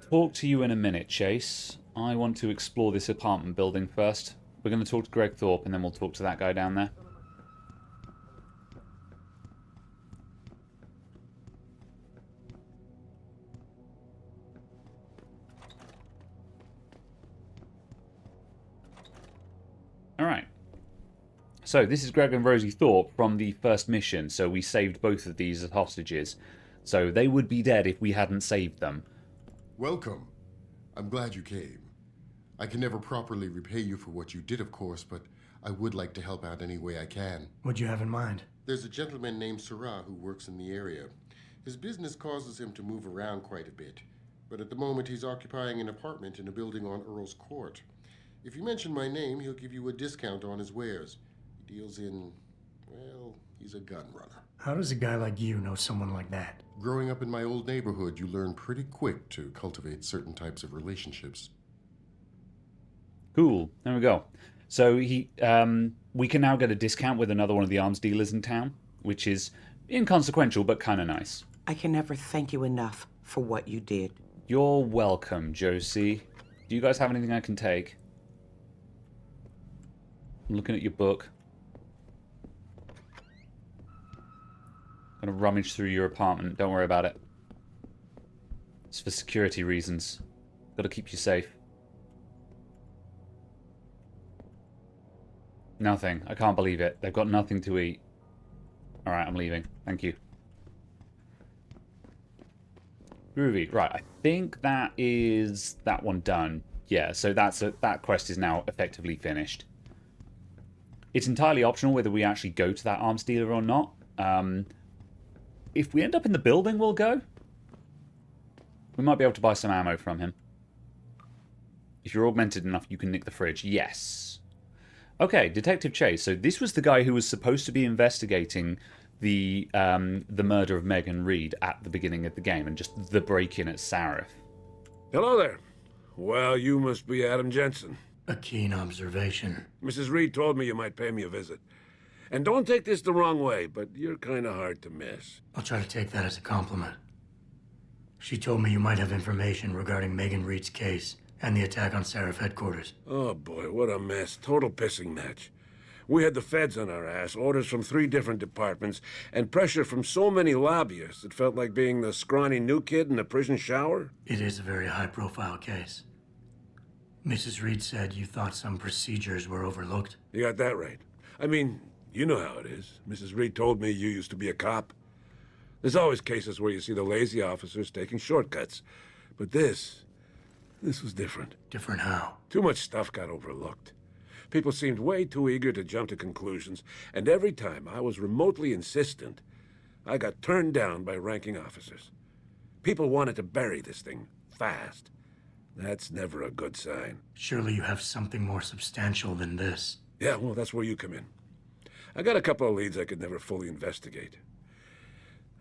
talk to you in a minute, Chase. I want to explore this apartment building first. We're going to talk to Greg Thorpe and then we'll talk to that guy down there. Alright. So, this is Greg and Rosie Thorpe from the first mission. So, we saved both of these as hostages. So, they would be dead if we hadn't saved them. Welcome. I'm glad you came. I can never properly repay you for what you did, of course, but I would like to help out any way I can. What'd you have in mind? There's a gentleman named Sarah who works in the area. His business causes him to move around quite a bit, but at the moment he's occupying an apartment in a building on Earl's Court. If you mention my name, he'll give you a discount on his wares. He deals in, well, he's a gun runner. How does a guy like you know someone like that? Growing up in my old neighborhood, you learn pretty quick to cultivate certain types of relationships. Cool. There we go. So we can now get a discount with another one of the arms dealers in town, which is inconsequential but kind of nice. I can never thank you enough for what you did. You're welcome, Josie. Do you guys have anything I can take? I'm looking at your book. I'm gonna rummage through your apartment. Don't worry about it. It's for security reasons. Gotta keep you safe. Nothing. I can't believe it. They've got nothing to eat. Alright, I'm leaving. Thank you. Groovy. Right, I think that is that one done. Yeah, so that quest is now effectively finished. It's entirely optional whether we actually go to that arms dealer or not. If we end up in the building, we'll go. We might be able to buy some ammo from him. If you're augmented enough, you can nick the fridge. Yes. Okay, Detective Chase. So this was the guy who was supposed to be investigating the murder of Megan Reed at the beginning of the game and just the break-in at Sarif. Hello there. Well, you must be Adam Jensen. A keen observation. Mrs. Reed told me you might pay me a visit. And don't take this the wrong way, but you're kind of hard to miss. I'll try to take that as a compliment. She told me you might have information regarding Megan Reed's case and the attack on Sarif headquarters. Oh boy, what a mess. Total pissing match. We had the feds on our ass, orders from 3 different departments, and pressure from so many lobbyists it felt like being the scrawny new kid in a prison shower. It is a very high-profile case. Mrs. Reed said you thought some procedures were overlooked. You got that right. I mean, you know how it is. Mrs. Reed told me you used to be a cop. There's always cases where you see the lazy officers taking shortcuts. But this was different. Different how? Too much stuff got overlooked. People seemed way too eager to jump to conclusions, and every time I was remotely insistent, I got turned down by ranking officers. People wanted to bury this thing fast. That's never a good sign. Surely you have something more substantial than this. Yeah, well, that's where you come in. I got a couple of leads I could never fully investigate.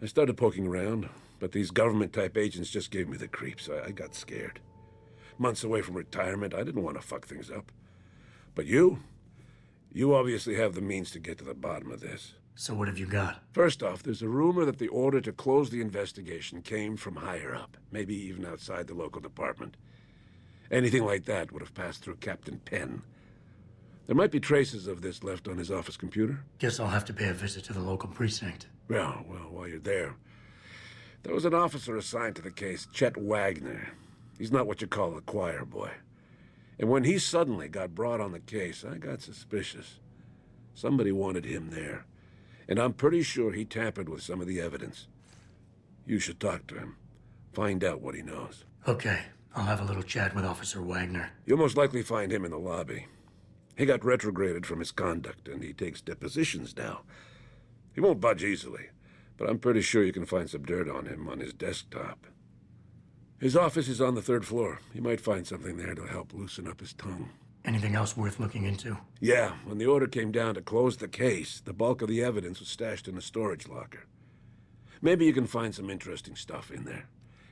I started poking around, but these government-type agents just gave me the creeps. I got scared. Months away from retirement, I didn't want to fuck things up. But you obviously have the means to get to the bottom of this. So what have you got? First off, there's a rumor that the order to close the investigation came from higher up, maybe even outside the local department. Anything like that would have passed through Captain Penn. There might be traces of this left on his office computer. Guess I'll have to pay a visit to the local precinct. Well, while you're there, there was an officer assigned to the case, Chet Wagner. He's not what you call a choir boy. And when he suddenly got brought on the case, I got suspicious. Somebody wanted him there. And I'm pretty sure he tampered with some of the evidence. You should talk to him. Find out what he knows. Okay, I'll have a little chat with Officer Wagner. You'll most likely find him in the lobby. He got retrograded from his conduct, and he takes depositions now. He won't budge easily, but I'm pretty sure you can find some dirt on him on his desktop. His office is on the 3rd floor. You might find something there to help loosen up his tongue. Anything else worth looking into? Yeah, when the order came down to close the case, the bulk of the evidence was stashed in a storage locker. Maybe you can find some interesting stuff in there.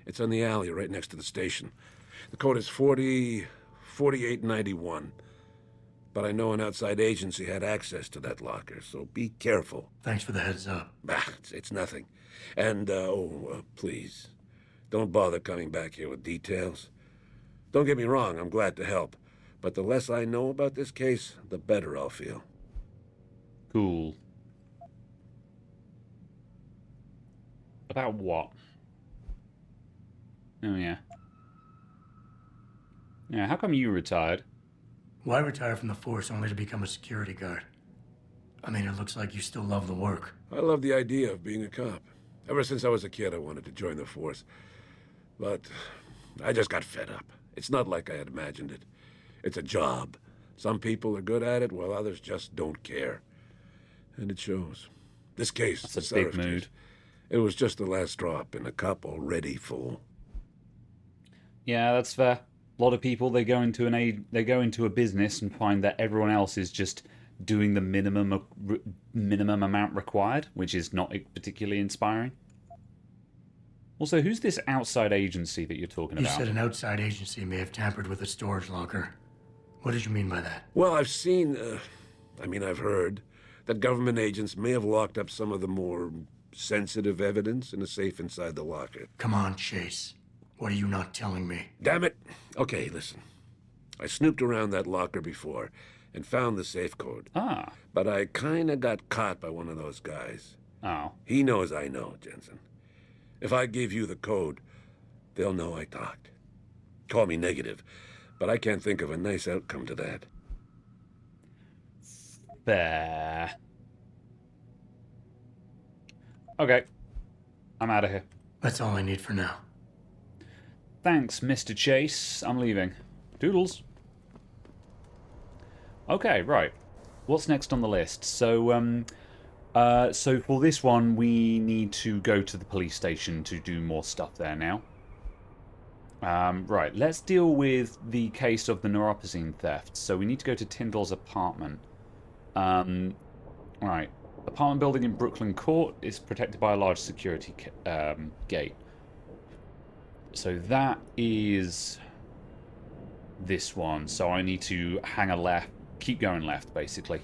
It's on the alley right next to the station. The code is 4891. But I know an outside agency had access to that locker, so be careful. Thanks for the heads up. It's nothing. And, please, don't bother coming back here with details. Don't get me wrong, I'm glad to help. But the less I know about this case, the better I'll feel. Cool. About what? Oh, yeah. Yeah, how come you retired? Why retire from the force only to become a security guard? I mean, it looks like you still love the work. I love the idea of being a cop. Ever since I was a kid, I wanted to join the force. But I just got fed up. It's not like I had imagined it. It's a job. Some people are good at it, while others just don't care. And it shows. This case, that's a big mood. Case, it was just the last drop in a cup already full. Yeah, that's fair. A lot of people, they go into a business and find that everyone else is just doing the minimum amount required, which is not particularly inspiring. Also, who's this outside agency that you're talking about? You said an outside agency may have tampered with a storage locker. What did you mean by that? Well, I've heard that government agents may have locked up some of the more sensitive evidence in a safe inside the locker. Come on, Chase. What are you not telling me? Damn it. Okay, listen. I snooped around that locker before and found the safe code. Ah. But I kinda got caught by one of those guys. Oh. He knows I know, Jensen. If I give you the code, they'll know I talked. Call me negative, but I can't think of a nice outcome to that. bear. Okay. I'm out of here. That's all I need for now. Thanks, Mr. Chase. I'm leaving. Doodles. Okay, right. What's next on the list? So, so for this one, we need to go to the police station to do more stuff there now. Right, let's deal with the case of the neuropozyne theft. So we need to go to Tyndall's apartment. Right. Apartment building in Brooklyn Court is protected by a large security gate. So that is this one. So I need to hang a left, keep going left, basically.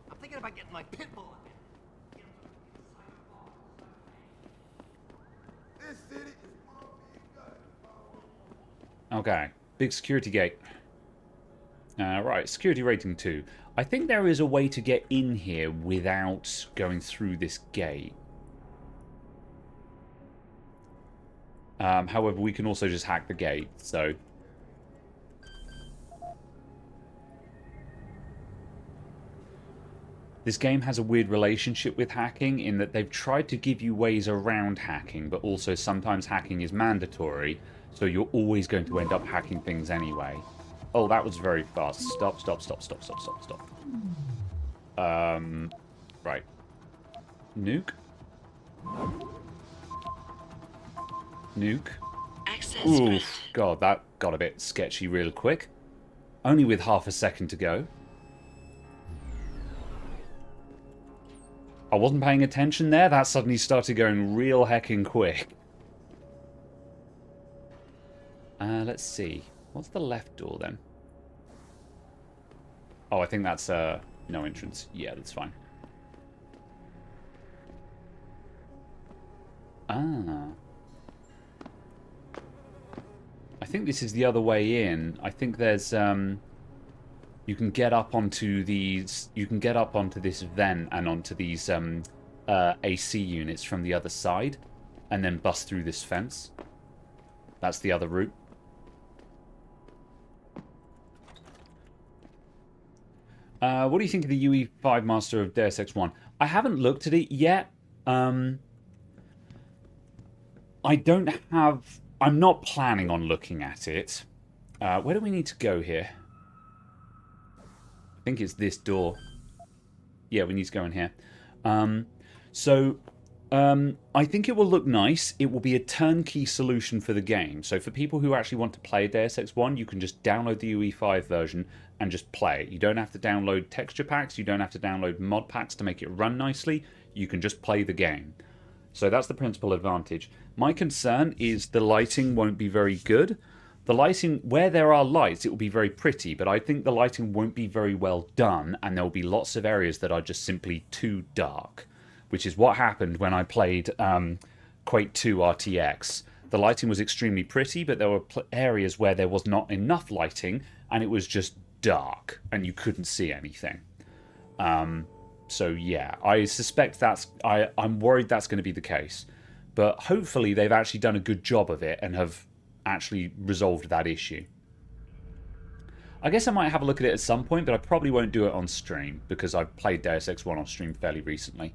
I'm thinking about getting my pit bull. Okay, big security gate. Right, security rating 2. I think there is a way to get in here without going through this gate. However, we can also just hack the gate, so... This game has a weird relationship with hacking in that they've tried to give you ways around hacking, but also sometimes hacking is mandatory, so you're always going to end up hacking things anyway. Oh, that was very fast. Stop, stop, stop, stop, stop, stop, stop. Right. Nuke? Nuke? Oof, God, that got a bit sketchy real quick. Only with half a second to go. I wasn't paying attention there. That suddenly started going real heckin' quick. Let's see. What's the left door then? Oh, I think that's no entrance. Yeah, that's fine. Ah. I think this is the other way in. I think there's you can get up onto these. You can get up onto this vent and onto these AC units from the other side, and then bust through this fence. That's the other route. What do you think of the UE5 master of Deus Ex 1? I haven't looked at it yet. I don't have... I'm not planning on looking at it. Where do we need to go here? I think it's this door. Yeah, we need to go in here. I think it will look nice. It will be a turnkey solution for the game. So for people who actually want to play Deus Ex 1, you can just download the UE5 version and just play it. You don't have to download texture packs. You don't have to download mod packs to make it run nicely. You can just play the game. So that's the principal advantage. My concern is the lighting won't be very good. The lighting, where there are lights, it will be very pretty, but I think the lighting won't be very well done, and there will be lots of areas that are just simply too dark, which is what happened when I played Quake 2 RTX. The lighting was extremely pretty, but there were areas where there was not enough lighting, and it was just dark, and you couldn't see anything. So yeah, I suspect I'm worried that's going to be the case. But hopefully they've actually done a good job of it and have actually resolved that issue. I guess I might have a look at it at some point, but I probably won't do it on stream, because I've played Deus Ex 1 on stream fairly recently.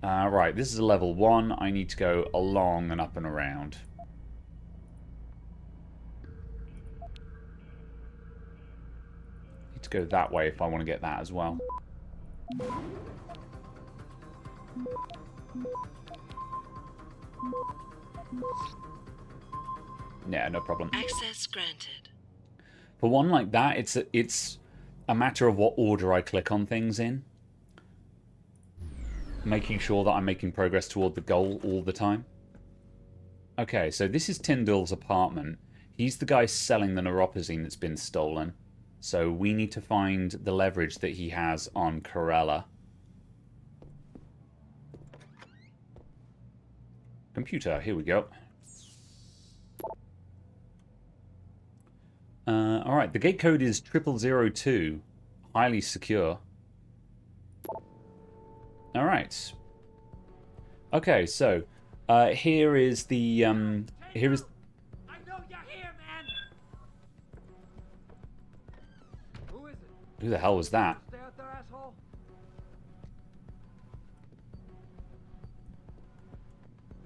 Right, this is a level 1. I need to go along and up and around. Need to go that way if I want to get that as well. Yeah, no problem. Access granted. For one like that, it's a matter of what order I click on things in. Making sure that I'm making progress toward the goal all the time. Okay, so this is Tyndall's apartment. He's the guy selling the neuropozyne that's been stolen. So we need to find the leverage that he has on Corella. Computer, here we go. Alright, the gate code is 0002. Highly secure. Alright. Okay, so here is the here is Who the hell was that? Stay out there, asshole.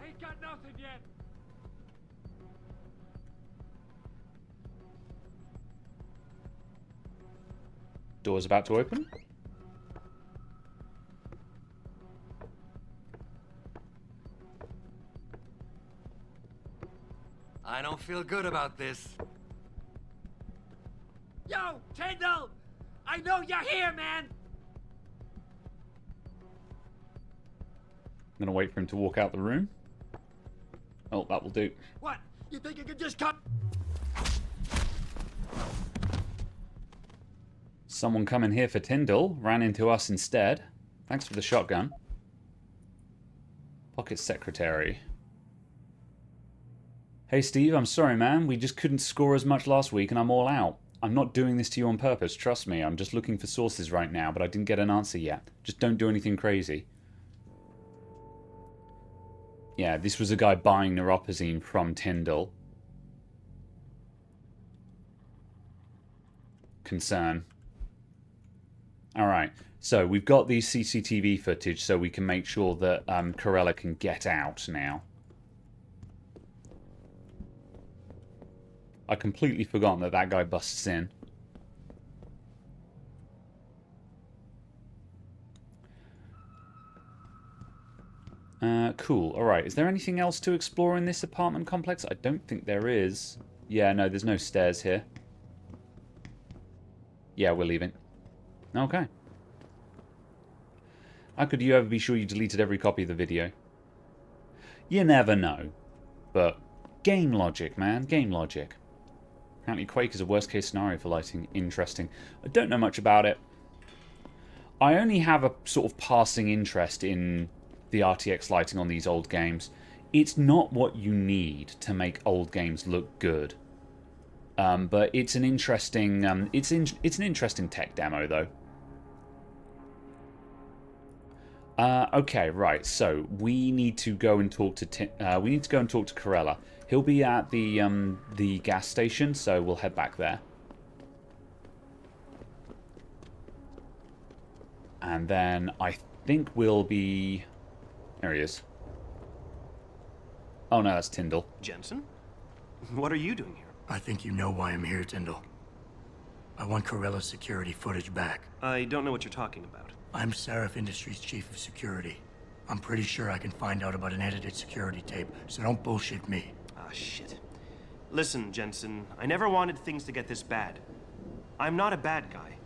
Ain't got nothing yet. Door's about to open. I don't feel good about this. Yo, Tyndall! I know you're here, man! I'm gonna wait for him to walk out the room. Oh, that will do. What? You think you can just come? Someone coming here for Tyndall ran into us instead. Thanks for the shotgun. Pocket secretary. Hey Steve, I'm sorry man, we just couldn't score as much last week and I'm all out. I'm not doing this to you on purpose, trust me, I'm just looking for sources right now, but I didn't get an answer yet. Just don't do anything crazy. Yeah, this was a guy buying neuropozyne from Tyndall. Concern. Alright, so we've got the CCTV footage so we can make sure that Corella can get out now. I completely forgot that that guy busts in. Cool. Alright, is there anything else to explore in this apartment complex? I don't think there is. Yeah, no, there's no stairs here. Yeah, we're leaving. Okay. How could you ever be sure you deleted every copy of the video? You never know. But game logic, man. Game logic. Apparently Quake is a worst case scenario for lighting. Interesting. I don't know much about it. I only have a sort of passing interest in the RTX lighting on these old games. It's not what you need to make old games look good. But it's an interesting it's an interesting tech demo though. Okay, right. So we need to go and talk to Corella. He'll be at the gas station, so we'll head back there. And then I think we'll be... There he is. Oh no, that's Tyndall. Jensen? What are you doing here? I think you know why I'm here, Tyndall. I want Corella's security footage back. I don't know what you're talking about. I'm Seraph Industries' chief of security. I'm pretty sure I can find out about an edited security tape, so don't bullshit me. Ah, shit. Listen, Jensen, I never wanted things to get this bad. I'm not a bad guy.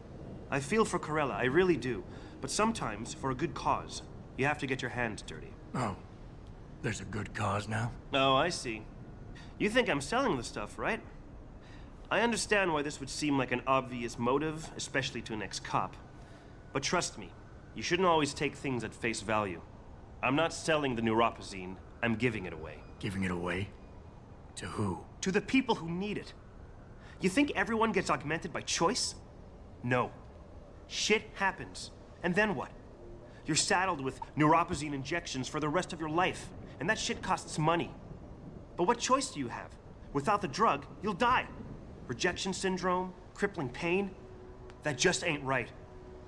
I feel for Corella, I really do. But sometimes, for a good cause, you have to get your hands dirty. Oh, there's a good cause now? Oh, I see. You think I'm selling the stuff, right? I understand why this would seem like an obvious motive, especially to an ex-cop. But trust me, you shouldn't always take things at face value. I'm not selling the neuropozyne, I'm giving it away. Giving it away? To who? To the people who need it. You think everyone gets augmented by choice? No. Shit happens. And then what? You're saddled with neuropozyne injections for the rest of your life, and that shit costs money. But what choice do you have? Without the drug, you'll die. Rejection syndrome, crippling pain, that just ain't right.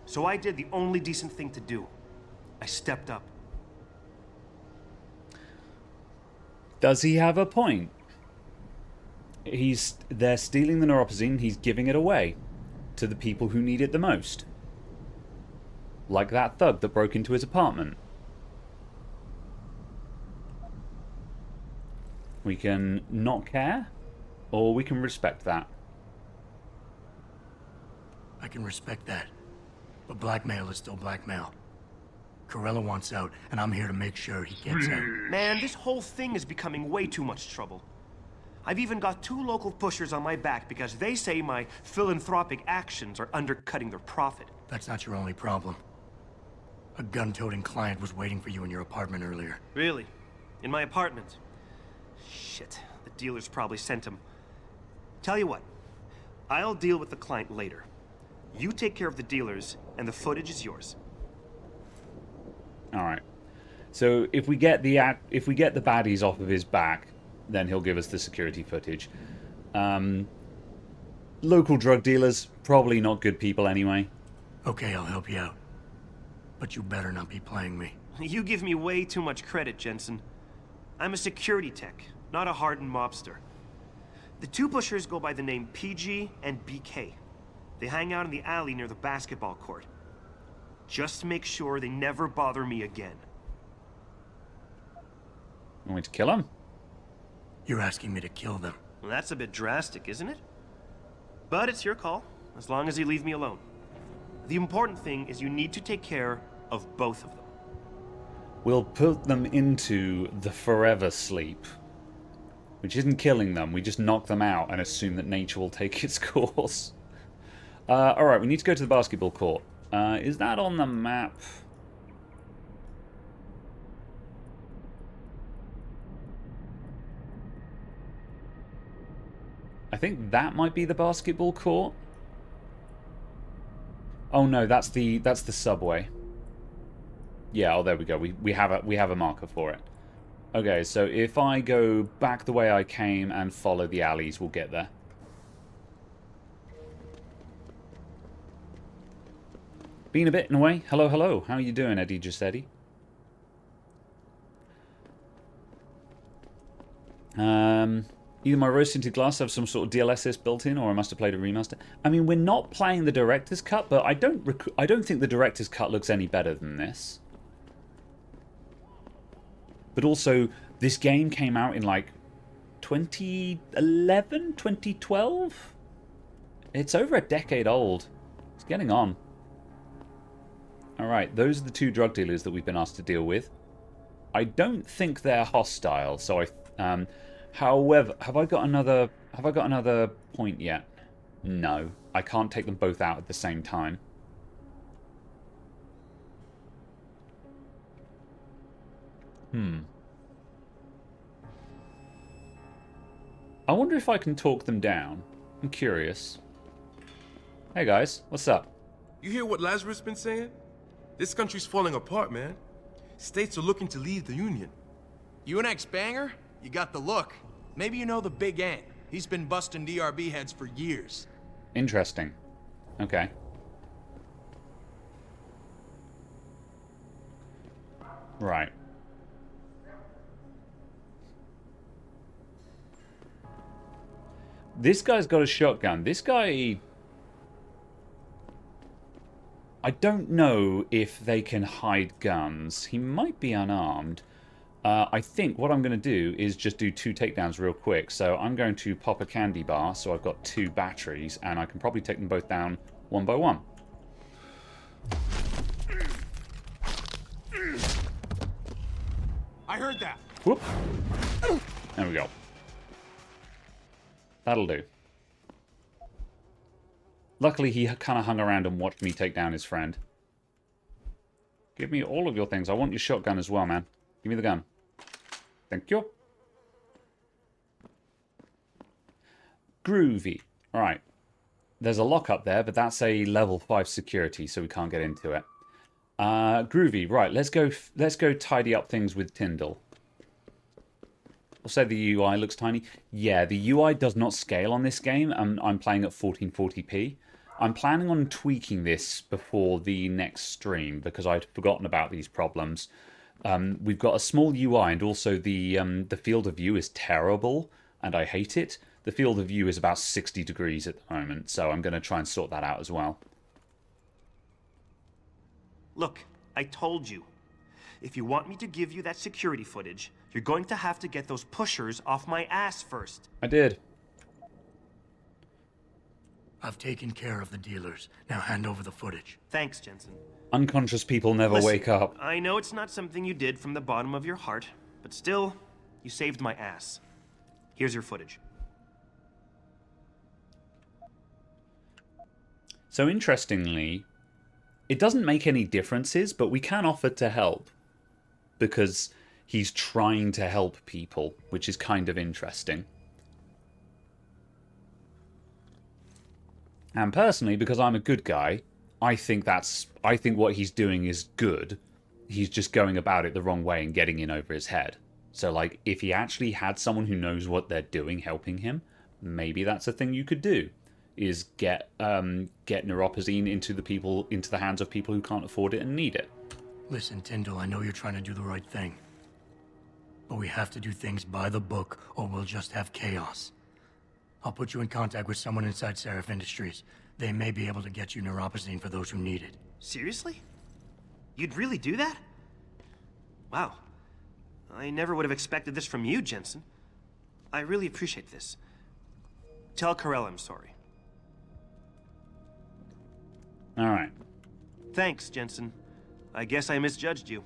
So I did the only decent thing to do. I stepped up. Does he have a point? They're stealing the neuropozyne, he's giving it away to the people who need it the most. Like that thug that broke into his apartment. We can not care, or we can respect that. I can respect that. But blackmail is still blackmail. Corella wants out, and I'm here to make sure he gets out. Man, this whole thing is becoming way too much trouble. I've even got 2 local pushers on my back because they say my philanthropic actions are undercutting their profit. That's not your only problem. A gun-toting client was waiting for you in your apartment earlier. Really? In my apartment? Shit, the dealers probably sent him. Tell you what, I'll deal with the client later. You take care of the dealers, and the footage is yours. All right. So if we get the baddies off of his back, then he'll give us the security footage. local drug dealers, probably not good people anyway. Okay, I'll help you out. But you better not be playing me. You give me way too much credit, Jensen. I'm a security tech, not a hardened mobster. The two pushers go by the name PG and BK. They hang out in the alley near the basketball court. Just make sure they never bother me again. Want me to kill them? You're asking me to kill them. Well, that's a bit drastic, isn't it? But it's your call, as long as you leave me alone. The important thing is you need to take care of both of them. We'll put them into the forever sleep. Which isn't killing them, we just knock them out and assume that nature will take its course. Alright, we need to go to the basketball court. Is that on the map? I think that might be the basketball court. Oh no, that's the subway. Yeah, oh there we go. We have a marker for it. Okay, so if I go back the way I came and follow the alleys, we'll get there. Been a bit in a way. Hello, hello. How are you doing, Eddie? Just Eddie. Either my rose-tinted glass have some sort of DLSS built in, or I must have played a remaster. I mean, we're not playing the director's cut, but I don't think the director's cut looks any better than this. But also, this game came out in like 2011, 2012. It's over a decade old. It's getting on. All right, those are the two drug dealers that we've been asked to deal with. I don't think they're hostile, so I. However, have I got another point yet? No, I can't take them both out at the same time. I wonder if I can talk them down. I'm curious. Hey guys, what's up? You hear what Lazarus been saying? This country's falling apart, man. States are looking to leave the Union. You an ex-banger? You got the look. Maybe you know the Big Ant. He's been busting DRB heads for years. Interesting. Okay. Right. This guy's got a shotgun. This guy... I don't know if they can hide guns. He might be unarmed. I think what I'm going to do is just do 2 takedowns real quick. So I'm going to pop a candy bar, so I've got 2 batteries, and I can probably take them both down one by one. I heard that. Whoop. There we go. That'll do. Luckily, he kind of hung around and watched me take down his friend. Give me all of your things. I want your shotgun as well, man. Give me the gun. Thank you. Groovy. Alright. There's a lock up there, but that's a level 5 security, so we can't get into it. Groovy. Right, let's go tidy up things with Tyndall. I'll say the UI looks tiny. Yeah, the UI does not scale on this game. I'm playing at 1440p. I'm planning on tweaking this before the next stream because I'd forgotten about these problems. We've got a small UI, and also the field of view is terrible, and I hate it. The field of view is about 60 degrees at the moment, so I'm going to try and sort that out as well. Look, I told you. If you want me to give you that security footage, you're going to have to get those pushers off my ass first. I did. I've taken care of the dealers. Now hand over the footage. Thanks, Jensen. Unconscious people never Listen, wake up. I know it's not something you did from the bottom of your heart, but still, you saved my ass. Here's your footage. So interestingly, it doesn't make any differences, but we can offer to help. Because he's trying to help people, which is kind of interesting. And personally, because I'm a good guy, I think what he's doing is good. He's just going about it the wrong way and getting in over his head. So, like, if he actually had someone who knows what they're doing helping him, maybe that's a thing you could do. is get neuropozyne into the hands of people who can't afford it and need it. Listen, Tyndall, I know you're trying to do the right thing. But we have to do things by the book, or we'll just have chaos. I'll put you in contact with someone inside Seraph Industries. They may be able to get you neuropozyne for those who need it. Seriously? You'd really do that? Wow. I never would have expected this from you, Jensen. I really appreciate this. Tell Carell I'm sorry. Alright. Thanks, Jensen. I guess I misjudged you.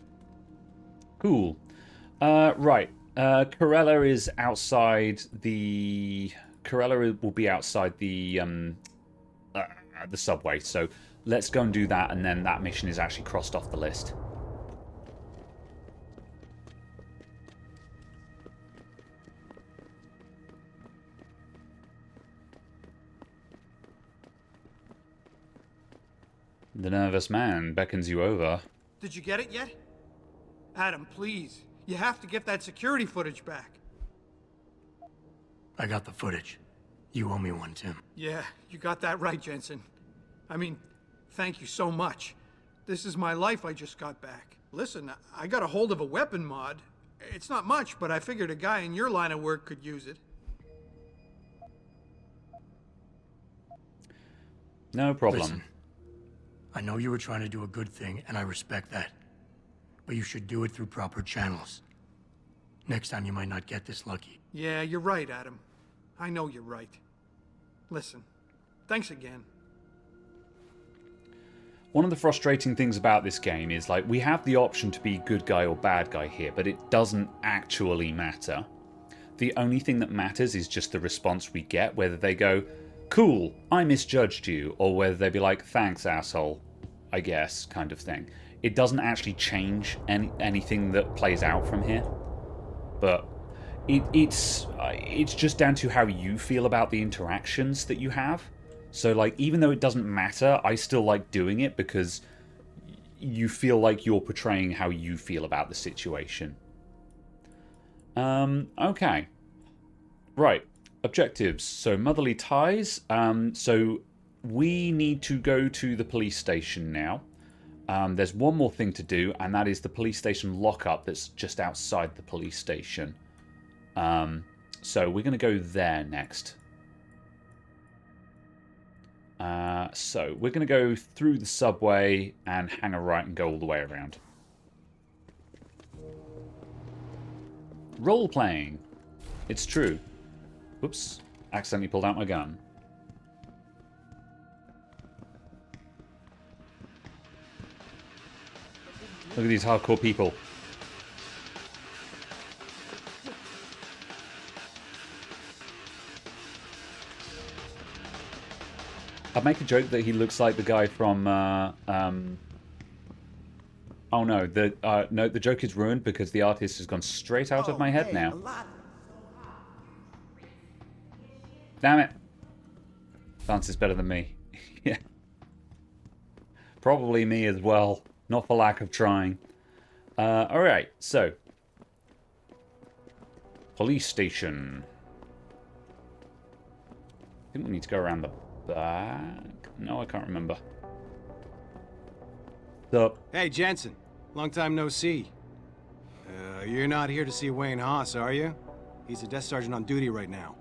Cool. Right. Corella is outside the... Corella will be outside the subway, so let's go and do that, and then that mission is actually crossed off the list. The nervous man beckons you over. Did you get it yet? Adam, please. You have to get that security footage back. I got the footage. You owe me one, Tim. Yeah, you got that right, Jensen. I mean, thank you so much. This is my life I just got back. Listen, I got a hold of a weapon mod. It's not much, but I figured a guy in your line of work could use it. No problem. Listen, I know you were trying to do a good thing, and I respect that. But you should do it through proper channels. Next time you might not get this lucky. Yeah, you're right, Adam. I know you're right. Listen, thanks again. One of the frustrating things about this game is, like, we have the option to be good guy or bad guy here, but it doesn't actually matter. The only thing that matters is just the response we get, whether they go, cool, I misjudged you, or whether they be like, thanks, asshole, I guess, kind of thing. It doesn't actually change anything that plays out from here. But it's just down to how you feel about the interactions that you have. So, like, even though it doesn't matter, I still like doing it because you feel like you're portraying how you feel about the situation. Okay. Right. Objectives. So, motherly ties. So, we need to go to the police station now. There's one more thing to do, and that is the police station lockup that's just outside the police station. So we're going to go there next. So we're going to go through the subway and hang a right and go all the way around. Role-playing. It's true. Whoops. Accidentally pulled out my gun. Look at these hardcore people. I'd make a joke that he looks like the guy from, oh no, the joke is ruined because the artist has gone straight out of my head now. Damn it. Lance is better than me. Yeah. Probably me as well. Not for lack of trying. Alright, so. Police station. I think we need to go around the back. No, I can't remember. What's up? Hey, Jensen. Long time no see. You're not here to see Wayne Haas, are you? He's a desk sergeant on duty right now.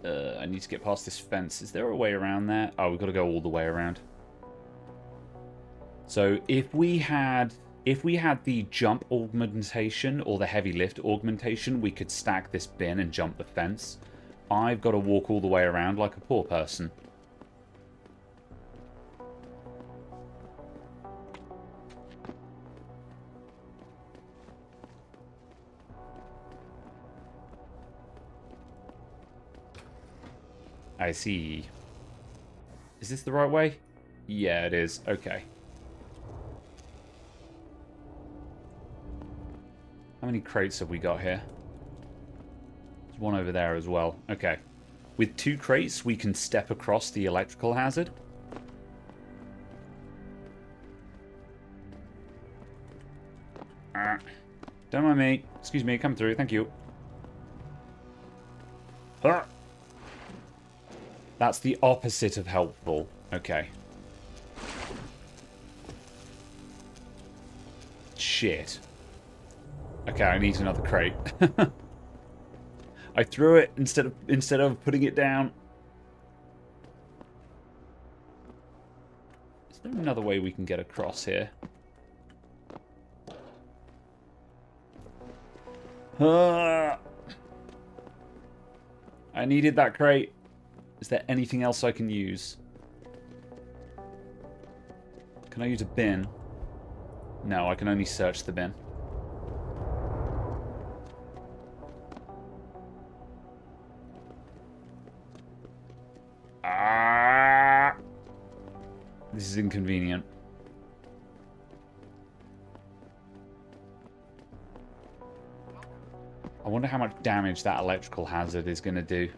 I need to get past this fence. Is there a way around there? Oh, we've got to go all the way around. So if we had the jump augmentation or the heavy lift augmentation, we could stack this bin and jump the fence. I've got to walk all the way around like a poor person. I see. Is this the right way? Yeah, it is. Okay. How many crates have we got here? There's one over there as well. Okay. With 2 crates, we can step across the electrical hazard. Don't mind me. Excuse me, come through. Thank you. Huh. That's the opposite of helpful. Okay. Shit. Okay, I need another crate. I threw it instead of putting it down. Is there another way we can get across here? I needed that crate. Is there anything else I can use? Can I use a bin? No, I can only search the bin. Ah! This is inconvenient. I wonder how much damage that electrical hazard is going to do.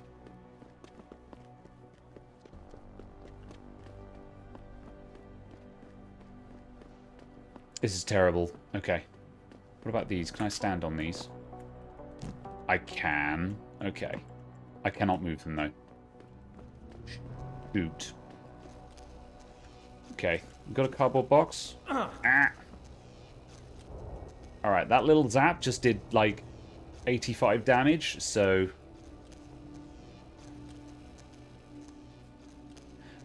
This is terrible. Okay. What about these? Can I stand on these? I can. Okay. I cannot move them, though. Shoot. Okay. Got a cardboard box? Ah. Alright, that little zap just did, like, 85 damage, so...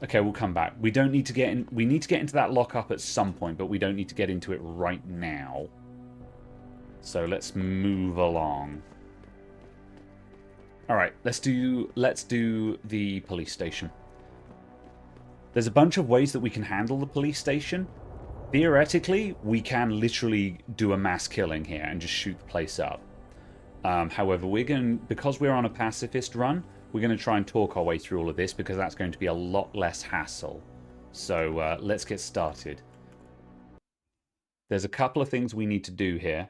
Okay, we'll come back. We don't need to get in... We need to get into that lockup at some point, but we don't need to get into it right now. So let's move along. Alright, let's do the police station. There's a bunch of ways that we can handle the police station. Theoretically, we can literally do a mass killing here and just shoot the place up. However, because we're on a pacifist run, we're going to try and talk our way through all of this because that's going to be a lot less hassle. So let's get started. There's a couple of things we need to do here.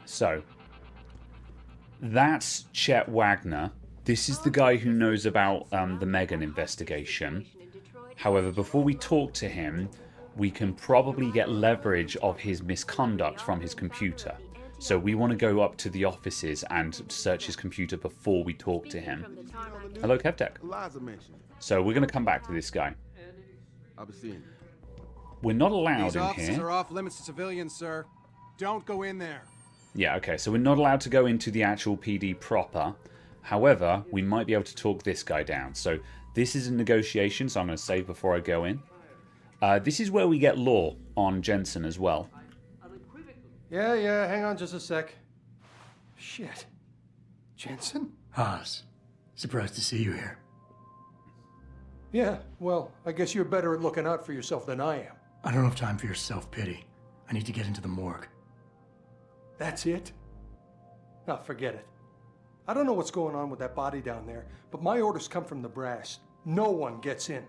So, that's Chet Wagner. This is the guy who knows about the Megan investigation. However, before we talk to him, we can probably get leverage of his misconduct from his computer. So we want to go up to the offices and search his computer before we talk to him. Hello, KevTech. So we're going to come back to this guy. We're not allowed These in offices here. are off limits to civilians, sir. Don't go in there. Yeah, okay, so we're not allowed to go into the actual PD proper. However, we might be able to talk this guy down. So this is a negotiation, so I'm going to save before I go in. This is where we get law on Jensen as well. Yeah, hang on just a sec. Shit. Jensen? Haas, surprised to see you here. Yeah, well, I guess you're better at looking out for yourself than I am. I don't have time for your self-pity. I need to get into the morgue. That's it? No, forget it. I don't know what's going on with that body down there, but my orders come from the brass. No one gets in.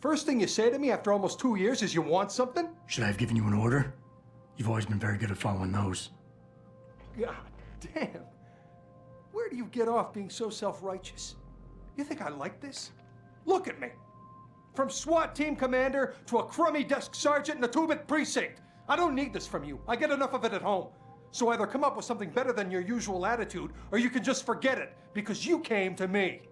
First thing you say to me after almost 2 years is you want something? Should I have given you an order? You've always been very good at following those. God damn. Where do you get off being so self-righteous? You think I like this? Look at me. From SWAT team commander to a crummy desk sergeant in the 2-bit precinct. I don't need this from you. I get enough of it at home. So either come up with something better than your usual attitude, or you can just forget it, because you came to me.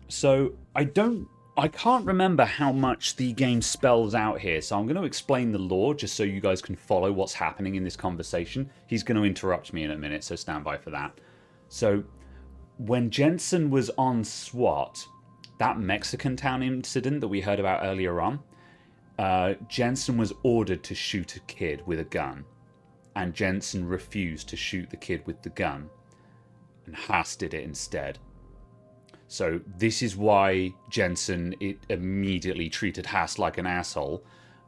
So, I can't remember how much the game spells out here, so I'm going to explain the law just so you guys can follow what's happening in this conversation. He's going to interrupt me in a minute, so stand by for that. So, when Jensen was on SWAT, that Mexican town incident that we heard about earlier on, Jensen was ordered to shoot a kid with a gun, and Jensen refused to shoot the kid with the gun, and Haas did it instead. So this is why Jensen immediately treated Haas like an asshole,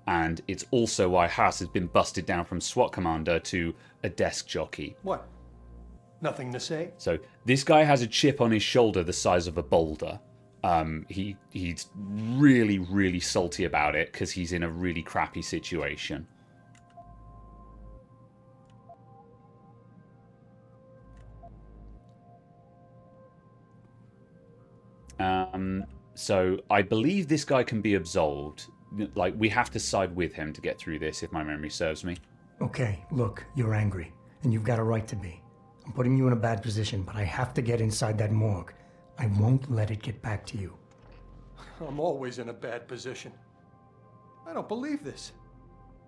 and it's also why Haas has been busted down from SWAT commander to a desk jockey. What? Nothing to say? So this guy has a chip on his shoulder the size of a boulder. He's really, really salty about it because he's in a really crappy situation. So I believe this guy can be absolved. Like, we have to side with him to get through this, if my memory serves me. Okay, look, you're angry, and you've got a right to be. I'm putting you in a bad position, but I have to get inside that morgue. I won't let it get back to you. I'm always in a bad position. I don't believe this.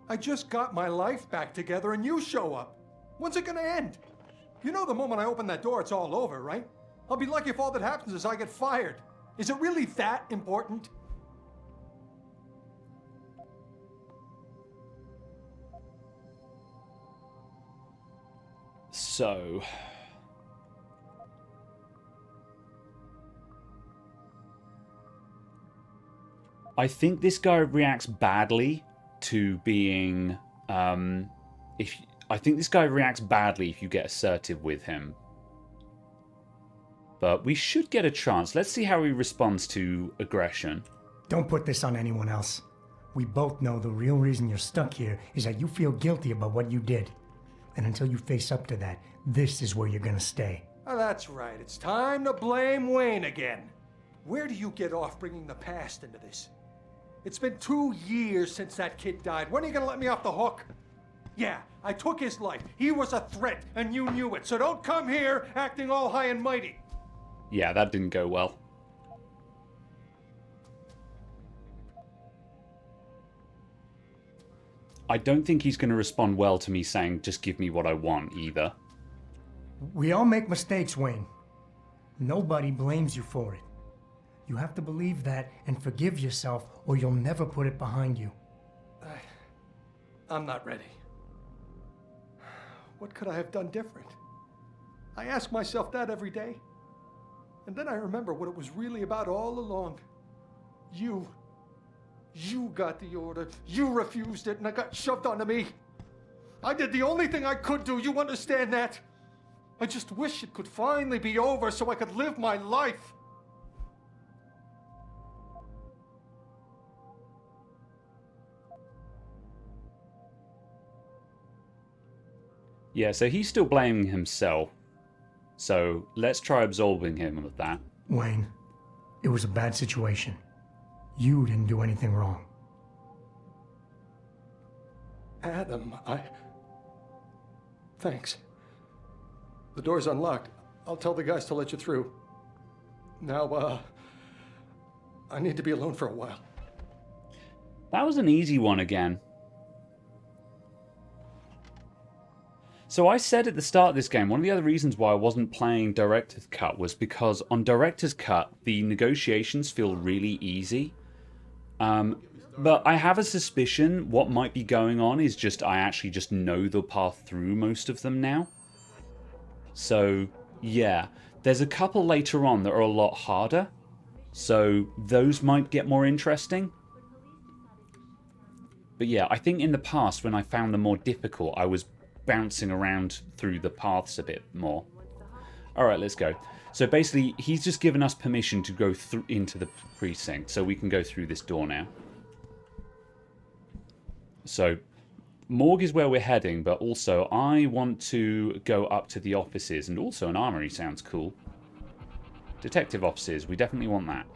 I just got my life back together and you show up. When's it gonna end? You know the moment I open that door, it's all over, right? I'll be lucky if all that happens is I get fired. Is it really that important? So... I think this guy reacts badly to being... I think this guy reacts badly if you get assertive with him. But we should get a chance. Let's see how he responds to aggression. Don't put this on anyone else. We both know the real reason you're stuck here is that you feel guilty about what you did. And until you face up to that, this is where you're gonna stay. Oh, that's right. It's time to blame Wayne again. Where do you get off bringing the past into this? It's been 2 years since that kid died. When are you gonna let me off the hook? Yeah, I took his life. He was a threat, and you knew it. So don't come here acting all high and mighty. Yeah, that didn't go well. I don't think he's going to respond well to me saying, just give me what I want, either. We all make mistakes, Wayne. Nobody blames you for it. You have to believe that and forgive yourself, or you'll never put it behind you. I'm not ready. What could I have done different? I ask myself that every day. And then I remember what it was really about all along. You got the order. You refused it, and it got shoved onto me. I did the only thing I could do. You understand that? I just wish it could finally be over so I could live my life. Yeah, so he's still blaming himself. So let's try absolving him of that. Wayne, it was a bad situation. You didn't do anything wrong. Adam, Thanks. The door's unlocked. I'll tell the guys to let you through. Now, I need to be alone for a while. That was an easy one again. So I said at the start of this game, one of the other reasons why I wasn't playing Director's Cut was because on Director's Cut, the negotiations feel really easy. But I have a suspicion what might be going on is just I actually just know the path through most of them now. So, yeah. There's a couple later on that are a lot harder. So those might get more interesting. But yeah, I think in the past when I found them more difficult, I was bouncing around through the paths a bit more. Alright, let's go. So basically, he's just given us permission to go into the precinct, so we can go through this door now. So, morgue is where we're heading, but also I want to go up to the offices, and also an armory sounds cool. Detective offices, we definitely want that.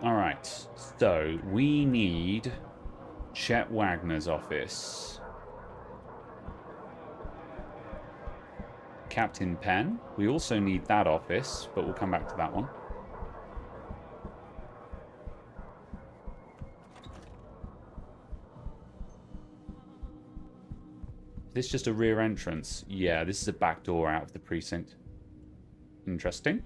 Alright, so we need Chet Wagner's office. Captain Penn. We also need that office, but we'll come back to that one. Is this just a rear entrance? Yeah, this is a back door out of the precinct. Interesting.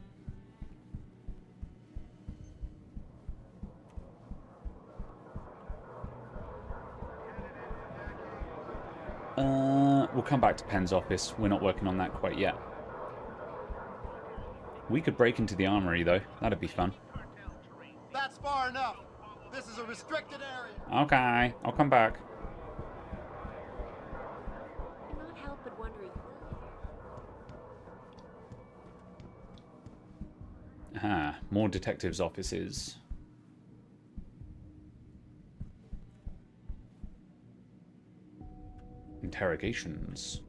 We'll come back to Penn's office. We're not working on that quite yet. We could break into the armory, though. That'd be fun. That's far enough. This is a restricted area. Okay, I'll come back. Cannot help but wondering. Ah, more detectives' offices. interrogations.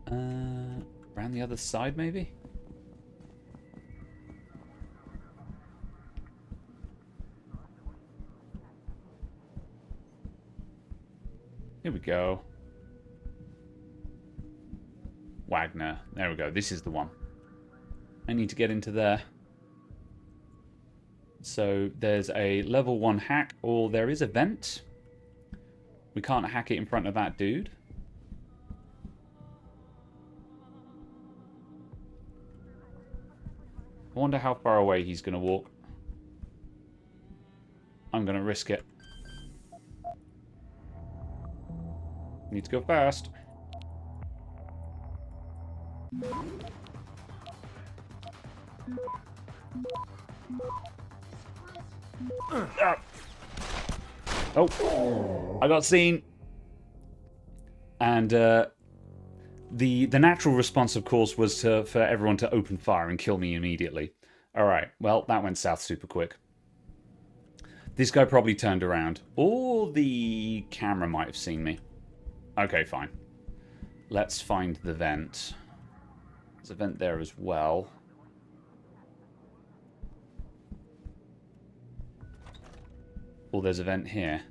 Around the other side, maybe? Here we go. Wagner. There we go. This is the one. I need to get into there. So there's a level 1 hack, or there is a vent. We can't hack it in front of that dude. I wonder how far away he's going to walk. I'm going to risk it. Need to go fast. Oh, I got seen. And the natural response, of course, was for everyone to open fire and kill me immediately. All right, well, that went south super quick. This guy probably turned around, or the camera might have seen me. Okay, fine. Let's find the vent. There's a vent there as well. Oh, there's a vent here.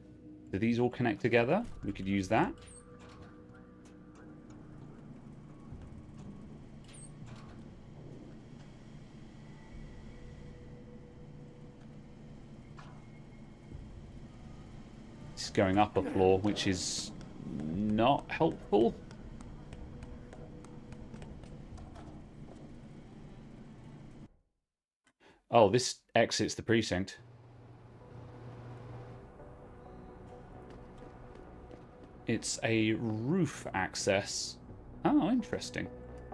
Do these all connect together? We could use that. It's going up a floor, which is not helpful. Oh, this exits the precinct. It's a roof access. Oh, interesting.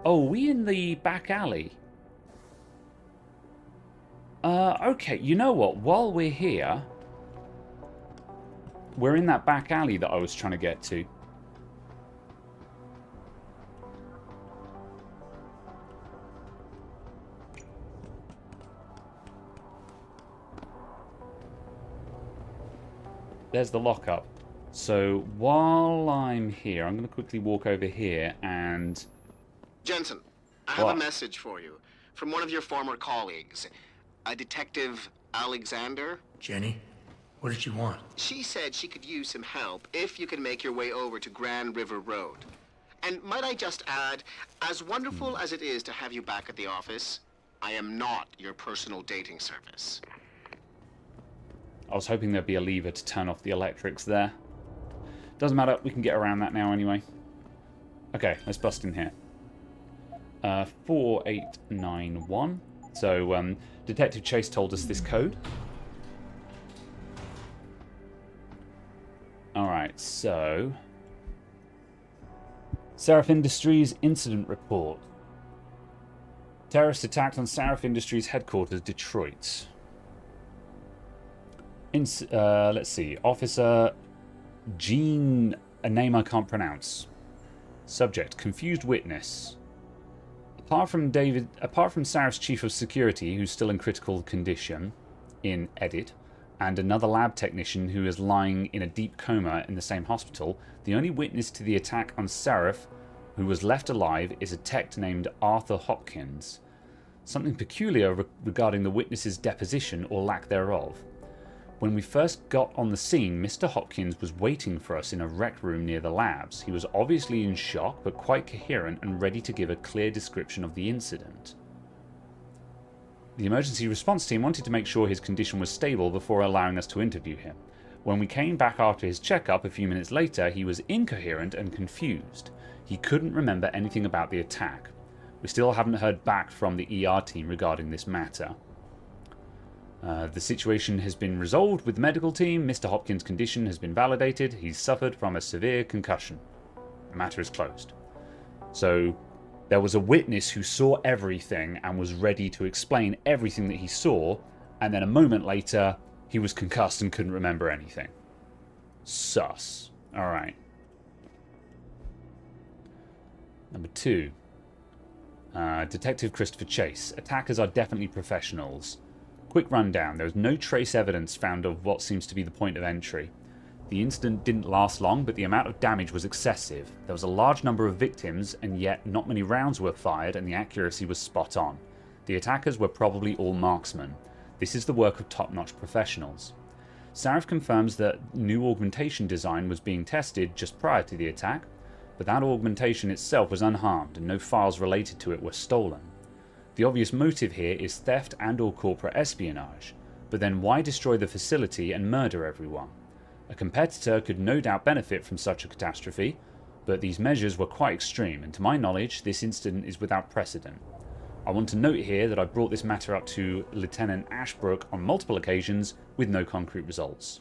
Oh, we in the back alley. Okay, you know what? While we're here, we're in that back alley that I was trying to get to. There's the lockup. So while I'm here, I'm going to quickly walk over here and... Jensen, I have a message for you from one of your former colleagues, a Detective Alexander. Jenny, what did she want? She said she could use some help if you can make your way over to Grand River Road. And might I just add, as wonderful as it is to have you back at the office, I am not your personal dating service. I was hoping there'd be a lever to turn off the electrics there. Doesn't matter, we can get around that now anyway. Okay, let's bust in here. 4891. So, Detective Chase told us this code. Alright, so... Seraph Industries Incident Report. Terrorist attack on Seraph Industries headquarters, Detroit. Let's see. Officer Gene, a name I can't pronounce. Subject, confused witness. Apart from Saraph's chief of security, who's still in critical condition, in edit, and another lab technician who is lying in a deep coma in the same hospital, the only witness to the attack on Saraph who was left alive is a tech named Arthur Hopkins. Something peculiar regarding the witness's deposition or lack thereof. When we first got on the scene, Mr. Hopkins was waiting for us in a rec room near the labs. He was obviously in shock, but quite coherent and ready to give a clear description of the incident. The emergency response team wanted to make sure his condition was stable before allowing us to interview him. When we came back after his checkup a few minutes later, he was incoherent and confused. He couldn't remember anything about the attack. We still haven't heard back from the ER team regarding this matter. The situation has been resolved with the medical team. Mr. Hopkins' condition has been validated. He's suffered from a severe concussion. The matter is closed. So, there was a witness who saw everything and was ready to explain everything that he saw, and then a moment later, he was concussed and couldn't remember anything. Sus. Alright. Number 2. Detective Christopher Chase. Attackers are definitely professionals. Quick rundown. There was no trace evidence found of what seems to be the point of entry. The incident didn't last long, but the amount of damage was excessive. There was a large number of victims, and yet not many rounds were fired, and the accuracy was spot on. The attackers were probably all marksmen. This is the work of top-notch professionals. Sarif confirms that new augmentation design was being tested just prior to the attack, but that augmentation itself was unharmed, and no files related to it were stolen. The obvious motive here is theft and/or corporate espionage, but then why destroy the facility and murder everyone? A competitor could no doubt benefit from such a catastrophe, but these measures were quite extreme, and to my knowledge, this incident is without precedent. I want to note here that I brought this matter up to Lieutenant Ashbrook on multiple occasions with no concrete results.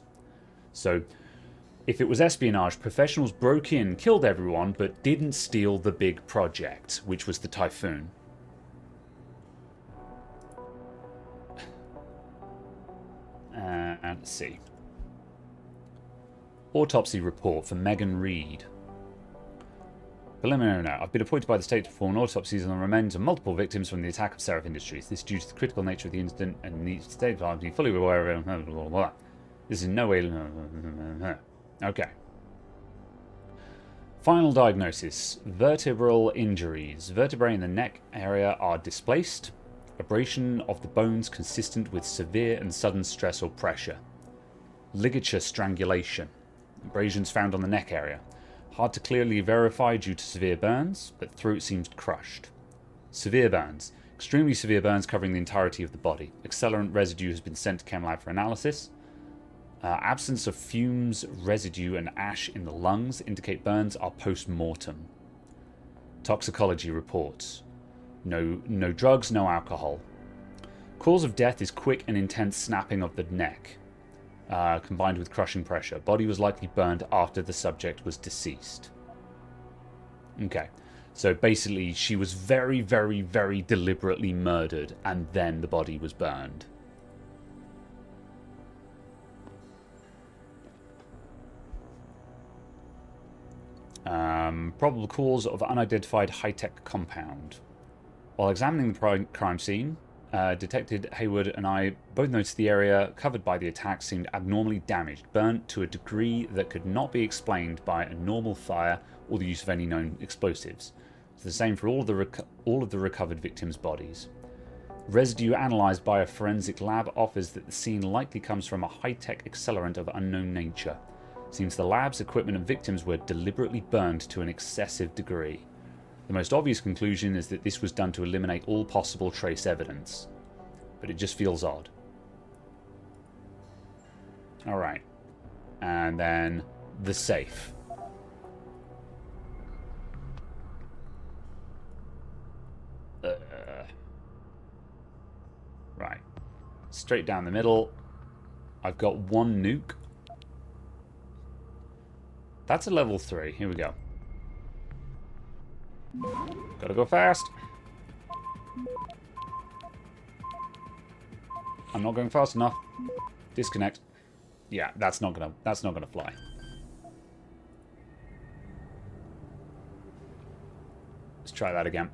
So, if it was espionage, professionals broke in, killed everyone, but didn't steal the big project, which was the Typhoon. And let's see. Autopsy report for Megan Reed. Preliminary note. I've been appointed by the state to perform autopsies on the remains of multiple victims from the attack of Seraph Industries. This is due to the critical nature of the incident and needs the state to be fully aware of it. This is in no way... Okay. Final diagnosis. Vertebral injuries. Vertebrae in the neck area are displaced. Abrasion of the bones consistent with severe and sudden stress or pressure. Ligature strangulation. Abrasions found on the neck area. Hard to clearly verify due to severe burns, but throat seems crushed. Severe burns. Extremely severe burns covering the entirety of the body. Accelerant residue has been sent to ChemLab for analysis. Absence of fumes, residue, and ash in the lungs indicate burns are post-mortem. Toxicology reports. No drugs, no alcohol. Cause of death is quick and intense snapping of the neck. Combined with crushing pressure. Body was likely burned after the subject was deceased. Okay. So basically, she was very, very, very deliberately murdered, and then the body was burned. Probable cause of unidentified high-tech compound. While examining the crime scene, Detective Hayward and I both noticed the area covered by the attack seemed abnormally damaged, burnt to a degree that could not be explained by a normal fire or the use of any known explosives. It's the same for all of the recovered victims' bodies. Residue analysed by a forensic lab offers that the scene likely comes from a high-tech accelerant of unknown nature. Seems the lab's equipment and victims were deliberately burned to an excessive degree. The most obvious conclusion is that this was done to eliminate all possible trace evidence. But it just feels odd. Alright. And then the safe. Right. Straight down the middle. I've got one nuke. That's a level 3. Here we go. Gotta go fast. I'm not going fast enough. Disconnect. Yeah, that's not gonna fly. Let's try that again.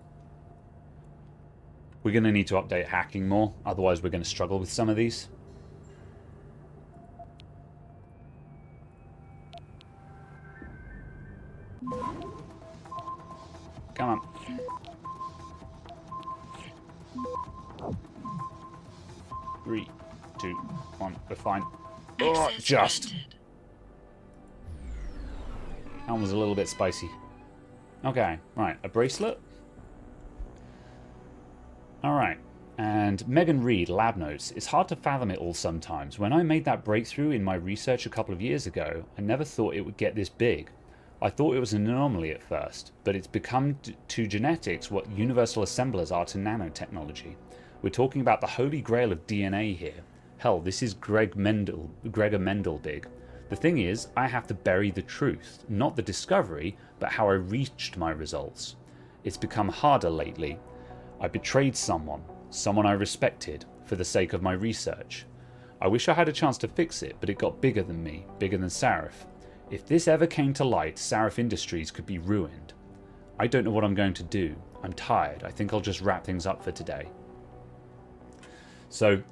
We're gonna need to update hacking more, otherwise we're gonna struggle with some of these. Come on. 3, 2, 1. We're fine. Oh, just. That one was a little bit spicy. Okay, right. A bracelet. Alright. And Megan Reed, lab notes. It's hard to fathom it all sometimes. When I made that breakthrough in my research a couple of years ago, I never thought it would get this big. I thought it was an anomaly at first, but it's become to genetics what universal assemblers are to nanotechnology. We're talking about the holy grail of DNA here. Hell, this is Gregor Mendel big. The thing is, I have to bury the truth, not the discovery, but how I reached my results. It's become harder lately. I betrayed someone I respected, for the sake of my research. I wish I had a chance to fix it, but it got bigger than me, bigger than Sarif. If this ever came to light, Sarif Industries could be ruined. I don't know what I'm going to do. I'm tired. I think I'll just wrap things up for today. So,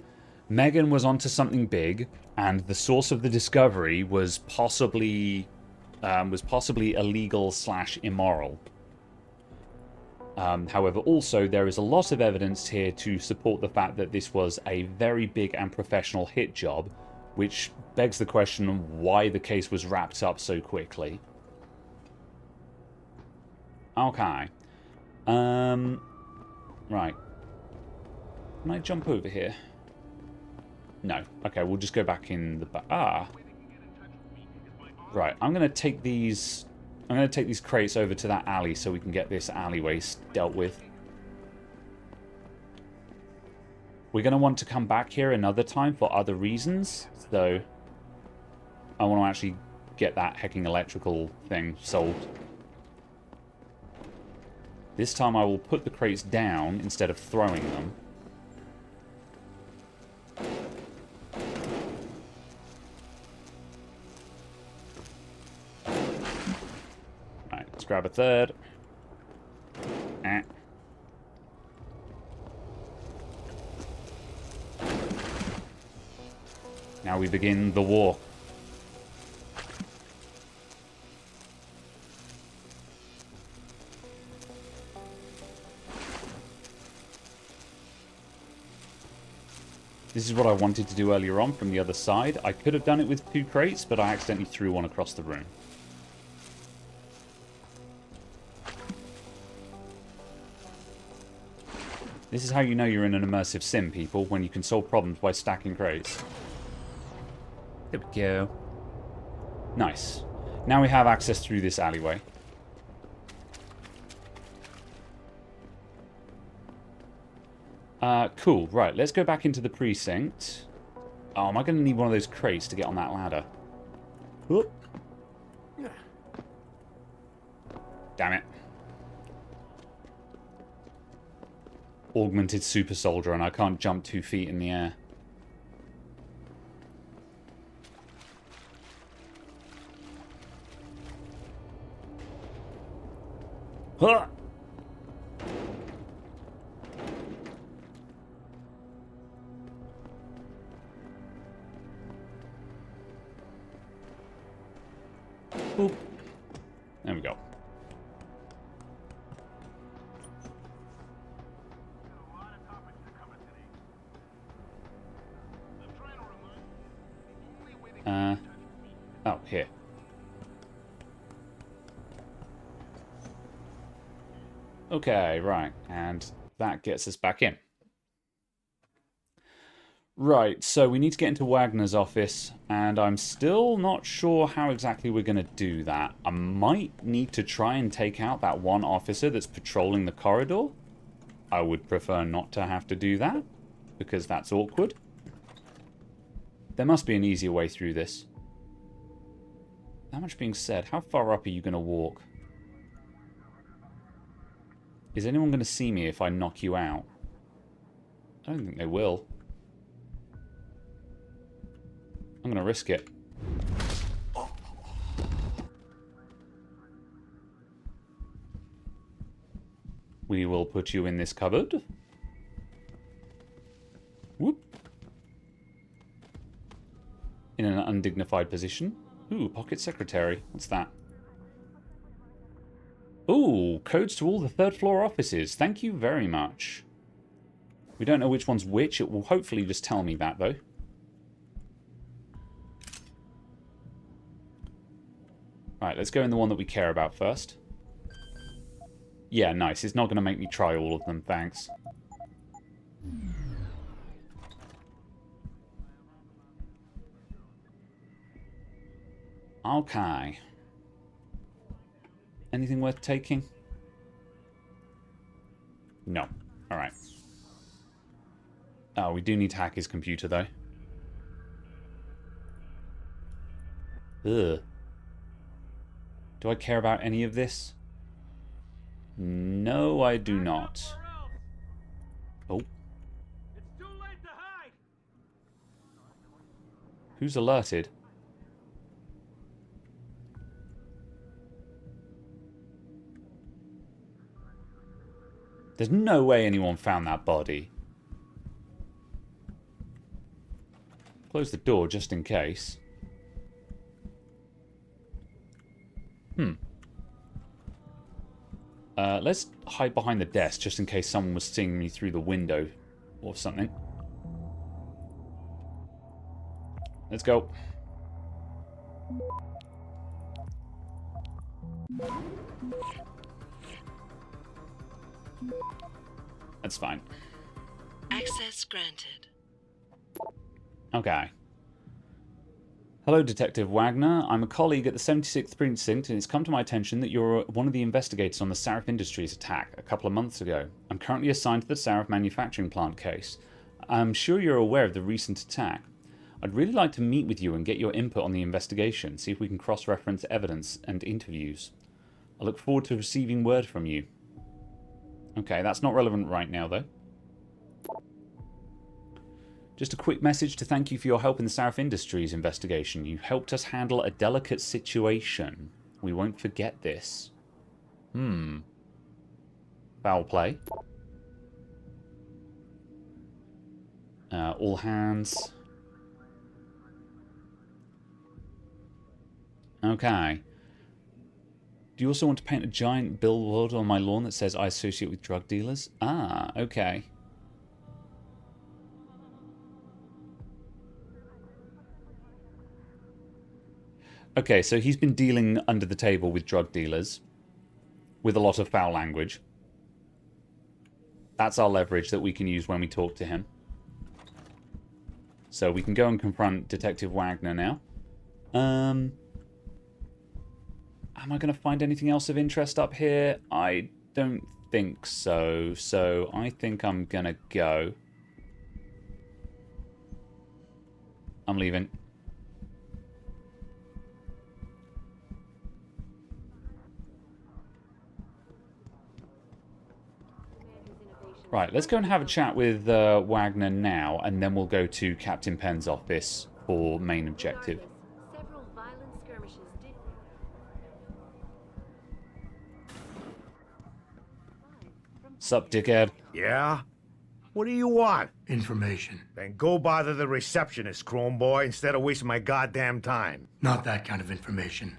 Megan was onto something big, and the source of the discovery was possibly illegal / immoral. However, also there is a lot of evidence here to support the fact that this was a very big and professional hit job, which begs the question why the case was wrapped up so quickly. Okay. Right. Can I jump over here? No. Okay, we'll just go back in the back. Right, I'm going to take these crates over to that alley so we can get this alleyway dealt with. We're going to want to come back here another time for other reasons, so I want to actually get that hecking electrical thing solved. This time I will put the crates down instead of throwing them. Right, let's grab a third. Now we begin the war. This is what I wanted to do earlier on from the other side. I could have done it with 2 crates, but I accidentally threw one across the room. This is how you know you're in an immersive sim, people, when you can solve problems by stacking crates. There we go. Nice. Now we have access through this alleyway. Cool. Right, let's go back into the precinct. Oh, am I going to need one of those crates to get on that ladder? Whoop. Damn it. Augmented super soldier, and I can't jump 2 feet in the air. Huh! Boop. There we go. Oh, here. Okay, right. And that gets us back in. Right, so we need to get into Wagner's office, and I'm still not sure how exactly we're going to do that. I might need to try and take out that one officer that's patrolling the corridor. I would prefer not to have to do that, because that's awkward. There must be an easier way through this. That much being said, how far up are you going to walk? Is anyone going to see me if I knock you out? I don't think they will. I'm going to risk it. We will put you in this cupboard. Whoop. In an undignified position. Ooh, pocket secretary. What's that? Ooh, codes to all the 3rd floor offices. Thank you very much. We don't know which one's which. It will hopefully just tell me that, though. Right, let's go in the one that we care about first. Yeah, nice. It's not going to make me try all of them, thanks. Okay. Anything worth taking? No. Alright. Oh, we do need to hack his computer, though. Ugh. Do I care about any of this? No, I do not. Oh. Who's alerted? There's no way anyone found that body. Close the door just in case. Let's hide behind the desk just in case someone was seeing me through the window or something. Let's go. That's fine. Access granted. Okay. Hello, Detective Wagner. I'm a colleague at the 76th Precinct, and it's come to my attention that you're one of the investigators on the Sarif Industries attack a couple of months ago. I'm currently assigned to the Sarif manufacturing plant case. I'm sure you're aware of the recent attack. I'd really like to meet with you and get your input on the investigation, see if we can cross-reference evidence and interviews. I look forward to receiving word from you. Okay, that's not relevant right now, though. Just a quick message to thank you for your help in the Sarif Industries investigation. You helped us handle a delicate situation. We won't forget this. Foul play. All hands. Okay. Do you also want to paint a giant billboard on my lawn that says I associate with drug dealers? Ah, okay. Okay, so he's been dealing under the table with drug dealers with a lot of foul language. That's our leverage that we can use when we talk to him. So we can go and confront Detective Wagner now. Am I going to find anything else of interest up here? I don't think so. So I think I'm going to go. I'm leaving. Right, let's go and have a chat with Wagner now, and then we'll go to Captain Penn's office for main objective. Several violent skirmishes did. Sup, dickhead? Yeah? What do you want? Information. Then go bother the receptionist, Chrome Boy, instead of wasting my goddamn time. Not that kind of information.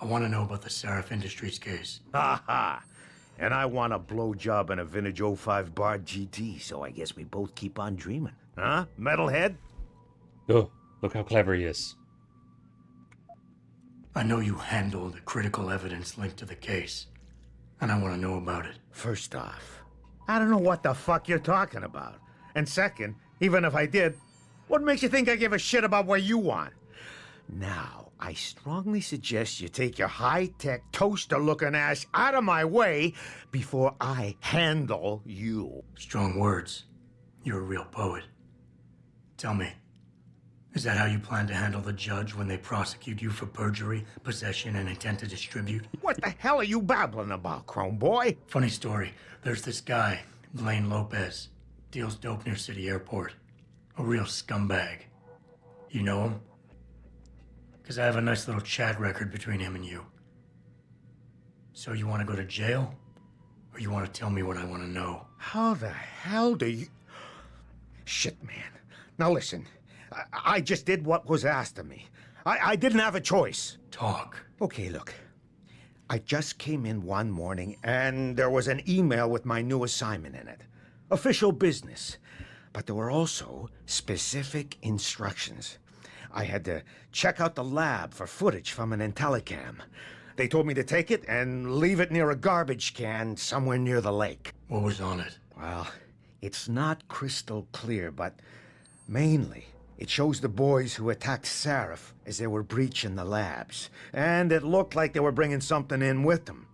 I want to know about the Sarif Industries case. Ha ha! And I want a blowjob and a vintage 05 Bard GT, so I guess we both keep on dreaming. Huh, metalhead? Oh, look how clever he is. I know you handled critical evidence linked to the case, and I want to know about it. First off, I don't know what the fuck you're talking about. And second, even if I did, what makes you think I give a shit about what you want? Now, I strongly suggest you take your high-tech, toaster-looking ass out of my way before I handle you. Strong words. You're a real poet. Tell me, is that how you plan to handle the judge when they prosecute you for perjury, possession, and intent to distribute? What the hell are you babbling about, Chrome Boy? Funny story. There's this guy, Blaine Lopez. Deals dope near City Airport. A real scumbag. You know him? Because I have a nice little chat record between him and you. So you want to go to jail? Or you want to tell me what I want to know? How the hell do you... Shit, man. Now listen, I just did what was asked of me. I didn't have a choice. Talk. Okay, look. I just came in one morning and there was an email with my new assignment in it. Official business. But there were also specific instructions. I had to check out the lab for footage from an Intellicam. They told me to take it and leave it near a garbage can somewhere near the lake. What was on it? Well, it's not crystal clear, but mainly it shows the boys who attacked Sarif as they were breaching the labs. And it looked like they were bringing something in with them.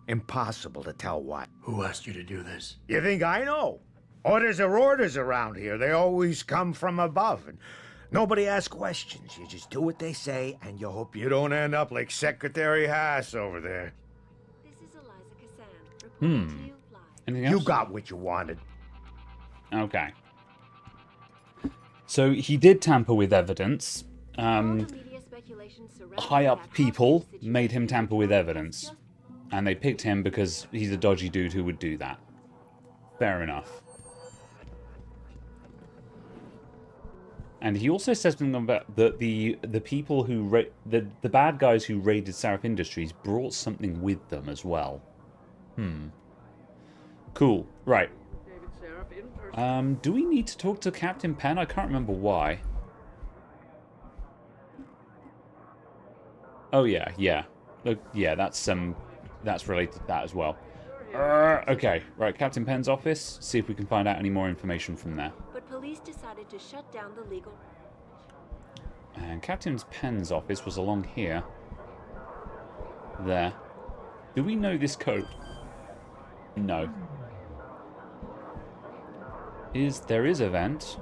Impossible to tell what. Who asked you to do this? You think I know? Orders are orders around here. They always come from above. And nobody asks questions. You just do what they say, and you hope you don't end up like Secretary Haas over there. This is Eliza Kazan. Reporting to you live. Anything else? You got what you wanted. Okay. So he did tamper with evidence. High up people made him tamper with evidence. And they picked him because he's a dodgy dude who would do that. Fair enough. And he also says something about the people who the bad guys who raided Seraph Industries brought something with them as well. Cool. Right. Do we need to talk to Captain Penn? I can't remember why. Oh yeah, yeah. Look, yeah, that's related to that as well. Okay, right, Captain Penn's office. See if we can find out any more information from there. But police decided to shut down the legal... And Captain Penn's office was along here. There. Do we know this code? No. There is a vent.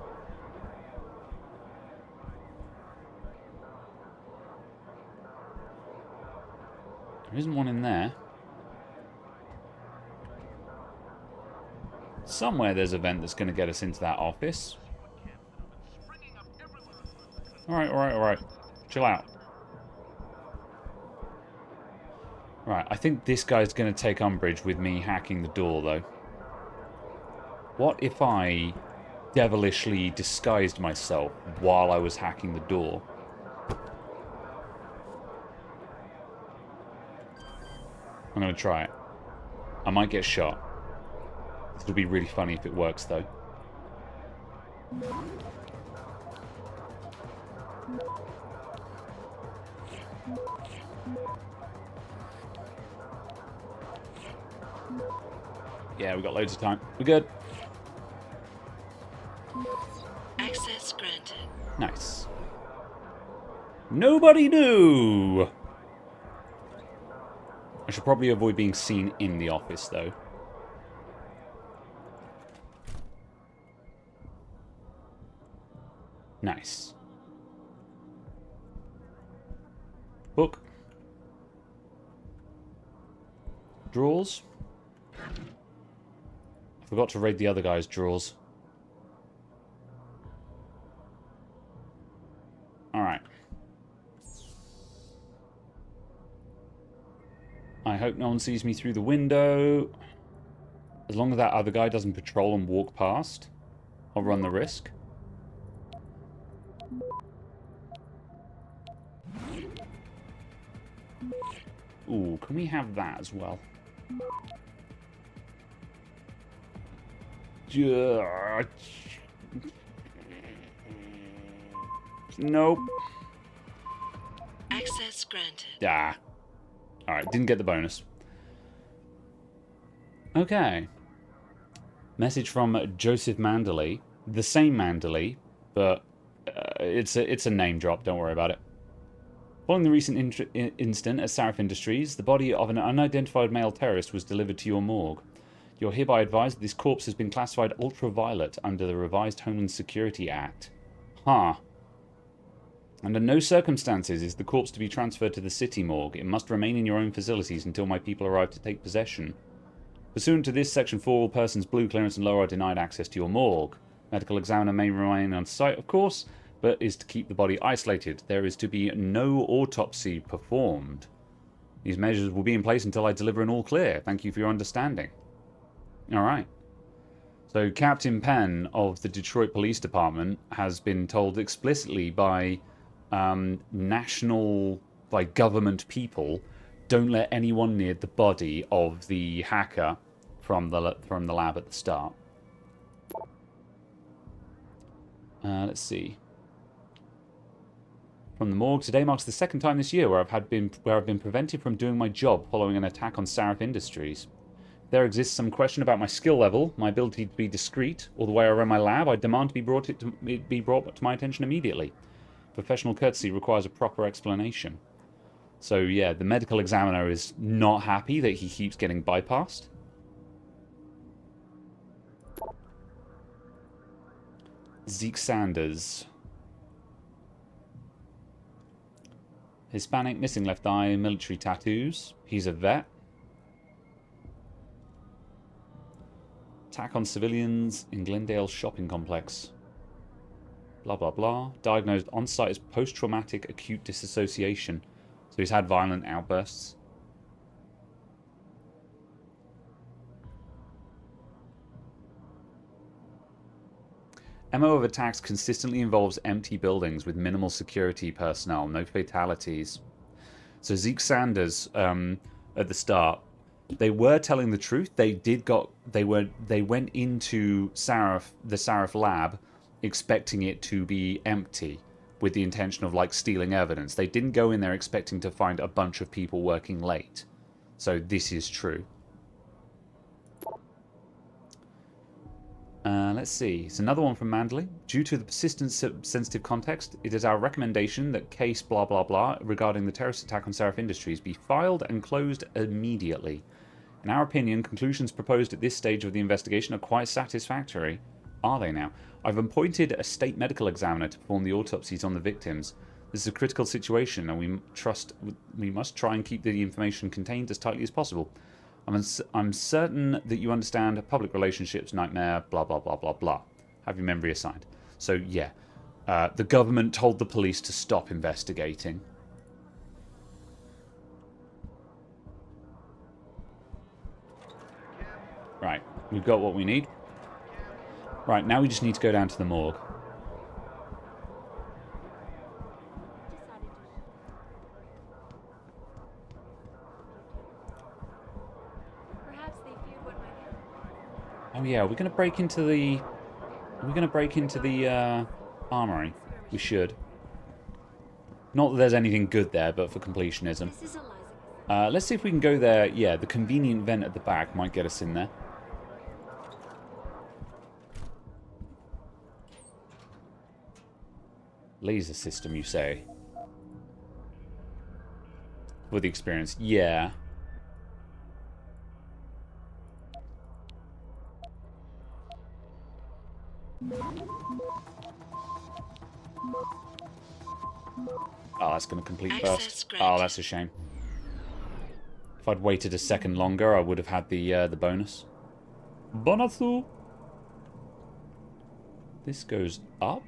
There isn't one in there. Somewhere there's a vent that's going to get us into that office. Alright, alright, alright. Chill out. Right, I think this guy's going to take umbrage with me hacking the door, though. What if I devilishly disguised myself while I was hacking the door? I'm going to try it. I might get shot. This will be really funny if it works, though. Yeah, we got loads of time. We're good. Access granted. Nice. Nobody knew! I should probably avoid being seen in the office, though. Nice. Book. Drawers. I forgot to raid the other guy's drawers. Alright. I hope no one sees me through the window. As long as that other guy doesn't patrol and walk past, I'll run the risk. Ooh, can we have that as well? Nope. Access granted. Ah. Alright, didn't get the bonus. Okay. Message from Joseph Manderley. The same Manderley, but it's a name drop, don't worry about it. Following the recent incident at Seraph Industries, the body of an unidentified male terrorist was delivered to your morgue. You're hereby advised that this corpse has been classified ultraviolet under the revised Homeland Security Act. Huh. Under no circumstances is the corpse to be transferred to the city morgue. It must remain in your own facilities until my people arrive to take possession. Pursuant to this, Section 4, all persons blue clearance and lower are denied access to your morgue. Medical examiner may remain on site, of course, but is to keep the body isolated. There is to be no autopsy performed. These measures will be in place until I deliver an all clear. Thank you for your understanding. Alright. So Captain Penn of the Detroit Police Department has been told explicitly by government people, don't let anyone near the body of the hacker from the lab at the start. Let's see. From the morgue, today marks the second time this year where I've been prevented from doing my job following an attack on Seraph Industries. If there exists some question about my skill level, my ability to be discreet, or the way I run my lab, I demand to be brought to my attention immediately. Professional courtesy requires a proper explanation. So yeah, the medical examiner is not happy that he keeps getting bypassed. Zeke Sanders. Hispanic, missing left eye, military tattoos. He's a vet. Attack on civilians in Glendale shopping complex. Blah, blah, blah. Diagnosed on-site as post-traumatic acute disassociation. So he's had violent outbursts. MO of attacks consistently involves empty buildings with minimal security personnel, no fatalities. So Zeke Sanders, at the start, they were telling the truth. They went into the Sarif lab expecting it to be empty, with the intention of like stealing evidence. They didn't go in there expecting to find a bunch of people working late. So this is true. Let's see. It's another one from Mandley. Due to the persistent sensitive context, it is our recommendation that case blah blah blah regarding the terrorist attack on Sarif Industries be filed and closed immediately. In our opinion, conclusions proposed at this stage of the investigation are quite satisfactory. Are they now? I've appointed a state medical examiner to perform the autopsies on the victims. This is a critical situation, and we must try and keep the information contained as tightly as possible. I'm certain that you understand public relationships nightmare, blah, blah, blah, blah, blah. Have your memory assigned. So, yeah. The government told the police to stop investigating. Right. We've got what we need. Right, now we just need to go down to the morgue. Oh yeah, we're gonna break into the. Armory. We should. Not that there's anything good there, but for completionism. Let's see if we can go there. Yeah, the convenient vent at the back might get us in there. Laser system, you say? For the experience, yeah. Oh, that's going to complete first. Oh, that's a shame. If I'd waited a second longer, I would have had the bonus. Bonasu. This goes up.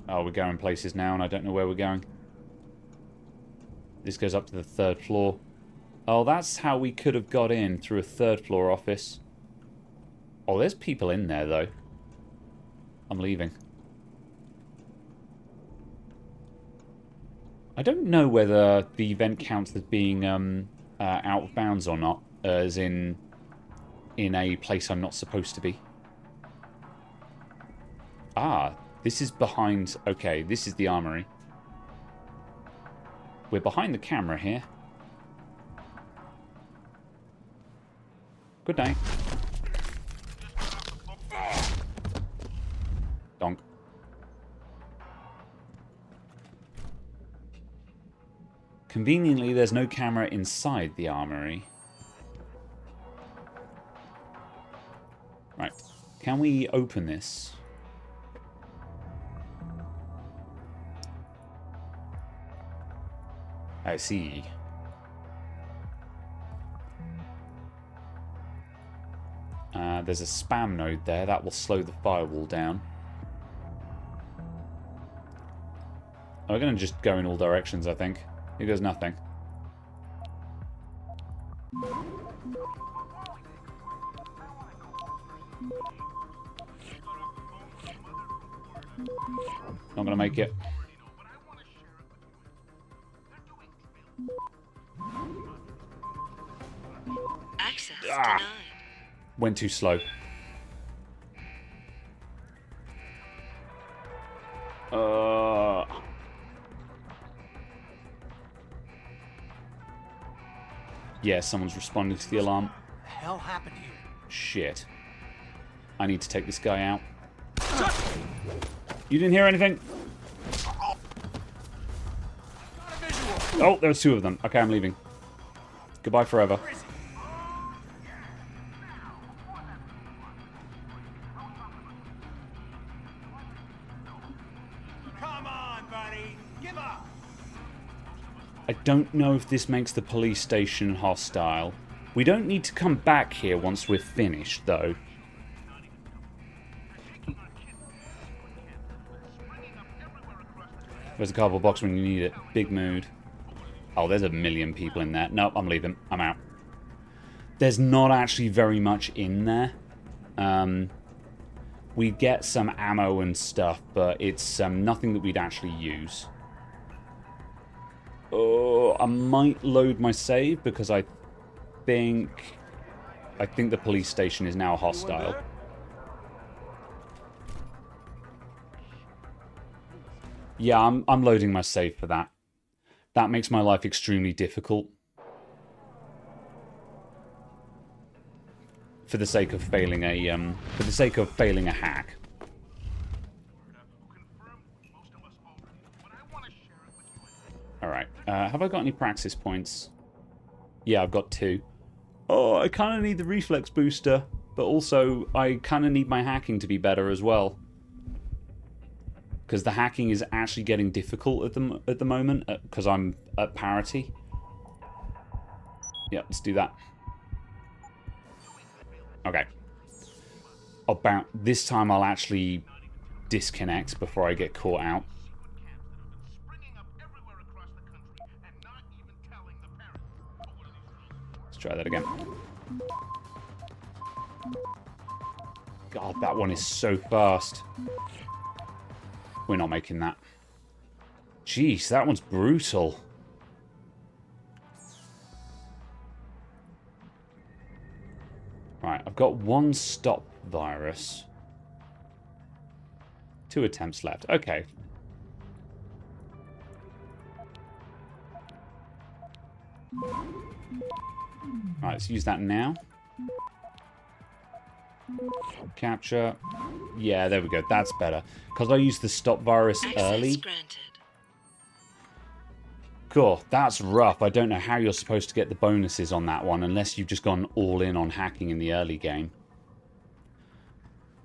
Oh, we're going places now, and I don't know where we're going. This goes up to the 3rd floor. Oh, that's how we could have got in through a 3rd floor office. Oh, there's people in there, though. I'm leaving. I don't know whether the event counts as being out of bounds or not, as in a place I'm not supposed to be. Ah, this is behind... Okay, this is the armory. We're behind the camera here. Good night. Donk. Conveniently, there's no camera inside the armory. Right. Can we open this? I see. There's a spam node there. That will slow the firewall down. We're going to just go in all directions, I think. Here goes nothing. Not going to make it. Access denied. Went too slow. Yeah, someone's responding to the alarm. What the hell happened here? Shit. I need to take this guy out. You didn't hear anything? Oh, there's 2 of them. Okay, I'm leaving. Goodbye forever. I don't know if this makes the police station hostile. We don't need to come back here once we're finished, though. There's a cardboard box when you need it. Big mood. Oh, there's a million people in there. Nope, I'm leaving. I'm out. There's not actually very much in there. We get some ammo and stuff, but it's nothing that we'd actually use. Oh, I might load my save because I think the police station is now hostile. Yeah, I'm loading my save for that. That makes my life extremely difficult. For the sake of failing a hack. Alright, have I got any praxis points? Yeah, I've got 2. Oh, I kind of need the reflex booster, but also I kind of need my hacking to be better as well. Because the hacking is actually getting difficult at the moment, because I'm at parity. Yeah, let's do that. Okay. About this time I'll actually disconnect before I get caught out. Let's try that again. God, that one is so fast. We're not making that. Jeez, that one's brutal. Right, I've got 1 stop virus. 2 attempts left. Okay. Right, let's use that now. Capture. Yeah, there we go. That's better. Because I used the stop virus early. Cool. That's rough. I don't know how you're supposed to get the bonuses on that one unless you've just gone all in on hacking in the early game.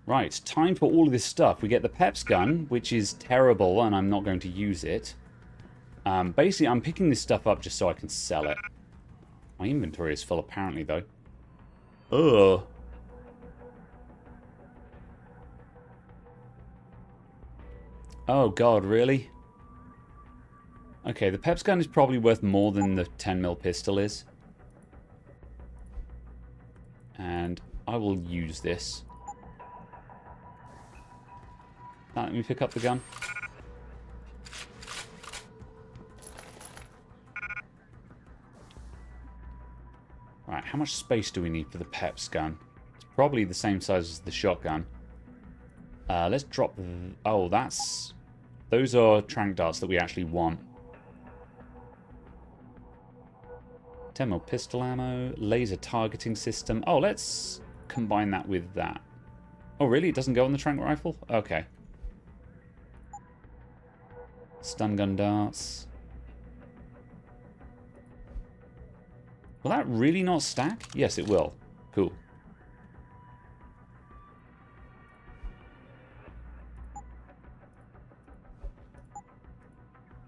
Right, time for all of this stuff. We get the Peps gun, which is terrible, and I'm not going to use it. Basically, I'm picking this stuff up just so I can sell it. My inventory is full, apparently, though. Ugh. Oh, God, really? Okay, the Peps gun is probably worth more than the 10mm pistol is. And I will use this. Now, let me pick up the gun. Right, how much space do we need for the Peps gun? It's probably the same size as the shotgun. Let's drop... Oh, that's... Those are tranq darts that we actually want. 10mm pistol ammo, laser targeting system. Oh, let's combine that with that. Oh, really? It doesn't go on the tranq rifle? Okay. Stun gun darts. Will that really not stack? Yes, it will. Cool.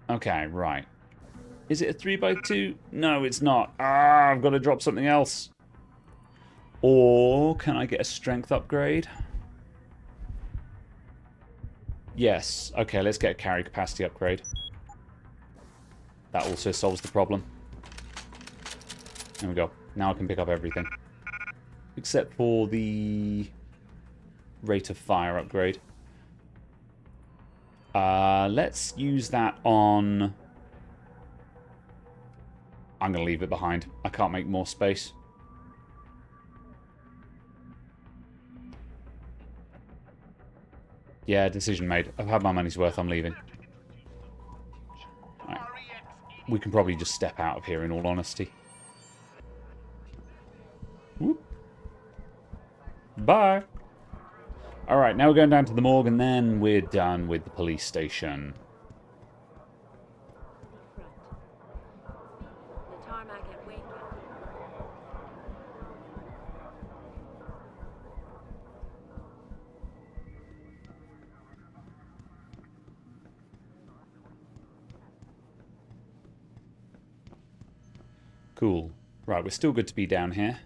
Okay, right. Is it a 3x2? No, it's not. Ah, I've got to drop something else. Or can I get a strength upgrade? Yes. Okay, let's get a carry capacity upgrade. That also solves the problem. There we go. Now I can pick up everything. Except for the rate of fire upgrade. Let's use that on... I'm going to leave it behind. I can't make more space. Yeah, decision made. I've had my money's worth. I'm leaving. Right. We can probably just step out of here, in all honesty. Whoop. Bye. Alright, now we're going down to the morgue, and then we're done with the police station. Cool. Right, we're still good to be down here.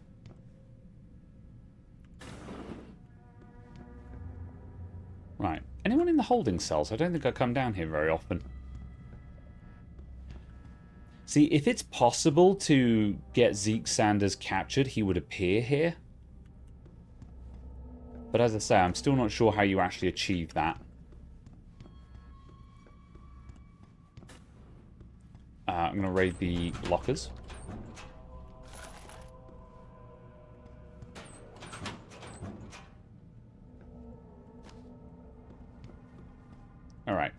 Right. Anyone in the holding cells? I don't think I come down here very often. See, if it's possible to get Zeke Sanders captured, he would appear here. But as I say, I'm still not sure how you actually achieve that. I'm going to raid the lockers. Alright.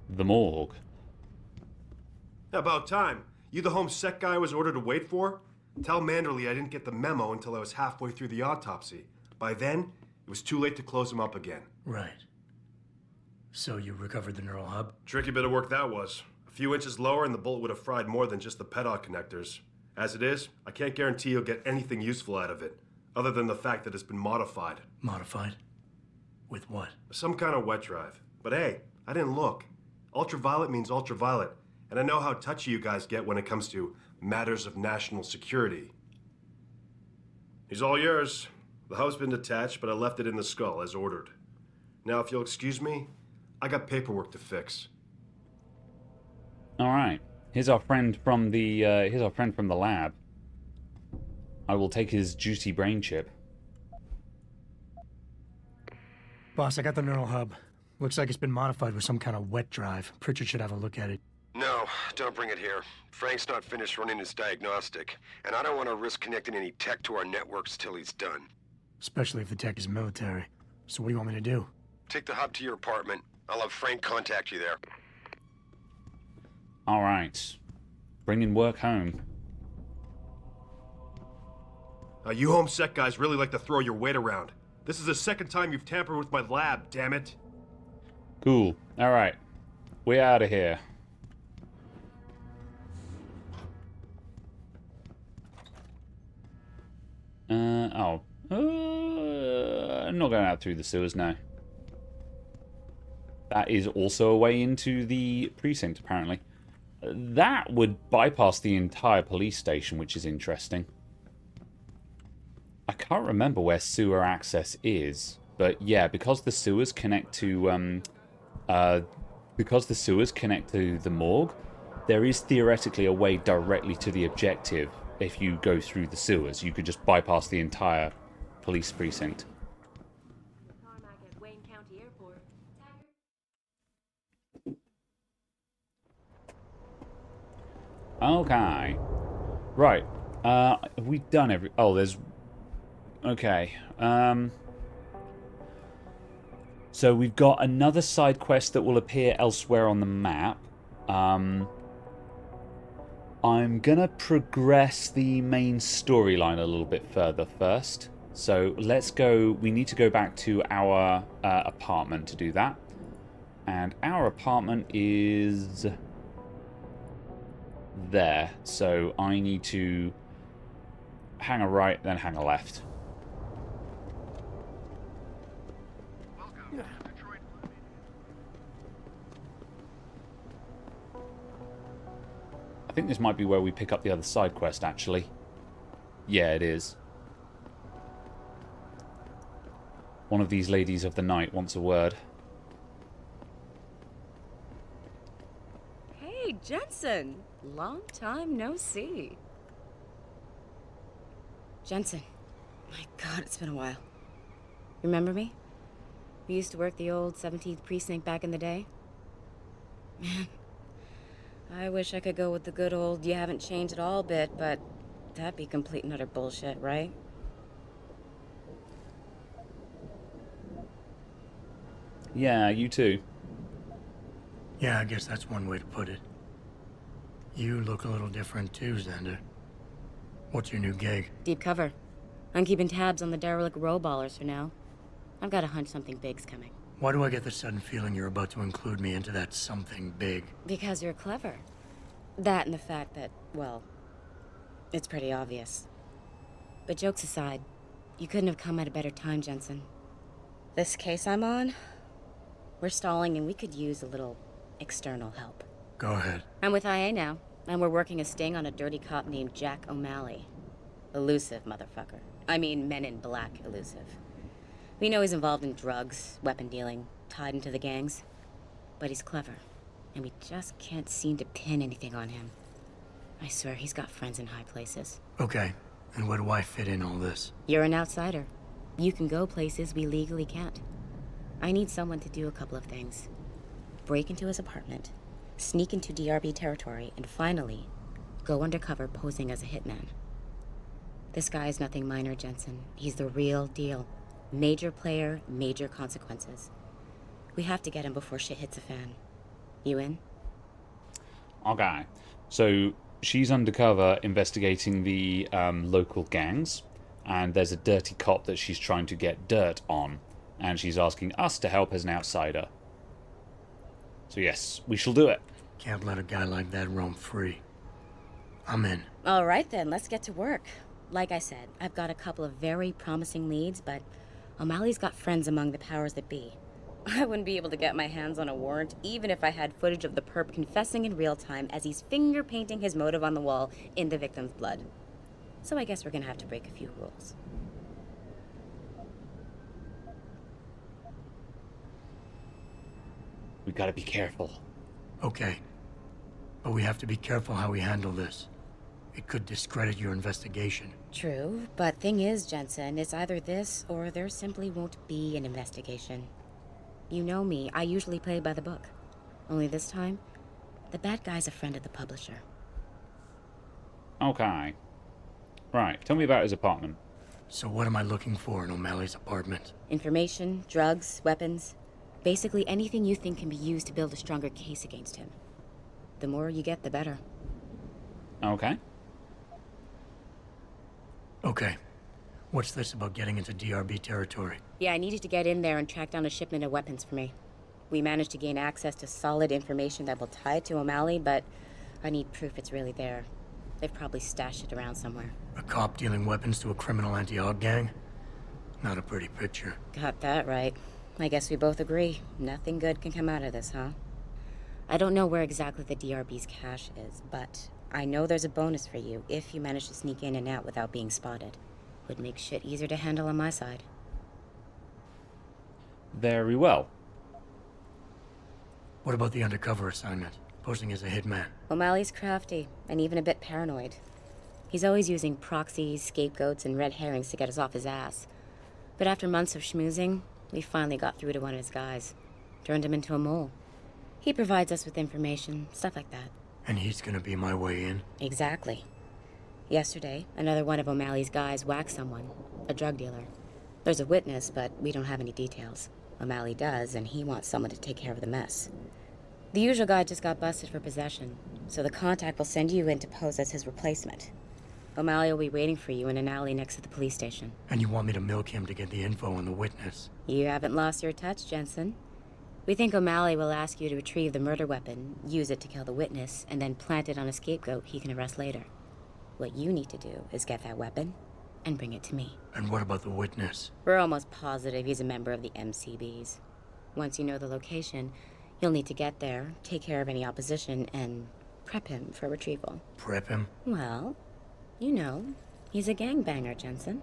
The morgue. About time. You the home sec guy I was ordered to wait for? Tell Manderley I didn't get the memo until I was halfway through the autopsy. By then, it was too late to close him up again. Right. So you recovered the neural hub? Tricky bit of work that was. A few inches lower and the bullet would have fried more than just the pedal connectors. As it is, I can't guarantee you'll get anything useful out of it, other than the fact that it's been modified. Modified? With what? Some kind of wet drive. But hey, I didn't look. Ultraviolet means ultraviolet, and I know how touchy you guys get when it comes to matters of national security. He's all yours. The hub's been detached, but I left it in the skull as ordered. Now, if you'll excuse me, I got paperwork to fix. All right. Here's our friend from the lab. I will take his juicy brain chip. Boss, I got the neural hub. Looks like it's been modified with some kind of wet drive. Pritchard should have a look at it. No, don't bring it here. Frank's not finished running his diagnostic, and I don't want to risk connecting any tech to our networks till he's done. Especially if the tech is military. So what do you want me to do? Take the hub to your apartment. I'll have Frank contact you there. All right. Bringing work home. You home sec guys really like to throw your weight around. This is the second time you've tampered with my lab, damn it. Cool. All right. We're out of here. I'm not going out through the sewers now. That is also a way into the precinct, apparently. That would bypass the entire police station, which is interesting. I can't remember where sewer access is, but yeah, because the sewers connect to the morgue, there is theoretically a way directly to the objective. If you go through the sewers, you could just bypass the entire police precinct. Okay. Right. Have we done every... Oh, there's... Okay. So we've got another side quest that will appear elsewhere on the map. I'm gonna progress the main storyline a little bit further first. So let's go... We need to go back to our apartment to do that. And our apartment is... there. So I need to hang a right, then hang a left. I think this might be where we pick up the other side quest, actually. Yeah, it is. One of these ladies of the night wants a word. Hey, Jensen. Long time no see. Jensen. My God, it's been a while. Remember me? We used to work the old 17th precinct back in the day. Man, I wish I could go with the good old you haven't changed at all bit, but that'd be complete and utter bullshit, right? Yeah, you too. Yeah, I guess that's one way to put it. You look a little different too, Xander. What's your new gig? Deep cover. I'm keeping tabs on the derelict row-ballers for now. I've got a hunch something big's coming. Why do I get the sudden feeling you're about to include me into that something big? Because you're clever. That and the fact that, well, it's pretty obvious. But jokes aside, you couldn't have come at a better time, Jensen. This case I'm on, we're stalling and we could use a little external help. Go ahead. I'm with IA now, and we're working a sting on a dirty cop named Jack O'Malley. Elusive motherfucker. I mean, Men in Black elusive. We know he's involved in drugs, weapon dealing, tied into the gangs. But he's clever. and we just can't seem to pin anything on him. I swear he's got friends in high places. Okay, and where do I fit in all this? You're an outsider. You can go places we legally can't. I need someone to do a couple of things. Break into his apartment, sneak into DRB territory, and finally, go undercover posing as a hitman. This guy is nothing minor, Jensen. He's the real deal. Major player, major consequences. We have to get him before shit hits the fan. You in? Okay. So she's undercover investigating the local gangs, and there's a dirty cop that she's trying to get dirt on, and she's asking us to help as an outsider. So yes, we shall do it. Can't let a guy like that roam free. I'm in. All right then, let's get to work. Like I said, I've got a couple of very promising leads, but O'Malley's got friends among the powers that be. I wouldn't be able to get my hands on a warrant, even if I had footage of the perp confessing in real time as he's finger painting his motive on the wall in the victim's blood. So I guess we're gonna have to break a few rules. We gotta be careful. Okay. But we have to be careful how we handle this. It could discredit your investigation. True, but thing is, Jensen, it's either this or there simply won't be an investigation. You know me, I usually play by the book. Only this time, the bad guy's a friend of the publisher. Okay. Right, tell me about his apartment. So what am I looking for in O'Malley's apartment? Information, drugs, weapons. Basically anything you think can be used to build a stronger case against him. The more you get, the better. Okay. Okay. What's this about getting into DRB territory? Yeah, I needed to get in there and track down a shipment of weapons for me. We managed to gain access to solid information that will tie it to O'Malley, but I need proof it's really there. They've probably stashed it around somewhere. A cop dealing weapons to a criminal anti-Aug gang? Not a pretty picture. Got that right. I guess we both agree. Nothing good can come out of this, huh? I don't know where exactly the DRB's cache is, but I know there's a bonus for you if you manage to sneak in and out without being spotted. Would make shit easier to handle on my side. Very well. What about the undercover assignment? Posing as a hitman? O'Malley's crafty, and even a bit paranoid. He's always using proxies, scapegoats, and red herrings to get us off his ass. But after months of schmoozing, we finally got through to one of his guys. Turned him into a mole. He provides us with information, stuff like that. And he's gonna be my way in? Exactly. Yesterday, another one of O'Malley's guys whacked someone, a drug dealer. There's a witness, but we don't have any details. O'Malley does, and he wants someone to take care of the mess. The usual guy just got busted for possession, so the contact will send you in to pose as his replacement. O'Malley will be waiting for you in an alley next to the police station. And you want me to milk him to get the info on the witness? You haven't lost your touch, Jensen. We think O'Malley will ask you to retrieve the murder weapon, use it to kill the witness, and then plant it on a scapegoat he can arrest later. What you need to do is get that weapon and bring it to me. And what about the witness? We're almost positive he's a member of the MCBs. Once you know the location, you'll need to get there, take care of any opposition, and prep him for retrieval. Prep him? Well, you know, he's a gangbanger, Jensen.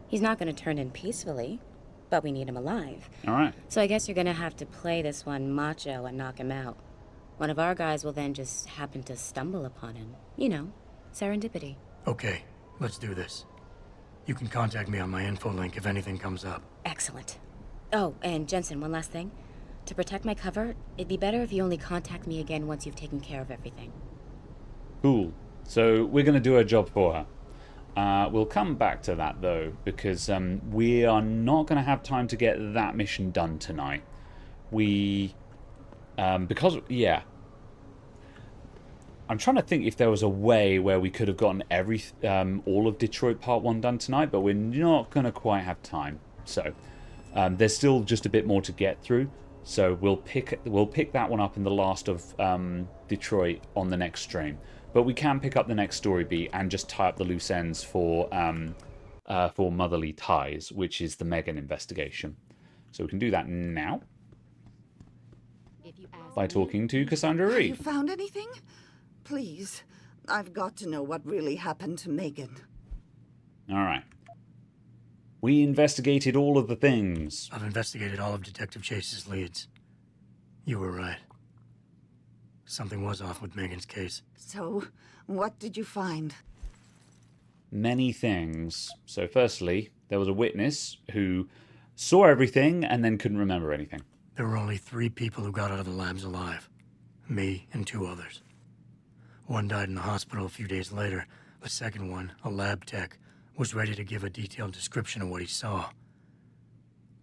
He's not going to turn in peacefully, but we need him alive. All right. So I guess you're going to have to play this one macho and knock him out. One of our guys will then just happen to stumble upon him. You know, serendipity. Okay, let's do this. You can contact me on my info link if anything comes up. Excellent. Oh, and Jensen, one last thing. To protect my cover, it'd be better if you only contact me again once you've taken care of everything. Cool. So we're going to do a job for her. We'll come back to that though, because we are not going to have time to get that mission done tonight. I'm trying to think if there was a way where we could have gotten all of Detroit Part 1 done tonight, but we're not going to quite have time. So there's still just a bit more to get through. So we'll pick that one up in the last of Detroit on the next stream. But we can pick up the next story beat and just tie up the loose ends for Motherly Ties, which is the Megan investigation. So we can do that now by talking to Cassandra Have Ree. you found anything? Please, I've got to know what really happened to Megan. All right. We investigated all of the things. I've investigated all of Detective Chase's leads. You were right. Something was off with Megan's case. So, what did you find? Many things. So firstly, there was a witness who saw everything and then couldn't remember anything. There were only 3 people who got out of the labs alive. Me and 2 others. One died in the hospital a few days later. The second one, a lab tech, was ready to give a detailed description of what he saw.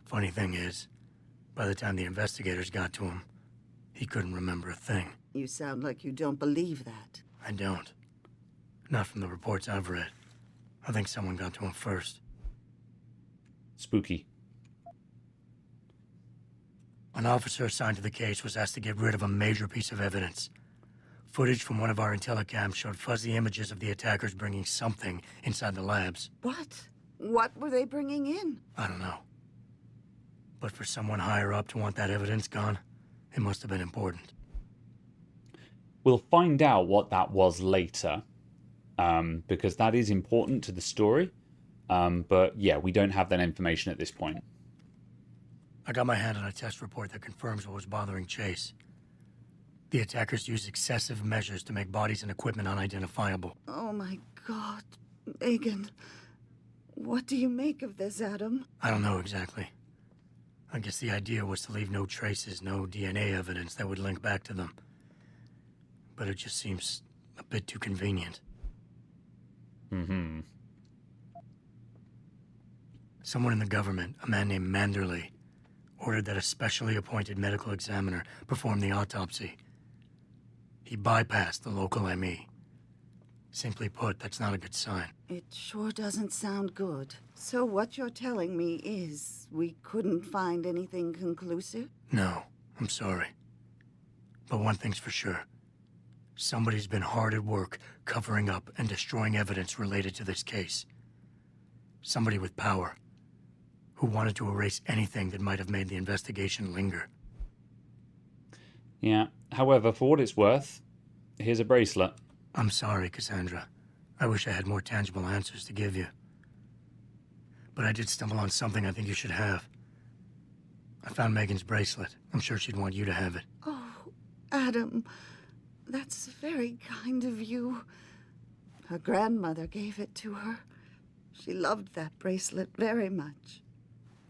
Funny thing is, by the time the investigators got to him, he couldn't remember a thing. You sound like you don't believe that. I don't. Not from the reports I've read. I think someone got to him first. Spooky. An officer assigned to the case was asked to get rid of a major piece of evidence. Footage from one of our intellicams showed fuzzy images of the attackers bringing something inside the labs. What? What were they bringing in? I don't know. But for someone higher up to want that evidence gone, it must have been important. We'll find out what that was later, because that is important to the story. But yeah, we don't have that information at this point. I got my hand on a test report that confirms what was bothering Chase. The attackers used excessive measures to make bodies and equipment unidentifiable. Oh my God, Megan. What do you make of this, Adam? I don't know exactly. I guess the idea was to leave no traces, no DNA evidence that would link back to them. But it just seems a bit too convenient. Mm-hmm. Someone in the government, a man named Manderley, ordered that a specially appointed medical examiner perform the autopsy. He bypassed the local ME. Simply put, that's not a good sign. It sure doesn't sound good. So what you're telling me is we couldn't find anything conclusive? No, I'm sorry. But one thing's for sure. Somebody's been hard at work covering up and destroying evidence related to this case. Somebody with power, who wanted to erase anything that might have made the investigation linger. Yeah, however, for what it's worth, here's a bracelet. I'm sorry, Cassandra. I wish I had more tangible answers to give you. But I did stumble on something I think you should have. I found Megan's bracelet. I'm sure she'd want you to have it. Oh, Adam, that's very kind of you. Her grandmother gave it to her. She loved that bracelet very much.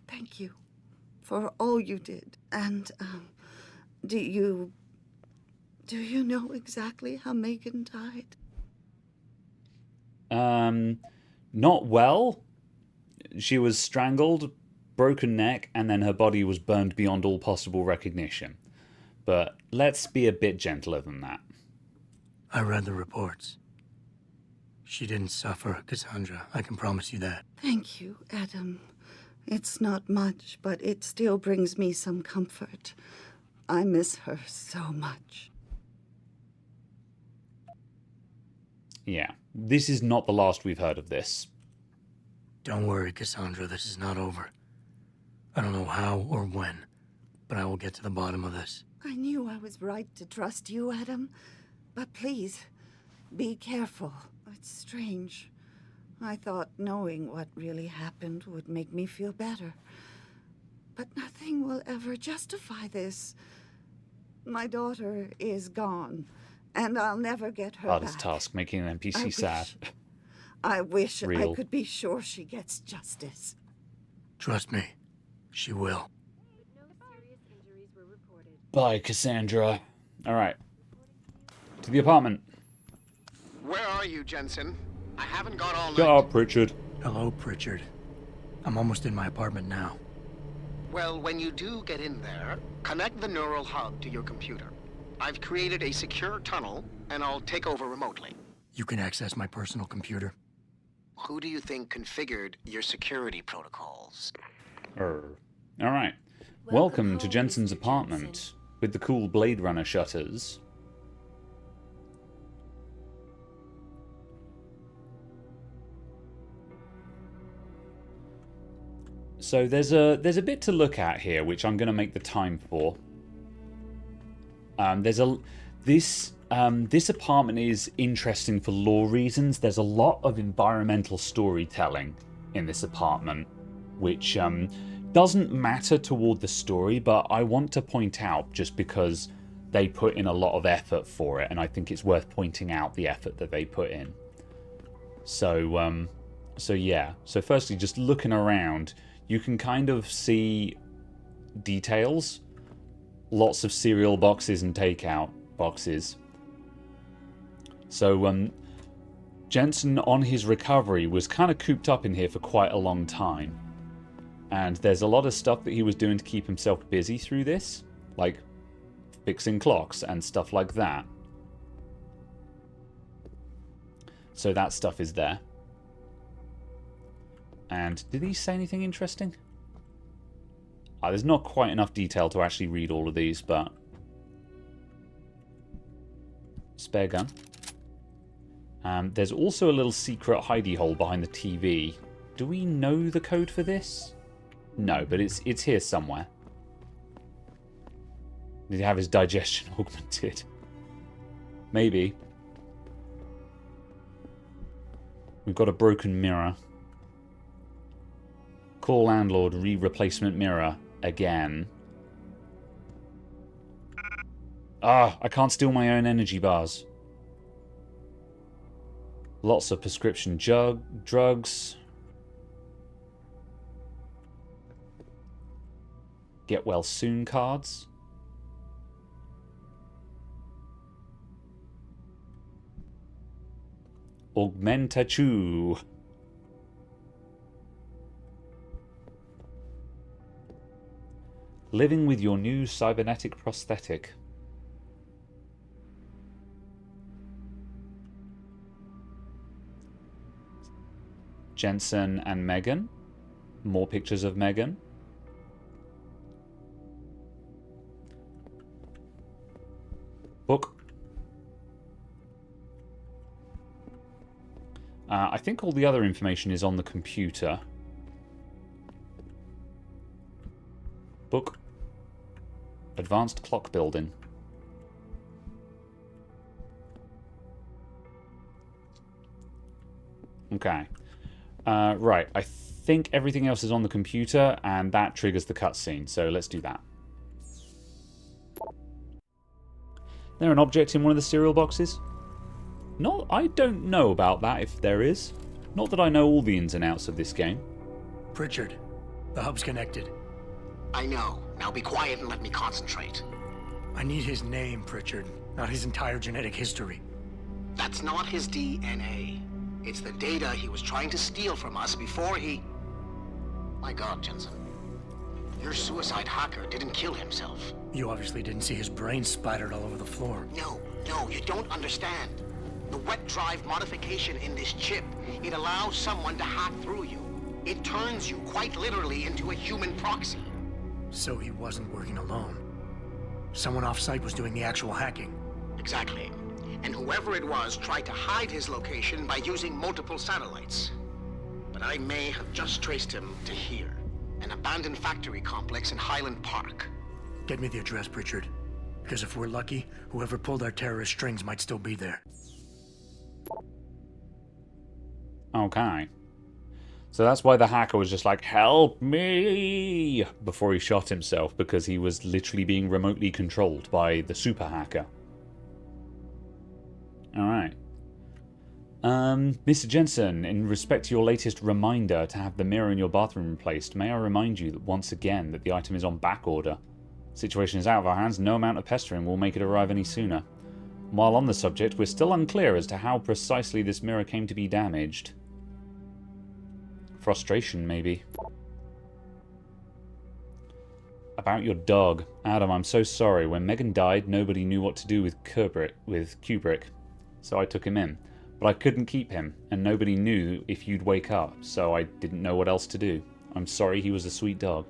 Thank you for all you did. And, do you know exactly how Megan died? Not well. She was strangled, broken neck, and then her body was burned beyond all possible recognition. But let's be a bit gentler than that. I read the reports. She didn't suffer, Cassandra. I can promise you that. Thank you, Adam. It's not much, but it still brings me some comfort. I miss her so much. Yeah, this is not the last we've heard of this. Don't worry, Cassandra, this is not over. I don't know how or when, but I will get to the bottom of this. I knew I was right to trust you, Adam. But please, be careful. It's strange. I thought knowing what really happened would make me feel better. But nothing will ever justify this. My daughter is gone, and I'll never get her Hardest back. task, making an NPC sad. I wish Real. I could be sure she gets justice. Trust me, she will. Bye, Cassandra. Alright. To the apartment. Where are you, Jensen? I haven't got all night. Get up, Pritchard. Hello, Pritchard. I'm almost in my apartment now. Well, when you do get in there, connect the neural hub to your computer. I've created a secure tunnel, and I'll take over remotely. You can access my personal computer. Who do you think configured your security protocols? Alright. Welcome to Jensen's apartment, with the cool Blade Runner shutters. So there's a bit to look at here, which I'm going to make the time for. This apartment is interesting for lore reasons. There's a lot of environmental storytelling in this apartment, which doesn't matter toward the story, but I want to point out just because they put in a lot of effort for it, and I think it's worth pointing out the effort that they put in. So, so yeah. So firstly, just looking around, you can kind of see details. Lots of cereal boxes and takeout boxes. So, Jensen, on his recovery, was kind of cooped up in here for quite a long time. And there's a lot of stuff that he was doing to keep himself busy through this. Like fixing clocks and stuff like that. So that stuff is there. And did he say anything interesting? There's not quite enough detail to actually read all of these, but... Spare gun. There's also a little secret hidey hole behind the TV. Do we know the code for this? No, but it's here somewhere. Did he have his digestion augmented? Maybe. We've got a broken mirror. Call landlord, replacement mirror again. Ah, I can't steal my own energy bars. Lots of prescription drugs. Get well soon cards. Augmentachu. Living with your new cybernetic prosthetic. Jensen and Megan. More pictures of Megan. Book. I think all the other information is on the computer. Book. Advanced clock building. Okay. Right. I think everything else is on the computer, and that triggers the cutscene. So let's do that. Is there an object in one of the cereal boxes? Not, I don't know about that, if there is. Not that I know all the ins and outs of this game. Pritchard, the hub's connected. I know. Now be quiet and let me concentrate. I need his name, Pritchard, not his entire genetic history. That's not his DNA. It's the data he was trying to steal from us before he... My God, Jensen. Your suicide hacker didn't kill himself. You obviously didn't see his brain splattered all over the floor. No, you don't understand. The wet drive modification in this chip, it allows someone to hack through you. It turns you quite literally into a human proxy. So he wasn't working alone. Someone off-site was doing the actual hacking. Exactly. And whoever it was tried to hide his location by using multiple satellites. But I may have just traced him to here. An abandoned factory complex in Highland Park. Get me the address, Pritchard. Because if we're lucky, whoever pulled our terrorist strings might still be there. Okay. So that's why the hacker was just like, help me, before he shot himself, because he was literally being remotely controlled by the super hacker. Alright. Mr. Jensen, in respect to your latest reminder to have the mirror in your bathroom replaced, may I remind you that once again that the item is on back order. The situation is out of our hands, no amount of pestering will make it arrive any sooner. While on the subject, we're still unclear as to how precisely this mirror came to be damaged. Frustration, maybe. About your dog. Adam, I'm so sorry. When Megan died, nobody knew what to do with Kubrick, so I took him in. But I couldn't keep him, and nobody knew if you'd wake up, so I didn't know what else to do. I'm sorry, he was a sweet dog.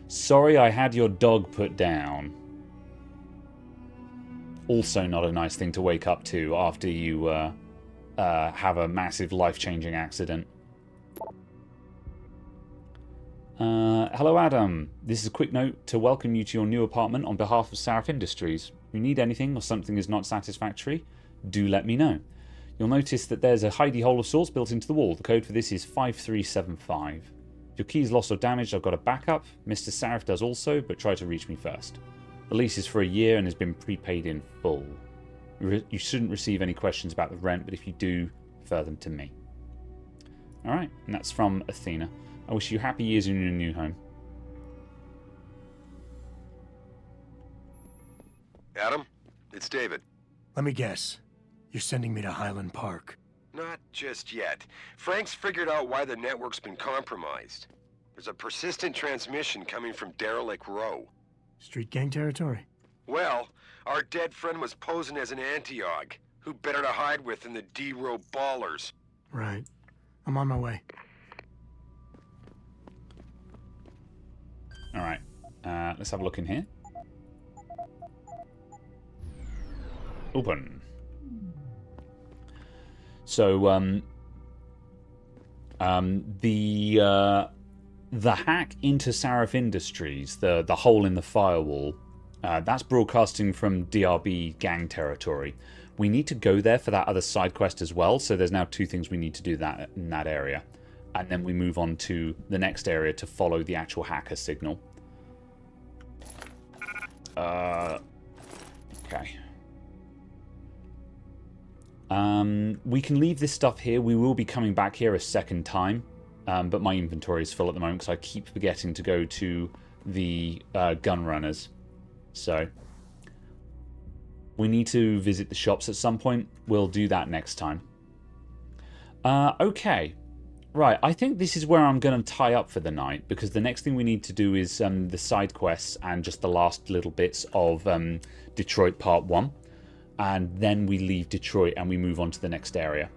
Sorry I had your dog put down. Also not a nice thing to wake up to after you have a massive life-changing accident. Hello Adam, this is a quick note to welcome you to your new apartment on behalf of Sarif Industries. If you need anything or something is not satisfactory, do let me know. You'll notice that there's a hidey hole of sorts built into the wall. The code for this is 5375. If your key's lost or damaged, I've got a backup. Mr. Sarif does also, but try to reach me first. The lease is for a year and has been prepaid in full. You shouldn't receive any questions about the rent, but if you do, refer them to me. Alright, and that's from Athena. I wish you happy years in your new home. Adam, it's David. Let me guess. You're sending me to Highland Park. Not just yet. Frank's figured out why the network's been compromised. There's a persistent transmission coming from Derelict Row. Street gang territory? Well, our dead friend was posing as an Antiog. Who better to hide with than the D-Row ballers? Right. I'm on my way. Alright, let's have a look in here. Open. So, the hack into Sarif Industries, the hole in the firewall, that's broadcasting from DRB gang territory. We need to go there for that other side quest as well, so there's now 2 things we need to do that in that area. And then we move on to the next area to follow the actual hacker signal. Okay. We can leave this stuff here. We will be coming back here a second time, but my inventory is full at the moment because I keep forgetting to go to the gun runners. So we need to visit the shops at some point. We'll do that next time. Okay. Right, I think this is where I'm going to tie up for the night, because the next thing we need to do is the side quests and just the last little bits of Detroit Part 1. And then we leave Detroit and we move on to the next area.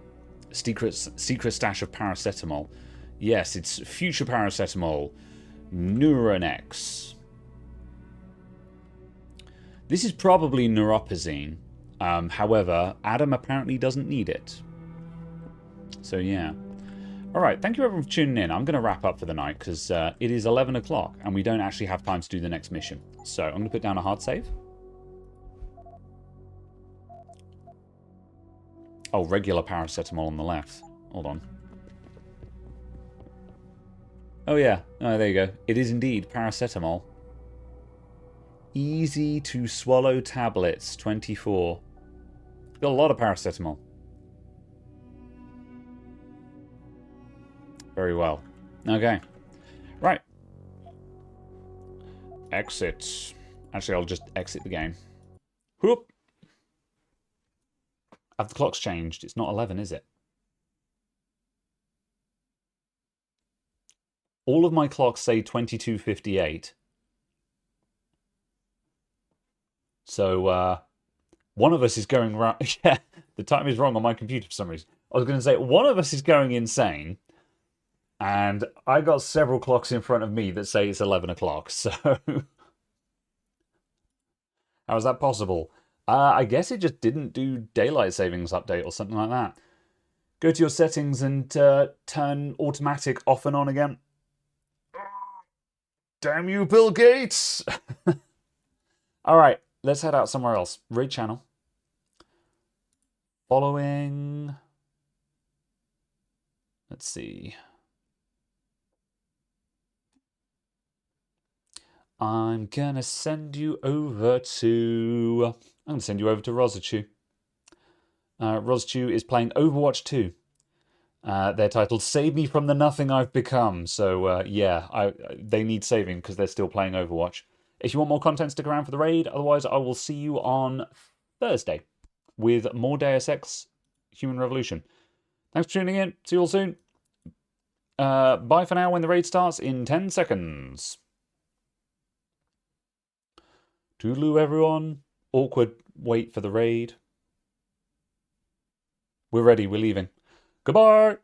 Secret stash of paracetamol. Yes, it's future paracetamol. Neuronex. This is probably neuropazine. However, Adam apparently doesn't need it. So yeah. Alright, thank you everyone for tuning in. I'm going to wrap up for the night because it is 11 o'clock and we don't actually have time to do the next mission. So I'm going to put down a hard save. Oh, regular paracetamol on the left. Hold on. Oh yeah, oh, there you go. It is indeed paracetamol. Easy to swallow tablets, 24. Got a lot of paracetamol. Very well. Okay. Right. Exit. Actually, I'll just exit the game. Whoop. Have the clocks changed? It's not 11, is it? All of my clocks say 22:58. So, one of us is going wrong. Yeah, the time is wrong on my computer for some reason. I was going to say, one of us is going insane. And I got several clocks in front of me that say it's 11 o'clock. So, how is that possible? I guess it just didn't do daylight savings update or something like that. Go to your settings and turn automatic off and on again. Damn you, Bill Gates! Alright, let's head out somewhere else. Raid channel. Following. Let's see. I'm gonna send you over to... I'm gonna send you over to Rosachu. Rosachu is playing Overwatch 2. They're titled Save Me From the Nothing I've Become. So, yeah, they need saving because they're still playing Overwatch. If you want more content, stick around for the raid. Otherwise, I will see you on Thursday with more Deus Ex Human Revolution. Thanks for tuning in. See you all soon. Bye for now when the raid starts in 10 seconds. Toodaloo, everyone. Awkward wait for the raid. We're ready. We're leaving. Goodbye.